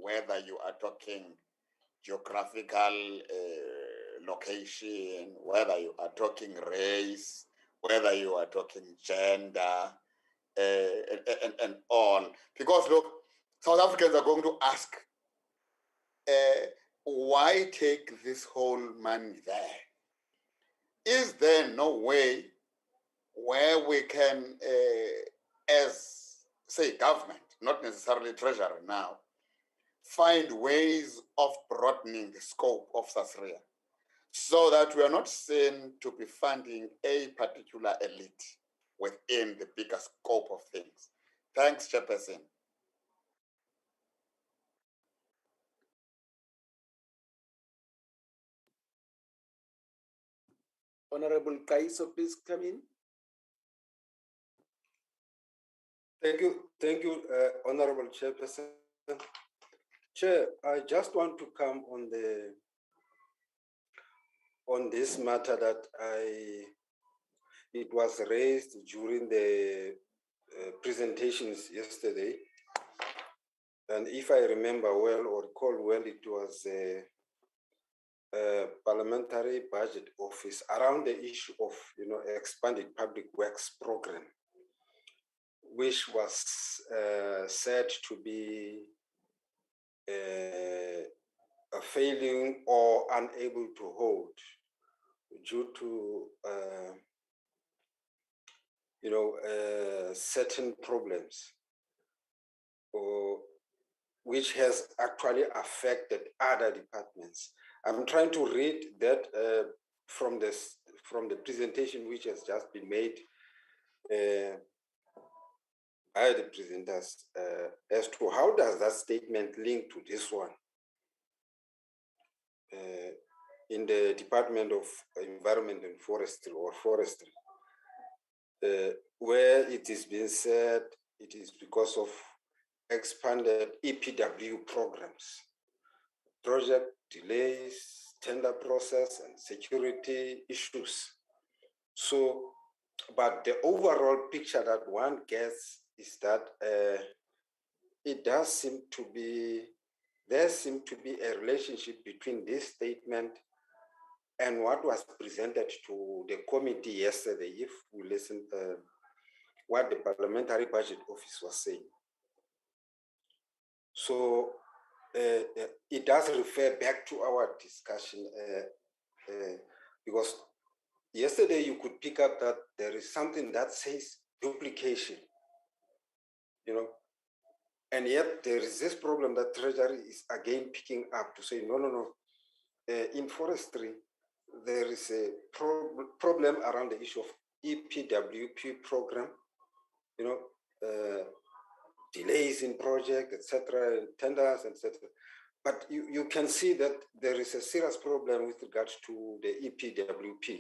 whether you are talking geographical location, whether you are talking race, whether you are talking gender, and all. Because look, South Africans are going to ask, why take this whole money there? Is there no way where we can, as, say, government, not necessarily treasury now, find ways of broadening the scope of Sasria so that we are not seen to be funding a particular elite within the bigger scope of things? Thanks, Chairperson. Honorable Kaiso, please come in. Thank you, Honorable Chairperson. Chair, I just want to come on this matter that it was raised during the presentations yesterday. And if I remember well or recall well, it was a Parliamentary Budget Office around the issue of expanded public works program, which was said to be failing or unable to hold due to certain problems, which has actually affected other departments. I'm trying to read that from the presentation which has just been made by the presenters as to how does that statement link to this one in the Department of Environment and Forestry, or Forestry, where it is being said it is because of expanded EPW programs, project delays, tender process, and security issues. So, but the overall picture that one gets is that it does seem to be, there seemed to be a relationship between this statement and what was presented to the committee yesterday, if we listen what the Parliamentary Budget Office was saying. So it does refer back to our discussion because yesterday you could pick up that there is something that says duplication, and yet there is this problem that Treasury is again picking up to say, no. In forestry, there is a problem around the issue of EPWP program, delays in project, etc., tenders, etc. But you can see that there is a serious problem with regards to the EPWP.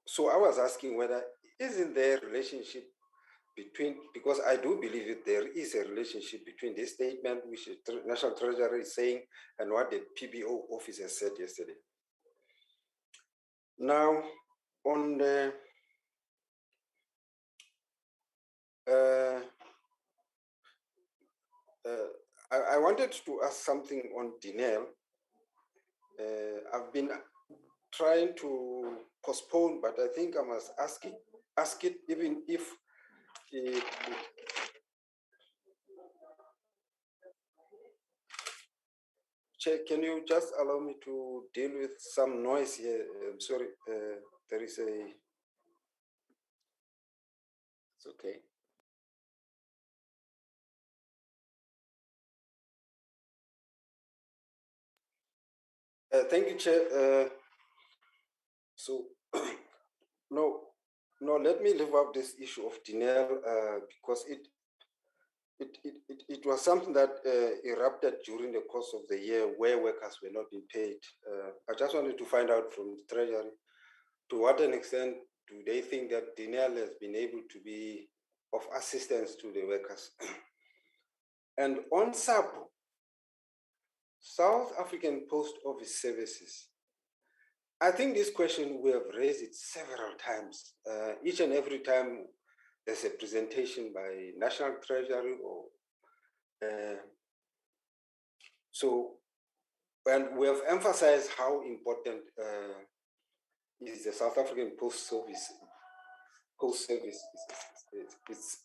So I was asking whether isn't there a relationship between, because I do believe that there is a relationship between this statement which the National Treasury is saying and what the PBO officer said yesterday. Now, on the I wanted to ask something on Dinel. I've been trying to postpone, but I think I must ask it even if Chair, can you just allow me to deal with some noise here? I'm sorry, there is a... It's okay. Thank you, Chair. So, no, let me leave out this issue of Dinel because it was something that erupted during the course of the year where workers were not being paid. I just wanted to find out from the Treasury to what an extent do they think that Dinel has been able to be of assistance to the workers. And on SAPO, South African Post Office Services, I think this question we have raised it several times. Each and every time there's a presentation by National Treasury or so, and we have emphasized how important is the South African Post Service. Post Service it's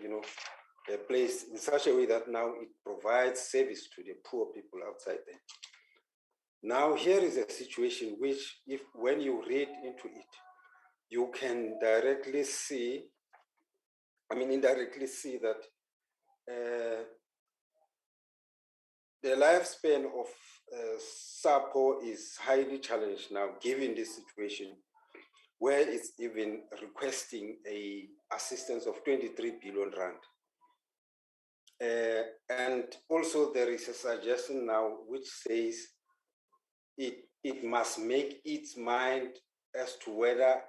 you know, placed in such a way that now it provides service to the poor people outside there. Now here is a situation which, if when you read into it, you can directly see, I mean indirectly see that the lifespan of SAPO is highly challenged now, given this situation, where it's even requesting a assistance of 23 billion rand. And also there is a suggestion now which says it must make its mind as to whether,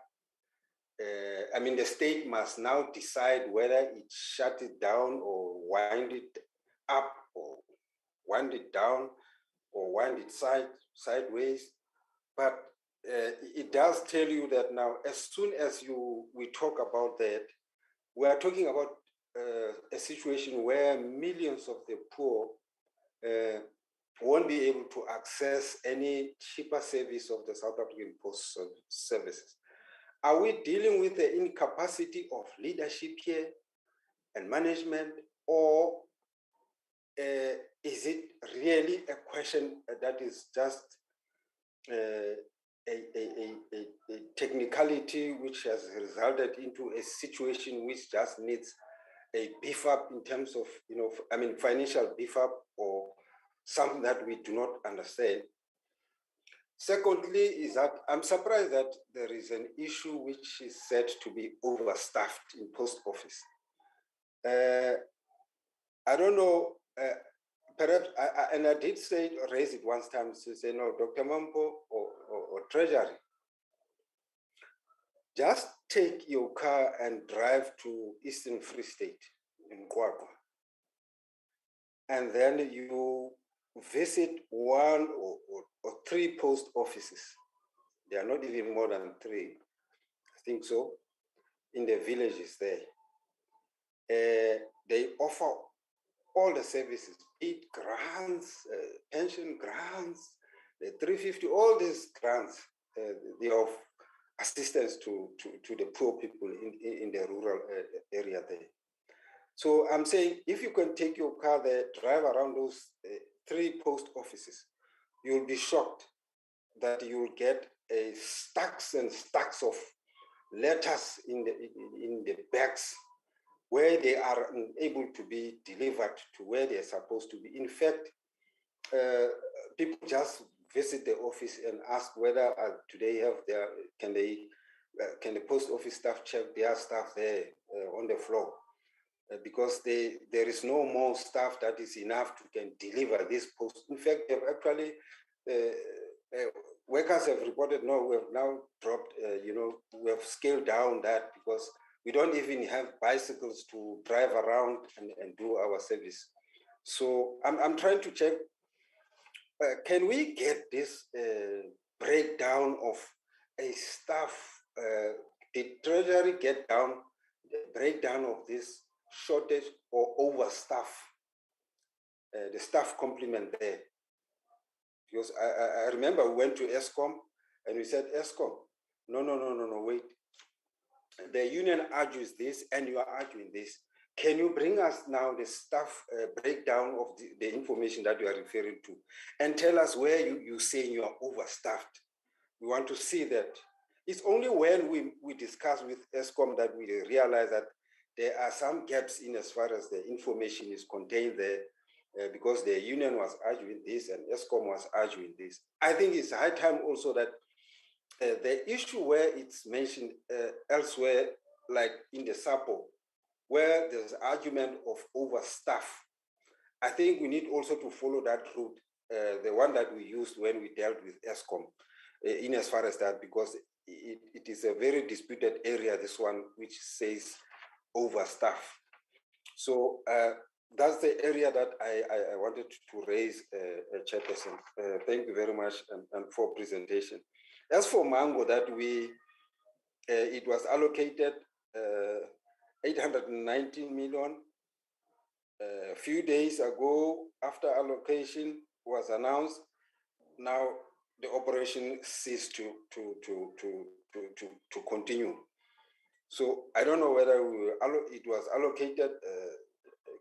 I mean, the state must now decide whether it shut it down or wind it up or wind it down or wind it sideways. But it does tell you that now, as soon as we talk about that, we are talking about a situation where millions of the poor won't be able to access any cheaper service of the South African Post Services. Are we dealing with the incapacity of leadership here and management, or is it really a question that is just a technicality which has resulted into a situation which just needs a beef up in terms of, you know, I mean, financial beef up, or something that we do not understand? Secondly, is that I'm surprised that there is an issue which is said to be overstaffed in post office. I don't know, perhaps, and I did raise it once time to say, no, Dr. Mampo or Treasury, just take your car and drive to Eastern Free State in Kwakwa. And then you visit one or three post offices. There are not even more than three, I think so, in the villages there. They offer all the services, be it grants, pension grants, the 350, all these grants, they offer assistance to the poor people in the rural area there. So I'm saying, if you can take your car there, drive around those three post offices, you'll be shocked that you'll get stacks and stacks of letters in the bags where they are unable to be delivered to where they're supposed to be. In fact, people just visit the office and ask whether do they have their, can the post office staff check their staff there on the floor? Because there is no more staff that is enough to can deliver this post. In fact, they've actually, workers have reported, no, we have now dropped, you know, we have scaled down that because we don't even have bicycles to drive around and do our service. So I'm trying to check, can we get this breakdown of a staff, did Treasury get down the breakdown of this shortage or overstaff, the staff complement there? Because I remember we went to ESCOM and we said, ESCOM, no, wait. The union argues this and you are arguing this. Can you bring us now the staff breakdown of the information that you are referring to and tell us where you say you are overstaffed? We want to see that. It's only when we discuss with ESCOM that we realize that there are some gaps in as far as the information is contained there, because the union was arguing this and ESCOM was arguing this. I think it's high time also that the issue where it's mentioned elsewhere, like in the SAPO, where there's argument of overstaff, I think we need also to follow that route, the one that we used when we dealt with ESCOM, in as far as that, because it is a very disputed area, this one, which says overstaff. So that's the area that I wanted to raise, Chairperson. Thank you very much and for presentation. As for Mango, that it was allocated 819 million. A few days ago, after allocation was announced, now the operation ceased to continue. So I don't know whether it was allocated,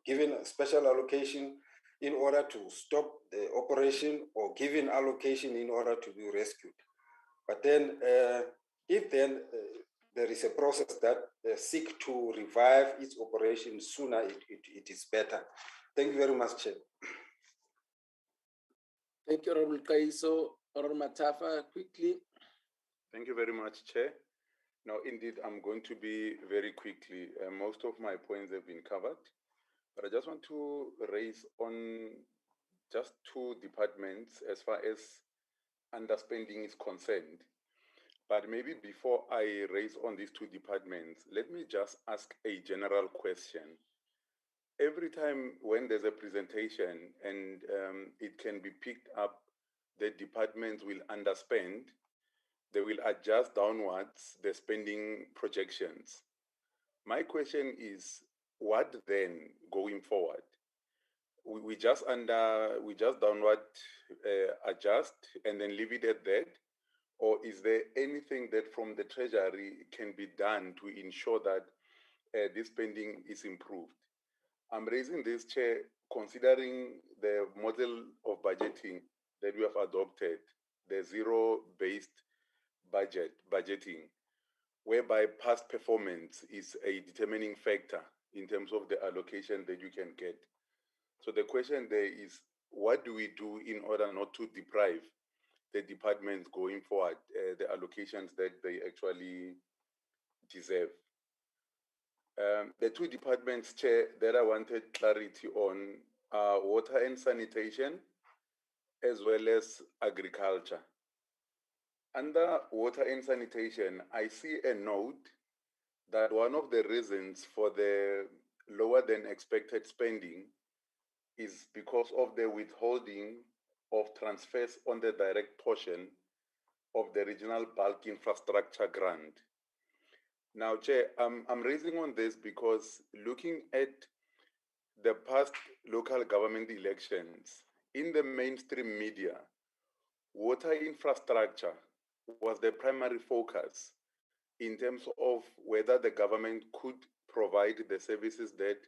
given a special allocation in order to stop the operation, or given allocation in order to be rescued. But then, if then there is a process that seek to revive its operation sooner, it is better. Thank you very much, Chair. Thank you, Honorable Kaiso. Honorable Matafa, quickly. Thank you very much, Chair. Now, indeed, I'm going to be very quickly. Most of my points have been covered, but I just want to raise on just two departments as far as underspending is concerned. But maybe before I raise on these two departments, let me just ask a general question. Every time when there's a presentation and it can be picked up, the departments will underspend, they will adjust downwards the spending projections. My question is, what then going forward? We just downward adjust and then leave it at that? Or is there anything that from the Treasury can be done to ensure that this spending is improved? I'm raising this, Chair, considering the model of budgeting that we have adopted, the zero-based budgeting, whereby past performance is a determining factor in terms of the allocation that you can get. So the question there is, what do we do in order not to deprive the departments going forward, the allocations that they actually deserve? The two departments, Chair, that I wanted clarity on are water and sanitation, as well as agriculture. Under water and sanitation, I see a note that one of the reasons for the lower than expected spending is because of the withholding of transfers on the direct portion of the regional bulk infrastructure grant. Now, Chair, I'm raising on this because looking at the past local government elections, in the mainstream media, water infrastructure was the primary focus in terms of whether the government could provide the services that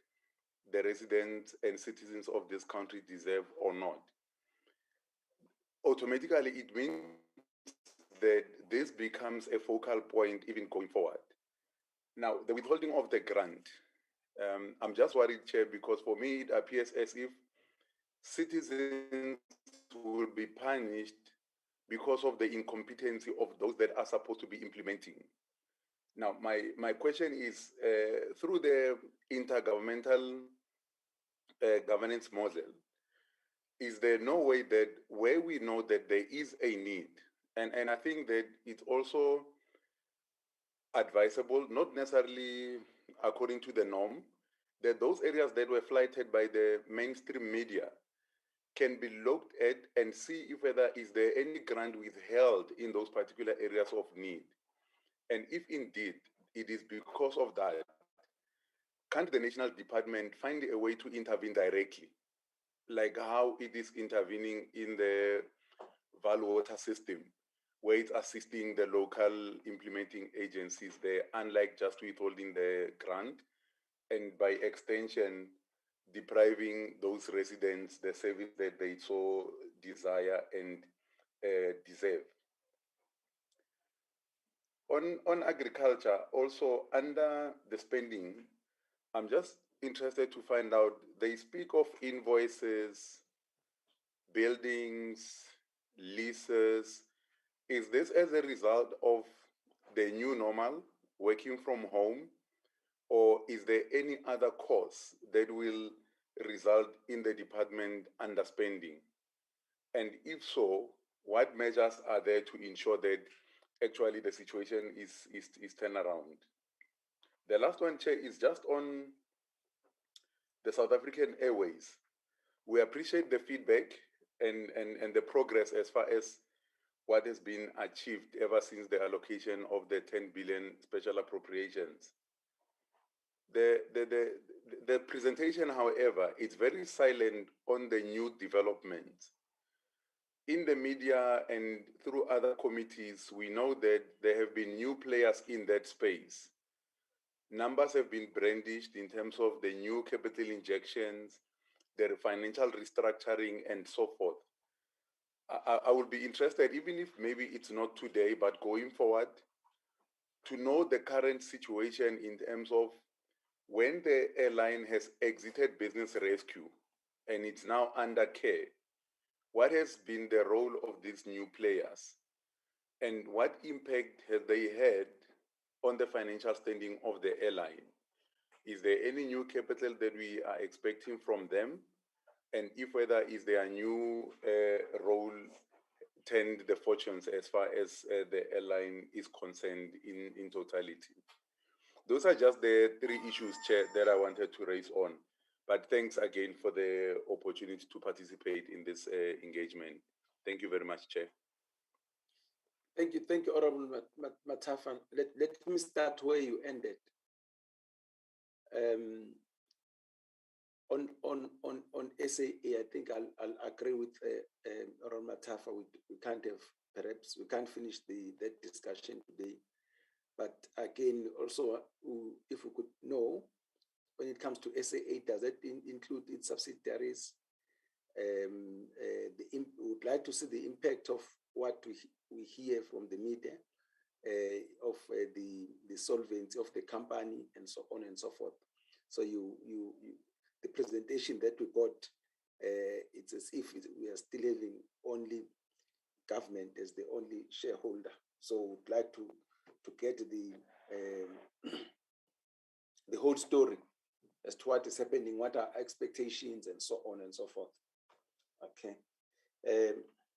the residents and citizens of this country deserve or not. Automatically, it means that this becomes a focal point even going forward. Now, the withholding of the grant, I'm just worried, Chair, because for me, it appears as if citizens will be punished because of the incompetency of those that are supposed to be implementing. Now, my question is, through the intergovernmental governance model, is there no way that where we know that there is a need, and I think that it's also advisable, not necessarily according to the norm, that those areas that were flighted by the mainstream media can be looked at and see if whether is there any grant withheld in those particular areas of need. And if indeed it is because of that, can't the national department find a way to intervene directly, like how it is intervening in the Val water system, where it's assisting the local implementing agencies there, unlike just withholding the grant, and by extension, depriving those residents the service that they so desire and deserve. On agriculture, also under the spending, I'm just interested to find out, they speak of invoices, buildings, leases. Is this as a result of the new normal, working from home, or is there any other cause that will result in the department underspending? And if so, what measures are there to ensure that actually the situation is turned around? The last one, Chair, is just on the South African Airways. We appreciate the feedback and the progress as far as what has been achieved ever since the allocation of the 10 billion special appropriations. The presentation, however, is very silent on the new developments. In the media and through other committees, we know that there have been new players in that space. Numbers have been brandished in terms of the new capital injections, the financial restructuring, and so forth. I would be interested, even if maybe it's not today, but going forward, to know the current situation in terms of when the airline has exited business rescue and it's now under care. What has been the role of these new players? And what impact have they had on the financial standing of the airline? Is there any new capital that we are expecting from them? And if whether is there a new role turned the fortunes as far as the airline is concerned in totality? Those are just the three issues, Chair, that I wanted to raise on. But thanks again for the opportunity to participate in this engagement. Thank you very much, Chair. Thank you, Honorable Matafan. Let me start where you ended. On SAA, I think I'll agree with Honorable Matafa. We can't finish that discussion today. But again, also, if we could know, when it comes to SAA, does that include its subsidiaries? We would like to see the impact of what we hear from the media of the solvency of the company and so on and so forth. So the presentation that we got, it's as if we are still having only government as the only shareholder. So we'd like to get the whole story as to what is happening, what are expectations, and so on and so forth. Okay.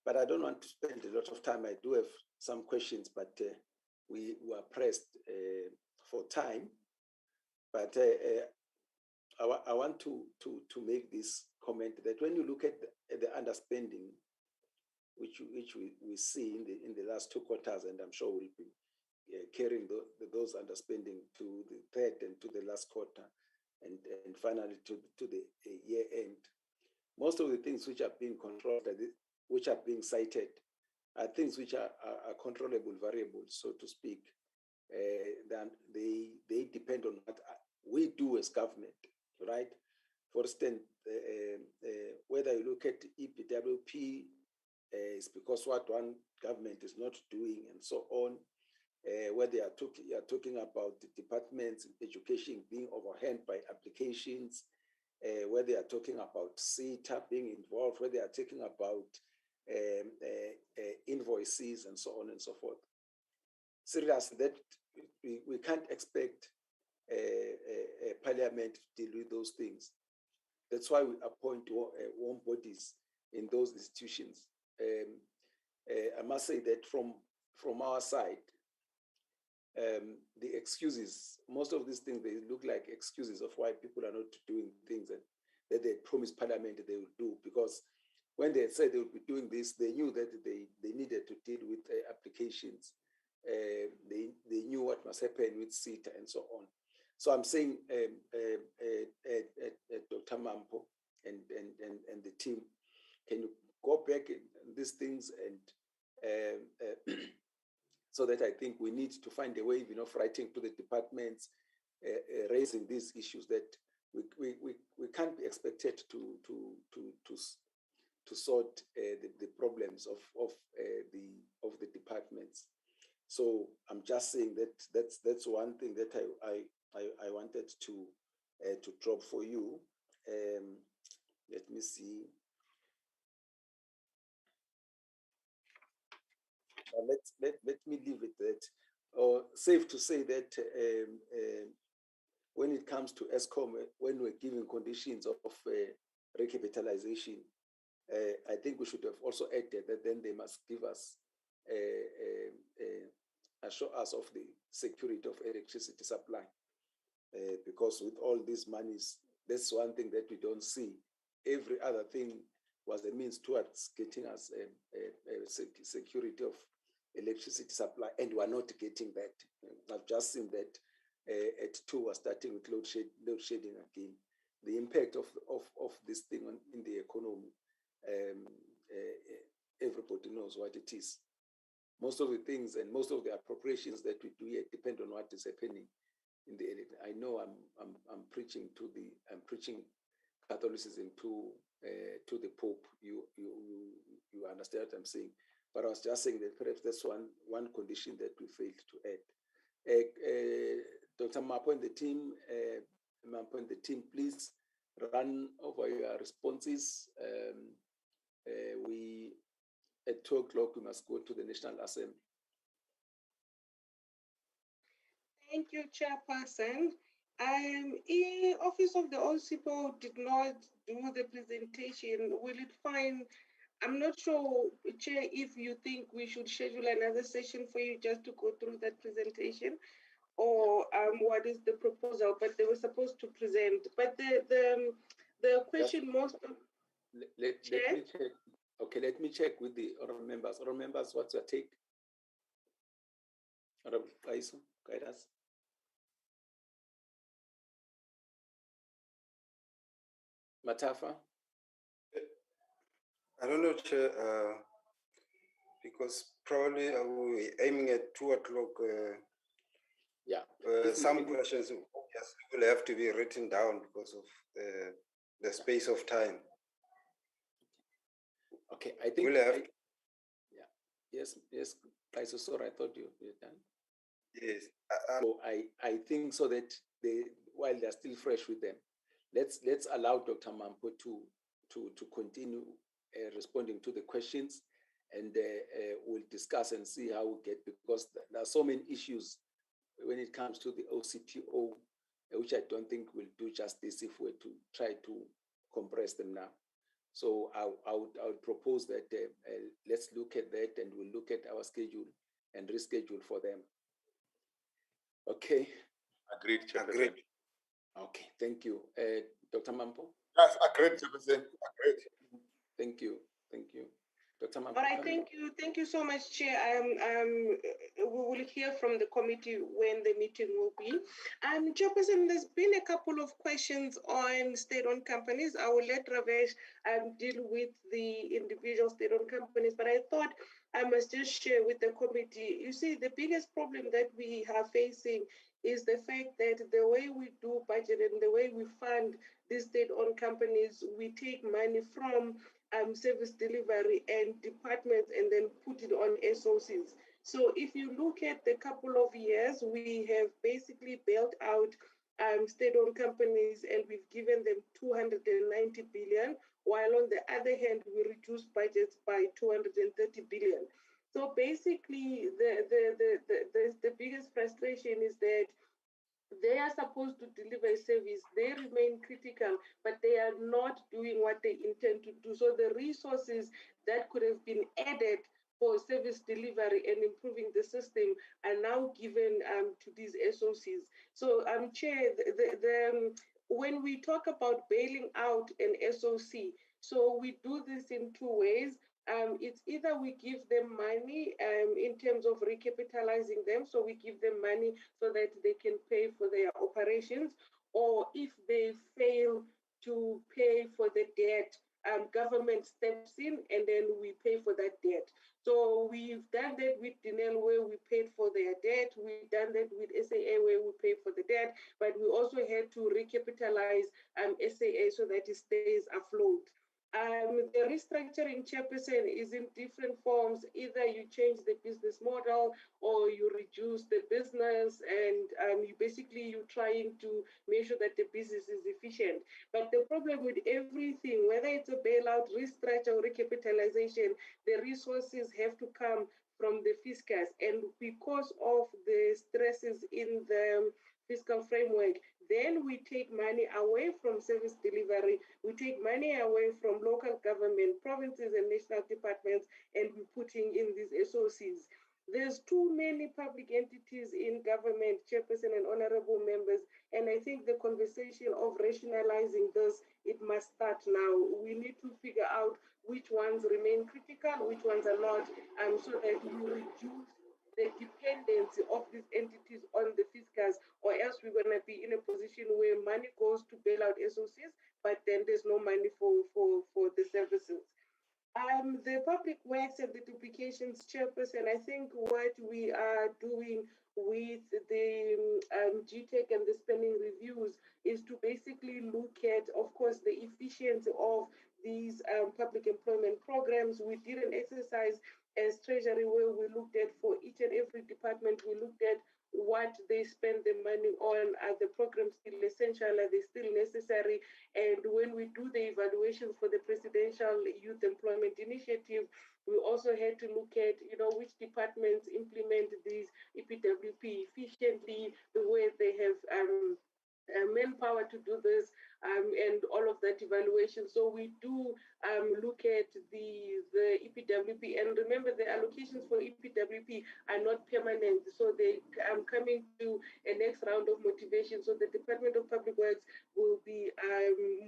But I don't want to spend a lot of time. I do have some questions, but we were pressed for time. But I want to make this comment that when you look at the underspending, which we see in the last 2 quarters, and I'm sure we'll be carrying those underspending to the third and to the last quarter, and finally to the year end. Most of the things which are being controlled, which are being cited, are things which are controllable variables, so to speak. Then they depend on what we do as government, right? For instance, whether you look at EPWP, it's because what one government is not doing and so on. Whether you are talking about the departments, education being overwhelmed by applications, whether you are talking about CETA being involved, whether you are talking about invoices and so on and so forth. Seriously, that we can't expect a parliament to deal with those things. That's why we appoint warm bodies in those institutions. I must say that from our side, the excuses, most of these things, they look like excuses of why people are not doing things that they promised Parliament they will do. Because when they said they would be doing this, they knew that they needed to deal with applications. They knew what must happen with CETA and so on. So I'm saying, Dr. Mampo and the team, can you go back in these things and so that I think we need to find a way, of writing to the departments, raising these issues that we can't be expected to sort the problems of the departments. So I'm just saying that's one thing that I wanted to drop for you. Let me see. Let me leave it that. Safe to say that when it comes to ESCOM, when we're giving conditions of recapitalization, I think we should have also added that then they must give us assure us of the security of electricity supply. Because with all these monies, that's one thing that we don't see. Every other thing was a means towards getting us a security of electricity supply, and we're not getting that. I've just seen that at 2 are starting with load shedding again. The impact of this thing in the economy, everybody knows what it is. Most of the things and most of the appropriations that we do here depend on what is happening in the. I know I'm preaching Catholicism to the Pope. You understand what I'm saying? But I was just saying that perhaps that's one condition that we failed to add. Dr. Mapo and the team, please run over your responses. We at 2 o'clock we must go to the National Assembly. Thank you, Chairperson. Office of the OCPO did not do the presentation. Will it find? I'm not sure, Chair, if you think we should schedule another session for you just to go through that presentation, or what is the proposal? But they were supposed to present. But the question most of let me check. Okay, let me check with the honorable members. Honorable members, what's your take? Honorable Kaiso, guide us. Matafa? I don't know, Chair, because probably we're aiming at 2 o'clock. Yeah. Some questions will have to be written down because of the space of time. Okay, I think we'll have. Yes. Kaiso, sorry, I thought you were done. Yes. So I think so that while they're still fresh with them, let's allow Dr. Mampo to continue responding to the questions, and we'll discuss and see how we get, because there are so many issues when it comes to the OCPO, which I don't think we'll do justice if we're to try to compress them now. So I would propose that let's look at that, and we'll look at our schedule and reschedule for them. Okay. Agreed, Chairperson. Agreed. Okay, thank you. Dr. Mampo? Yes, agreed, Chairperson. Agreed. Thank you. Dr. Mampo. All right, thank you so much, Chair. We will hear from the committee when the meeting will be. Chairperson, there's been a couple of questions on state-owned companies. I will let Ravesh deal with the individual state-owned companies, but I thought I must just share with the committee. You see, the biggest problem that we are facing is the fact that the way we do budget and the way we fund these state-owned companies, we take money from service delivery and departments and then put it on SOCs. So if you look at the couple of years, we have basically built out state-owned companies, and we've given them 290 billion, while on the other hand, we reduced budgets by 230 billion. So basically, the biggest frustration is that they are supposed to deliver a service, they remain critical, but they are not doing what they intend to do. So the resources that could have been added for service delivery and improving the system are now given to these SOCs. So, Chair, when we talk about bailing out an SOC, so we do this in 2 ways. It's either we give them money in terms of recapitalizing them, so we give them money so that they can pay for their operations, or if they fail to pay for the debt, government steps in and then we pay for that debt. So we've done that with Dinel, where we paid for their debt. We've done that with SAA, where we paid for the debt, but we also had to recapitalize SAA so that it stays afloat. The restructuring, Chairperson, is in different forms. Either you change the business model or you reduce the business, and you're trying to make sure that the business is efficient. But the problem with everything, whether it's a bailout, restructure, or recapitalization, the resources have to come from the fiscus. And because of the stresses in the fiscal framework, then we take money away from service delivery, we take money away from local government, provinces and national departments, and we're putting in these SOCs. There's too many public entities in government, Chairperson and honorable members, and I think the conversation of rationalizing this, it must start now. We need to figure out which ones remain critical, which ones are not, so that we reduce the dependency of these entities on the fiscus, or else we're going to be in a position where money goes to bail out SOCs, but then there's no money for the services. The public works and the duplications chairperson, I think what we are doing with the GTEC and the spending reviews is to basically look at, of course, the efficiency of these public employment programs. We did an exercise as Treasury where we looked at, for each and every department, we looked at what they spend the money on. Are the programs still essential? Are they still necessary? And when we do the evaluations for the Presidential Youth Employment Initiative, we also had to look at, which departments implement these EPWP efficiently, the way they have manpower to do this, and all of that evaluation. So we do look at the EPWP, and remember the allocations for EPWP are not permanent, so they coming to a next round of motivation. So the Department of Public Works will be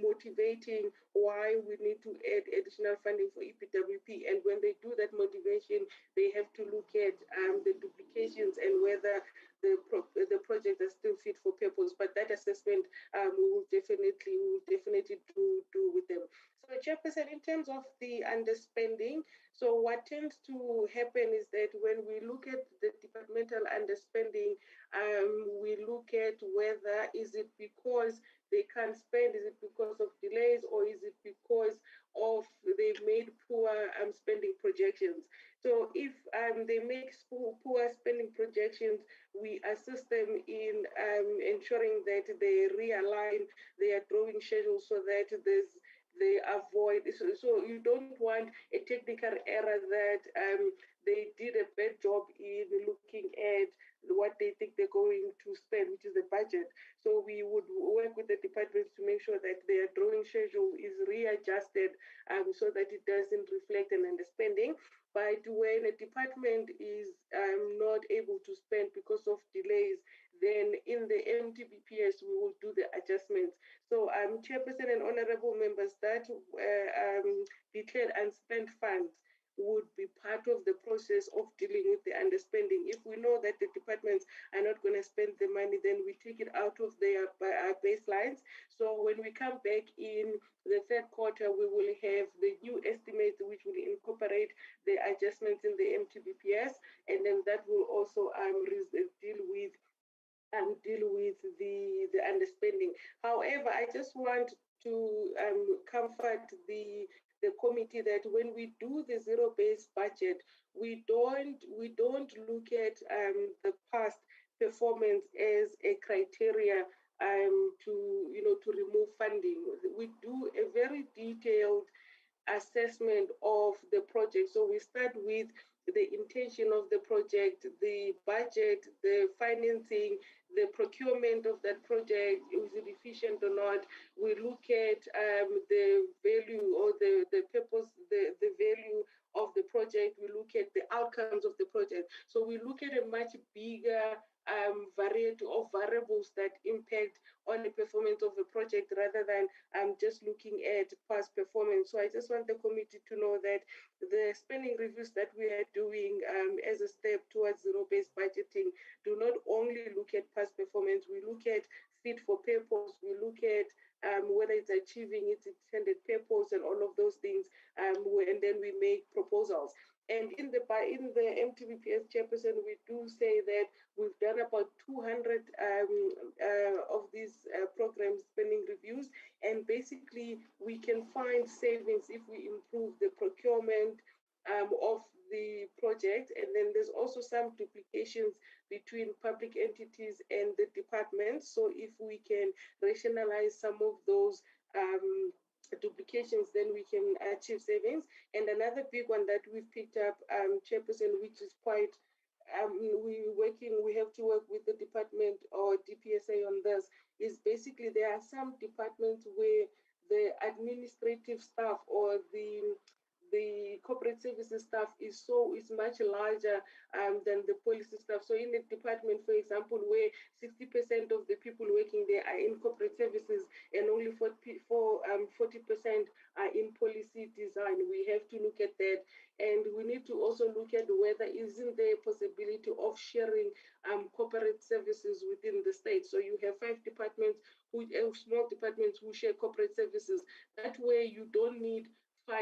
motivating why we need to add additional funding for EPWP, and when they do that motivation, they have to look at the duplications and whether the projects are still fit for purpose. But that assessment we will definitely do with them. So Chairperson, in terms of the underspending, so what tends to happen is that when we look at the departmental underspending, we look at whether is it because they can't spend, is it because of delays, or is it because of they've made poor spending projections. So if they make poor spending projections, we assist them in ensuring that they realign their drawing schedule so that they avoid. So you don't want a technical error that they did a bad job in looking at what they think they're going to spend, which is the budget. So we would work with the departments to make sure that their drawing schedule is readjusted so that it doesn't reflect an underspending. But when a department is not able to spend because of delays, then in the MTBPS, we will do the adjustments. So Chairperson and honorable members, that declared unspent funds would be part of the process of dealing with the underspending. If we know that the departments are not going to spend the money, then we take it out of their baselines. So when we come back in the third quarter, we will have the new estimates, which will incorporate the adjustments in the MTBPS, and then that will also deal with the underspending. However, I just want to comfort the committee that when we do the zero-based budget, we don't look at the past performance as a criteria to remove funding. We do a very detailed assessment of the project. So we start with the intention of the project, the budget, the financing, the procurement of that project, is it efficient or not? We look at the value or the purpose, the value of the project. We look at the outcomes of the project. So we look at a much bigger variety of variables that impact on the performance of the project rather than just looking at past performance. So I just want the committee to know that the spending reviews that we are doing as a step towards zero-based budgeting do not only look at past performance, we look at fit for purpose, we look at whether it's achieving its intended purpose and all of those things, and then we make proposals. And in the MTBPS chairperson, we do say that we've done about 200 of these program spending reviews, and basically we can find savings if we improve the procurement of the project. And then there's also some duplications between public entities and the departments. So if we can rationalize some of those duplications, then we can achieve savings. And another big one that we've picked up, chairperson, which is quite we have to work with the department or DPSA on this, is basically there are some departments where the administrative staff or the corporate services staff is much larger than the policy staff. So in the department, for example, where 60% of the people working there are in corporate services and only 40% are in policy design, we have to look at that. And we need to also look at whether isn't there a possibility of sharing corporate services within the state. So you have 5 departments, small departments who share corporate services. That way you don't need 5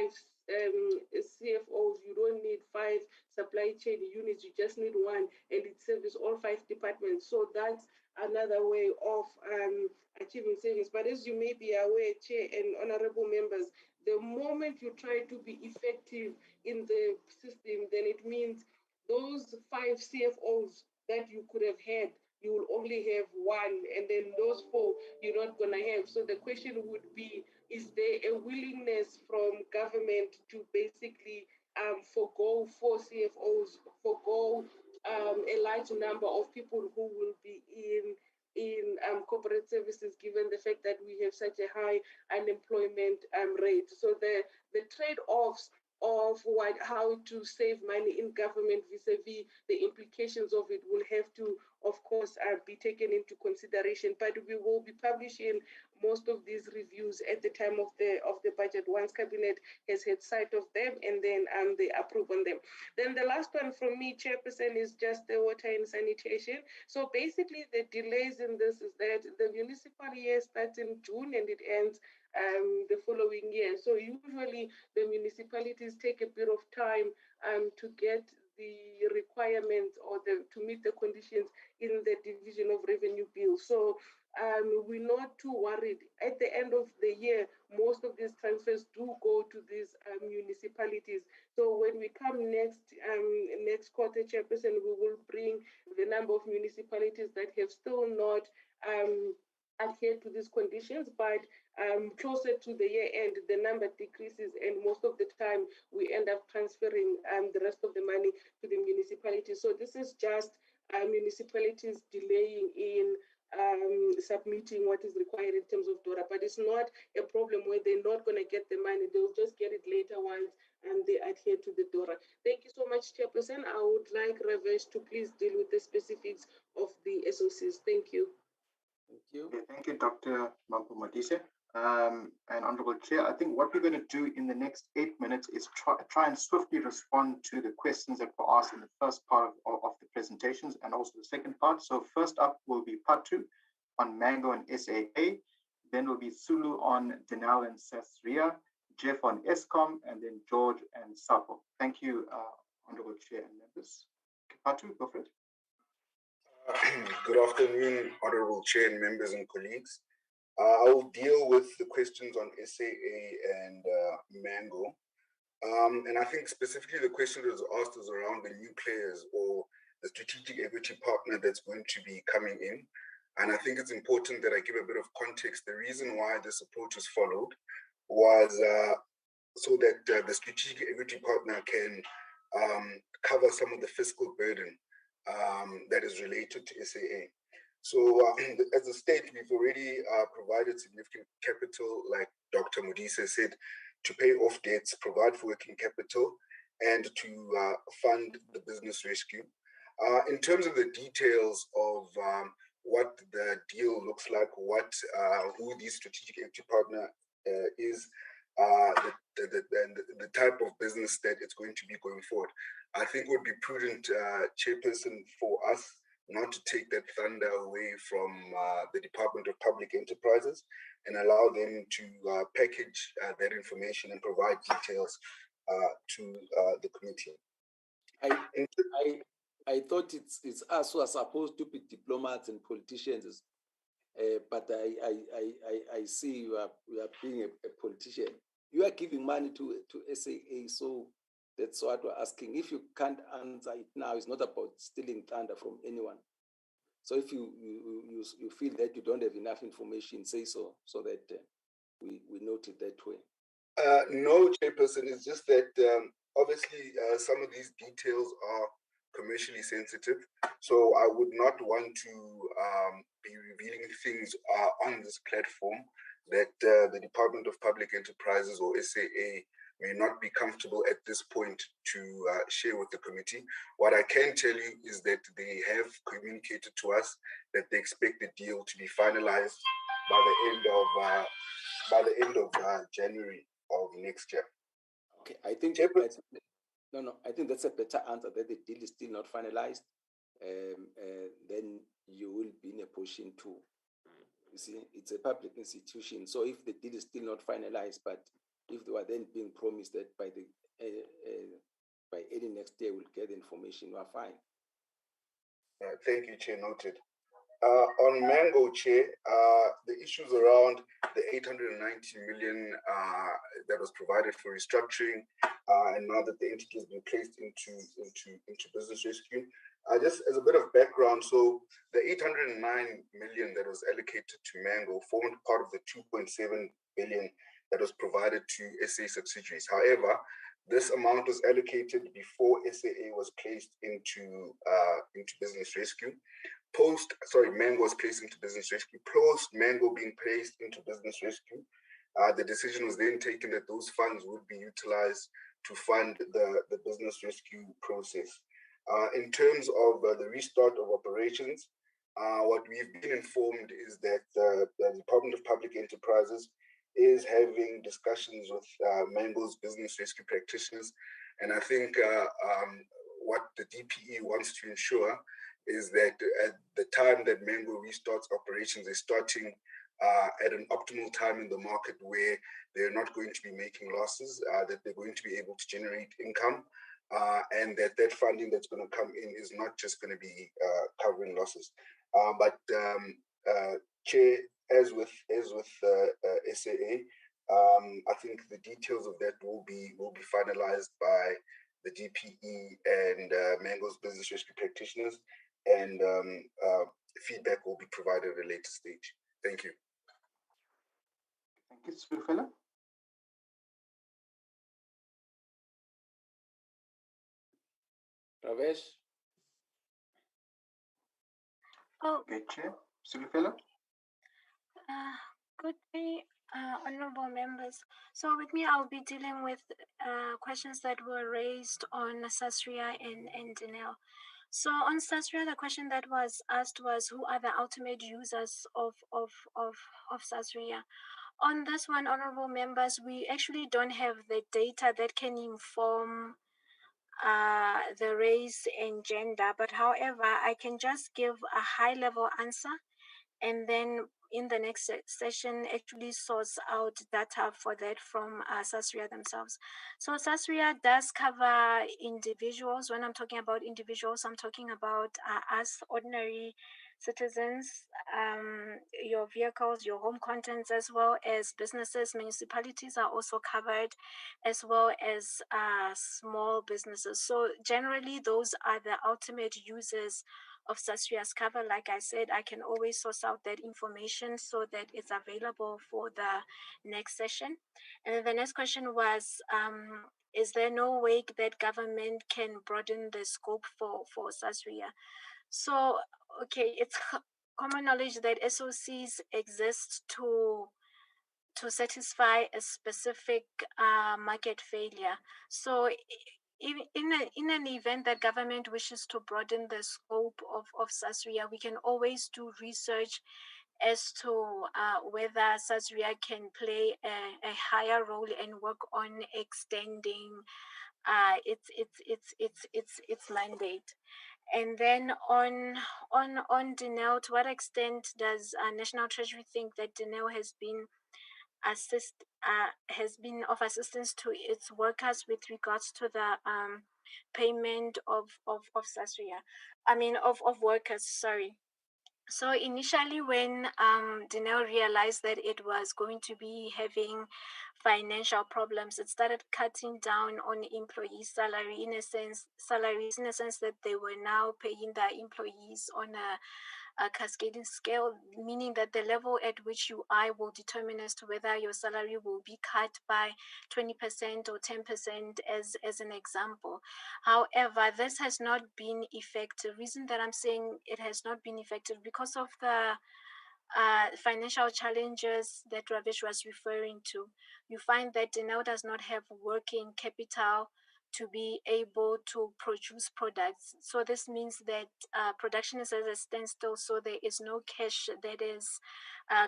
CFOs, you don't need 5 supply chain units, you just need one, and it serves all 5 departments. So that's another way of achieving savings. But as you may be aware, Chair and honorable members, the moment you try to be effective in the system, then it means those 5 CFOs that you could have had, you will only have one, and then those 4 you're not going to have. So the question would be, is there a willingness from government to basically forgo 4 CFOs, forgo a large number of people who will be in corporate services, given the fact that we have such a high unemployment rate? So the trade-offs of how to save money in government vis-a-vis the implications of it will have to, of course, be taken into consideration. But we will be publishing most of these reviews at the time of the budget, once cabinet has had sight of them, and then they approve on them. Then the last one from me, Chairperson, is just the water and sanitation. So basically the delays in this is that the municipal year starts in June and it ends the following year. So usually the municipalities take a bit of time to get the requirements or to meet the conditions in the division of revenue bill. So we're not too worried. At the end of the year, most of these transfers do go to these municipalities. So when we come next quarter, Chairperson, we will bring the number of municipalities that have still not adhered to these conditions, but closer to the year end, the number decreases, and most of the time we end up transferring the rest of the money to the municipalities. So this is just municipalities delaying in submitting what is required in terms of DORA, but it's not a problem where they're not going to get the money. They'll just get it later once they adhere to the DORA. Thank you so much, Chairperson. I would like Ravesh to please deal with the specifics of the SOCs. Thank you. Thank you. Okay, thank you, Dr. Mampo Modise. And Honorable Chair, I think what we're going to do in the next 8 minutes is try and swiftly respond to the questions that were asked in the first part of the presentations and also the second part. So first up will be part 2 on Mango and SAA. Then will be Sulu on Denal and Sasria, Jeff on ESCOM, and then George and Sapo. Thank you, Honorable Chair and members. Okay, part 2, go for it. Good afternoon, Honorable Chair and members and colleagues. I will deal with the questions on SAA and Mango. And I think specifically the question that was asked is around the new players or the strategic equity partner that's going to be coming in. And I think it's important that I give a bit of context. The reason why this approach was followed was so that the strategic equity partner can cover some of the fiscal burden that is related to SAA. So as a state, we've already provided significant capital, like Dr. Modise said, to pay off debts, provide for working capital, and to fund the business rescue. In terms of the details of what the deal looks like, who the strategic equity partner is, the type of business that it's going to be going forward, I think would be prudent, Chairperson, for us not to take that thunder away from the Department of Public Enterprises and allow them to package that information and provide details to the committee. I thought it's us who are supposed to be diplomats and politicians, but I see you are being a politician. You are giving money to SAA, so that's what we're asking. If you can't answer it now, it's not about stealing thunder from anyone. So if you feel that you don't have enough information, say so that we note it that way. No, Chairperson, it's just that obviously some of these details are commercially sensitive. So I would not want to be revealing things on this platform that the Department of Public Enterprises or SAA may not be comfortable at this point to share with the committee. What I can tell you is that they have communicated to us that they expect the deal to be finalized by the end of January of next year. Okay, I think No, I think that's a better answer, that the deal is still not finalized. Then you will be in a position to, you see, it's a public institution. So if the deal is still not finalized, but if they were then being promised that by the by early next year we'll get the information, we're fine. Thank you, Chair. Noted. On Mango, Chair, the issues around the 890 million that was provided for restructuring, and now that the entity has been placed into business rescue. Just as a bit of background, so the 809 million that was allocated to Mango formed part of the 2.7 billion that was provided to SA subsidiaries. However, this amount was allocated before SAA was placed into business rescue. Mango was placed into business rescue. Post Mango being placed into business rescue, the decision was then taken that those funds would be utilized to fund the business rescue process. In terms of the restart of operations, what we've been informed is that the Department of Public Enterprises is having discussions with Mango's business rescue practitioners. And I think what the DPE wants to ensure is that at the time that Mango restarts operations, they're starting at an optimal time in the market where they're not going to be making losses, that they're going to be able to generate income, and that funding that's going to come in is not just going to be covering losses. Chair, as with SAA, I think the details of that will be finalized by the DPE and Mango's business rescue practitioners, and feedback will be provided at a later stage. Thank you. Thank you, Sphirofelo. Ravesh? Oh, Okay, Chair. Sphirofelo. good day, honorable members. So with me, I'll be dealing with questions that were raised on Sasria and Denel. So on Sasria, the question that was asked was, who are the ultimate users of Sasria? On this one, honorable members, we actually don't have the data that can inform the race and gender, but however, I can just give a high-level answer, and then in the next session actually source out data for that from Sasria themselves. So Sasria does cover individuals. When I'm talking about individuals, I'm talking about us ordinary citizens, your vehicles, your home contents, as well as businesses. Municipalities are also covered, as well as small businesses. So generally, those are the ultimate users of Sasria's cover. Like I said, I can always source out that information so that it's available for the next session. And then the next question was, is there no way that government can broaden the scope for Sasria? So, okay, it's common knowledge that SOCs exist to satisfy a specific market failure. So in an event that government wishes to broaden the scope of Sasria, we can always do research as to whether Sasria can play a higher role and work on extending its mandate. And then on Denel, to what extent does National Treasury think that Denel has been of assistance to its workers with regards to the payment of Sasria? Of workers, sorry. So initially, when Denel realized that it was going to be having financial problems, it started cutting down on employee salaries in a sense that they were now paying their employees on a cascading scale, meaning that the level at which you are will determine as to whether your salary will be cut by 20% or 10% as an example. However, this has not been effective. The reason that I'm saying it has not been effective because of the financial challenges that Ravesh was referring to. You find that Denel does not have working capital to be able to produce products. So this means that production is at a standstill, so there is no cash that is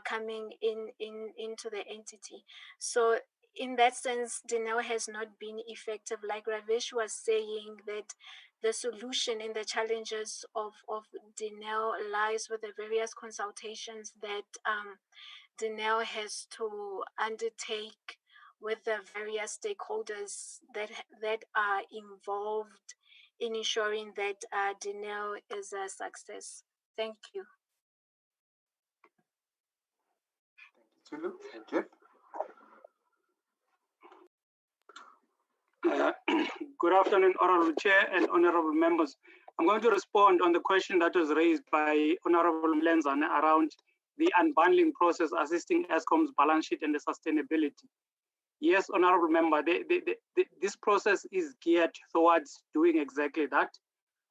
coming into the entity. So in that sense, Denel has not been effective. Like Ravish was saying, that the solution in the challenges of Denel lies with the various consultations that Denel has to undertake with the various stakeholders that are involved in ensuring that Denel is a success. Thank you. Thank you, Tulu. Jeff? Good afternoon, Honorable Chair and Honorable Members. I'm going to respond on the question that was raised by Honorable Mlenzane around the unbundling process assisting ESCOM's balance sheet and the sustainability. Yes, Honorable Member, this process is geared towards doing exactly that.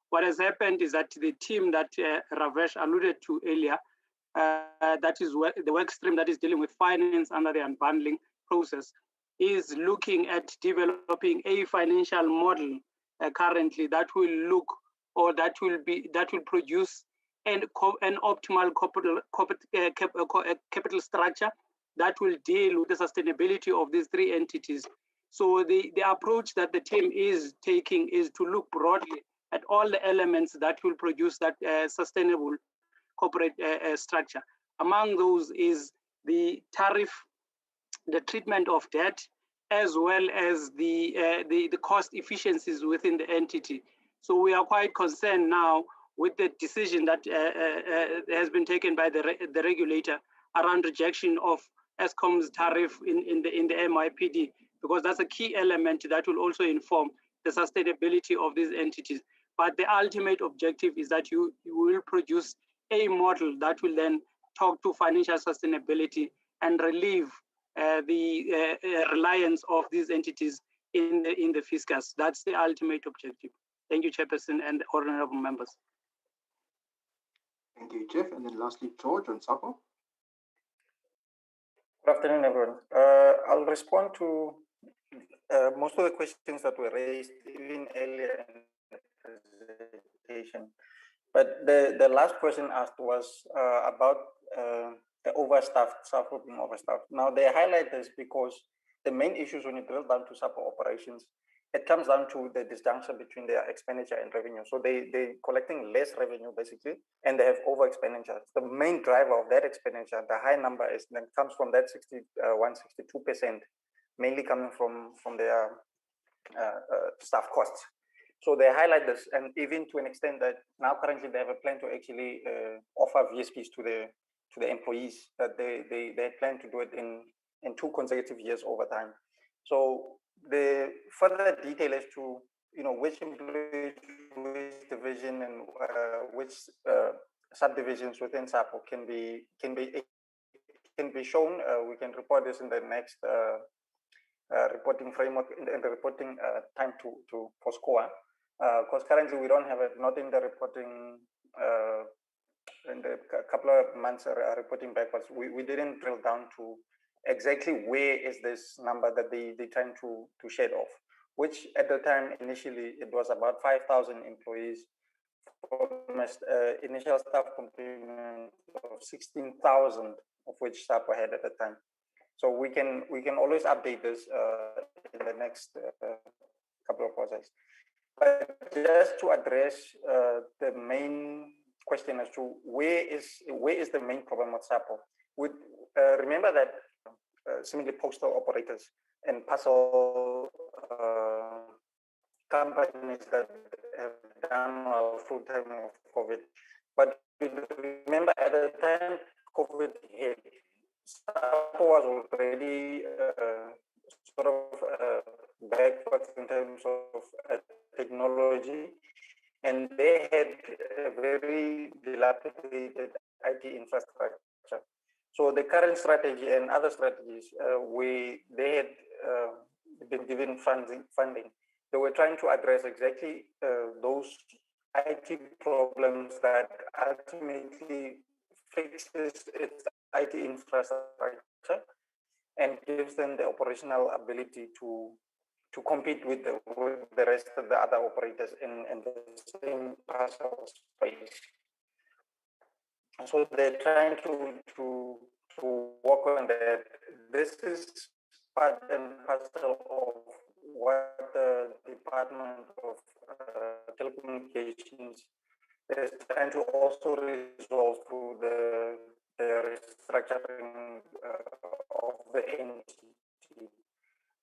What has happened is that the team that Ravesh alluded to earlier, that is the work stream that is dealing with finance under the unbundling process, is looking at developing a financial model currently that will look, or that will produce an optimal capital structure that will deal with the sustainability of these three entities. So the approach that the team is taking is to look broadly at all the elements that will produce that sustainable corporate structure. Among those is the tariff, the treatment of debt, as well as the cost efficiencies within the entity. So we are quite concerned now with the decision that has been taken by the regulator around rejection of ESCOM's tariff in the MIPD, because that's a key element that will also inform the sustainability of these entities. But the ultimate objective is that you will produce a model that will then talk to financial sustainability and relieve the reliance of these entities in the fiscus. That's the ultimate objective. Thank you, Chairperson and honorable members. Thank you, Jeff. And then lastly, George on SAPO. Good afternoon, everyone. I'll respond to most of the questions that were raised even earlier in the presentation. But the last question asked was about the overstaffed, SAPO being overstaffed. Now, they highlight this because the main issues when you drill down to SAPO operations, it comes down to the disjunction between their expenditure and revenue. So they're collecting less revenue, basically, and they have over expenditure. The main driver of that expenditure, the high number, comes from that 62%, mainly coming from their staff costs. So they highlight this, and even to an extent that now currently they have a plan to actually offer VSPs to the employees, that they plan to do it in 2 consecutive years over time. So the further detail as to which employees, which division, and which subdivisions within SAPO can be shown. We can report this in the next reporting framework in the reporting time for SCOA. Because currently we don't have it, not in the reporting, in the couple of months reporting backwards, we didn't drill down to exactly where is this number that they're trying to shed off, which at the time initially it was about 5,000 employees, from initial staff complement of 16,000, of which SAPO had at the time. So we can always update this in the next couple of quarters. But just to address the main question as to where is the main problem with SAPO, remember that similarly postal operators and parcel companies that have done well full time of COVID. But remember at the time COVID hit, SAPO was already sort of backwards in terms of technology, and they had a very dilapidated IT infrastructure. So the current strategy and other strategies, they had been given funding. They were trying to address exactly those IT problems that ultimately fixes its IT infrastructure and gives them the operational ability to compete with the rest of the other operators in the same parcel space. So they're trying to work on that. This is part and parcel of what the Department of Telecommunications is trying to also resolve through the restructuring of the entity.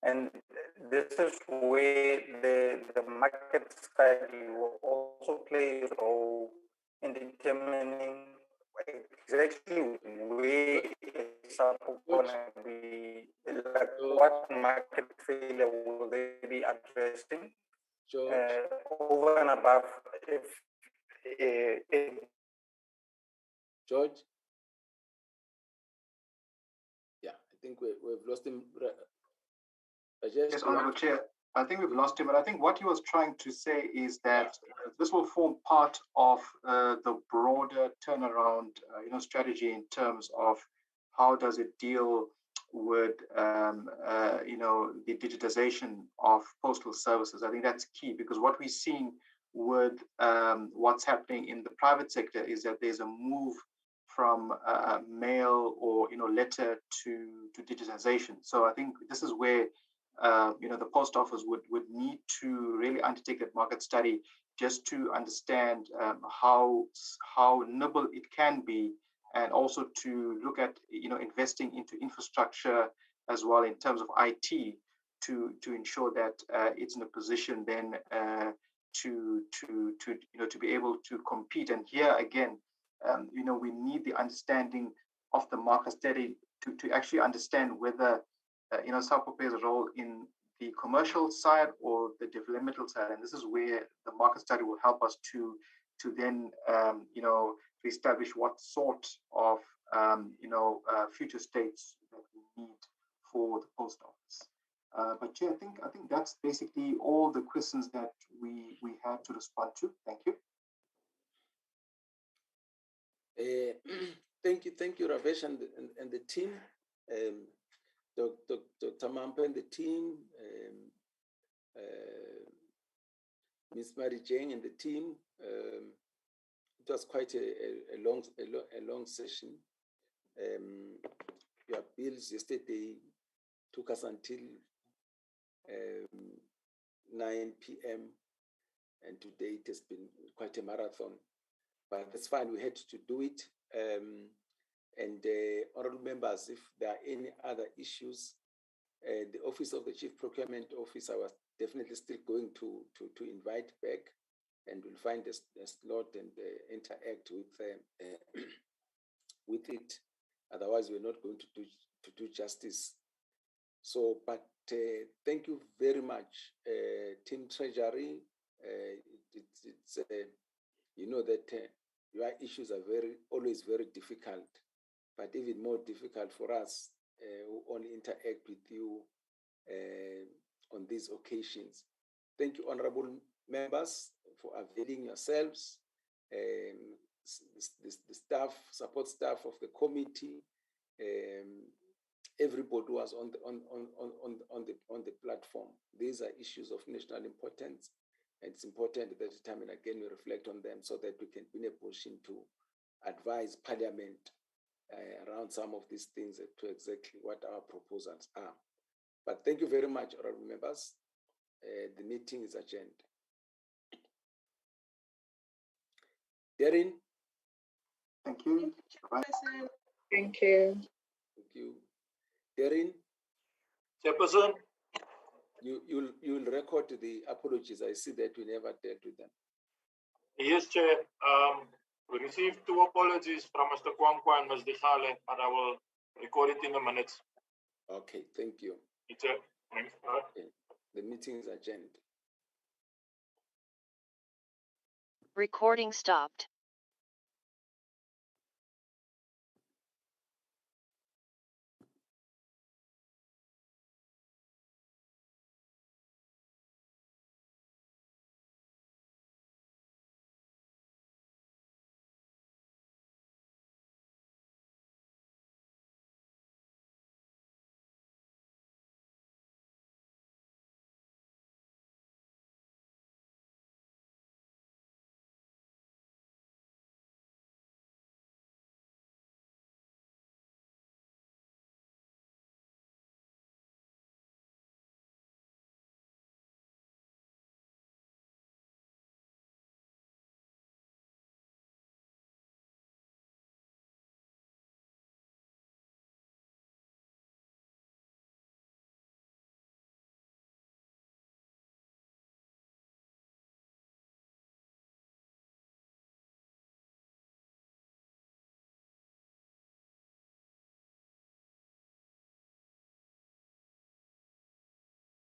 And this is where the market study will also play a role in determining exactly where it's going to be, like what market failure will they be addressing over and above if George? Yeah, I think we've lost him. Yes, Honorable Chair, I think we've lost him, but I think what he was trying to say is that this will form part of the broader turnaround, strategy in terms of how does it deal with, the digitization of postal services. I think that's key, because what we're seeing with what's happening in the private sector is that there's a move from mail or letter to digitization. So I think this is where the post office would need to really undertake that market study just to understand how nimble it can be, and also to look at investing into infrastructure as well in terms of IT to ensure that it's in a position then to be able to compete. And here again, we need the understanding of the market study to actually understand whether SAPO plays a role in the commercial side or the developmental side. And this is where the market study will help us to then to establish what sort of future states that we need for the post office. But Chair, I think that's basically all the questions that we had to respond to. Thank you. Thank you, Ravesh and the team. Dr. Mampa and the team, Ms. Mary Jane and the team. It was quite a long session. Your bills yesterday took us until 9 p.m. and today it has been quite a marathon, but that's fine. We had to do it. And honorable members, if there are any other issues, the Office of the Chief Procurement Officer was definitely still going to invite back, and we'll find a slot and interact with it. Otherwise, we're not going to do justice. So, but thank you very much, Team Treasury. It's you know that your issues are always very difficult, but even more difficult for us who only interact with you on these occasions. Thank you, honorable members, for availing yourselves, the staff, support staff of the committee, everybody who was on the platform. These are issues of national importance, and it's important that time and again we reflect on them so that we can be in a position to advise Parliament around some of these things to exactly what our proposals are. But thank you very much, honorable members. The meeting is adjourned. Darren? Thank you. Thank you. Thank you. Darren? Chairperson? You'll record the apologies. I see that we never dealt with them. Yes, Chair. We received 2 apologies from Mr. Kwankwa and Ms. Dihale, but I will record it in the minutes. Okay, thank you. It's a thanks. Okay. The meeting is adjourned. Recording stopped.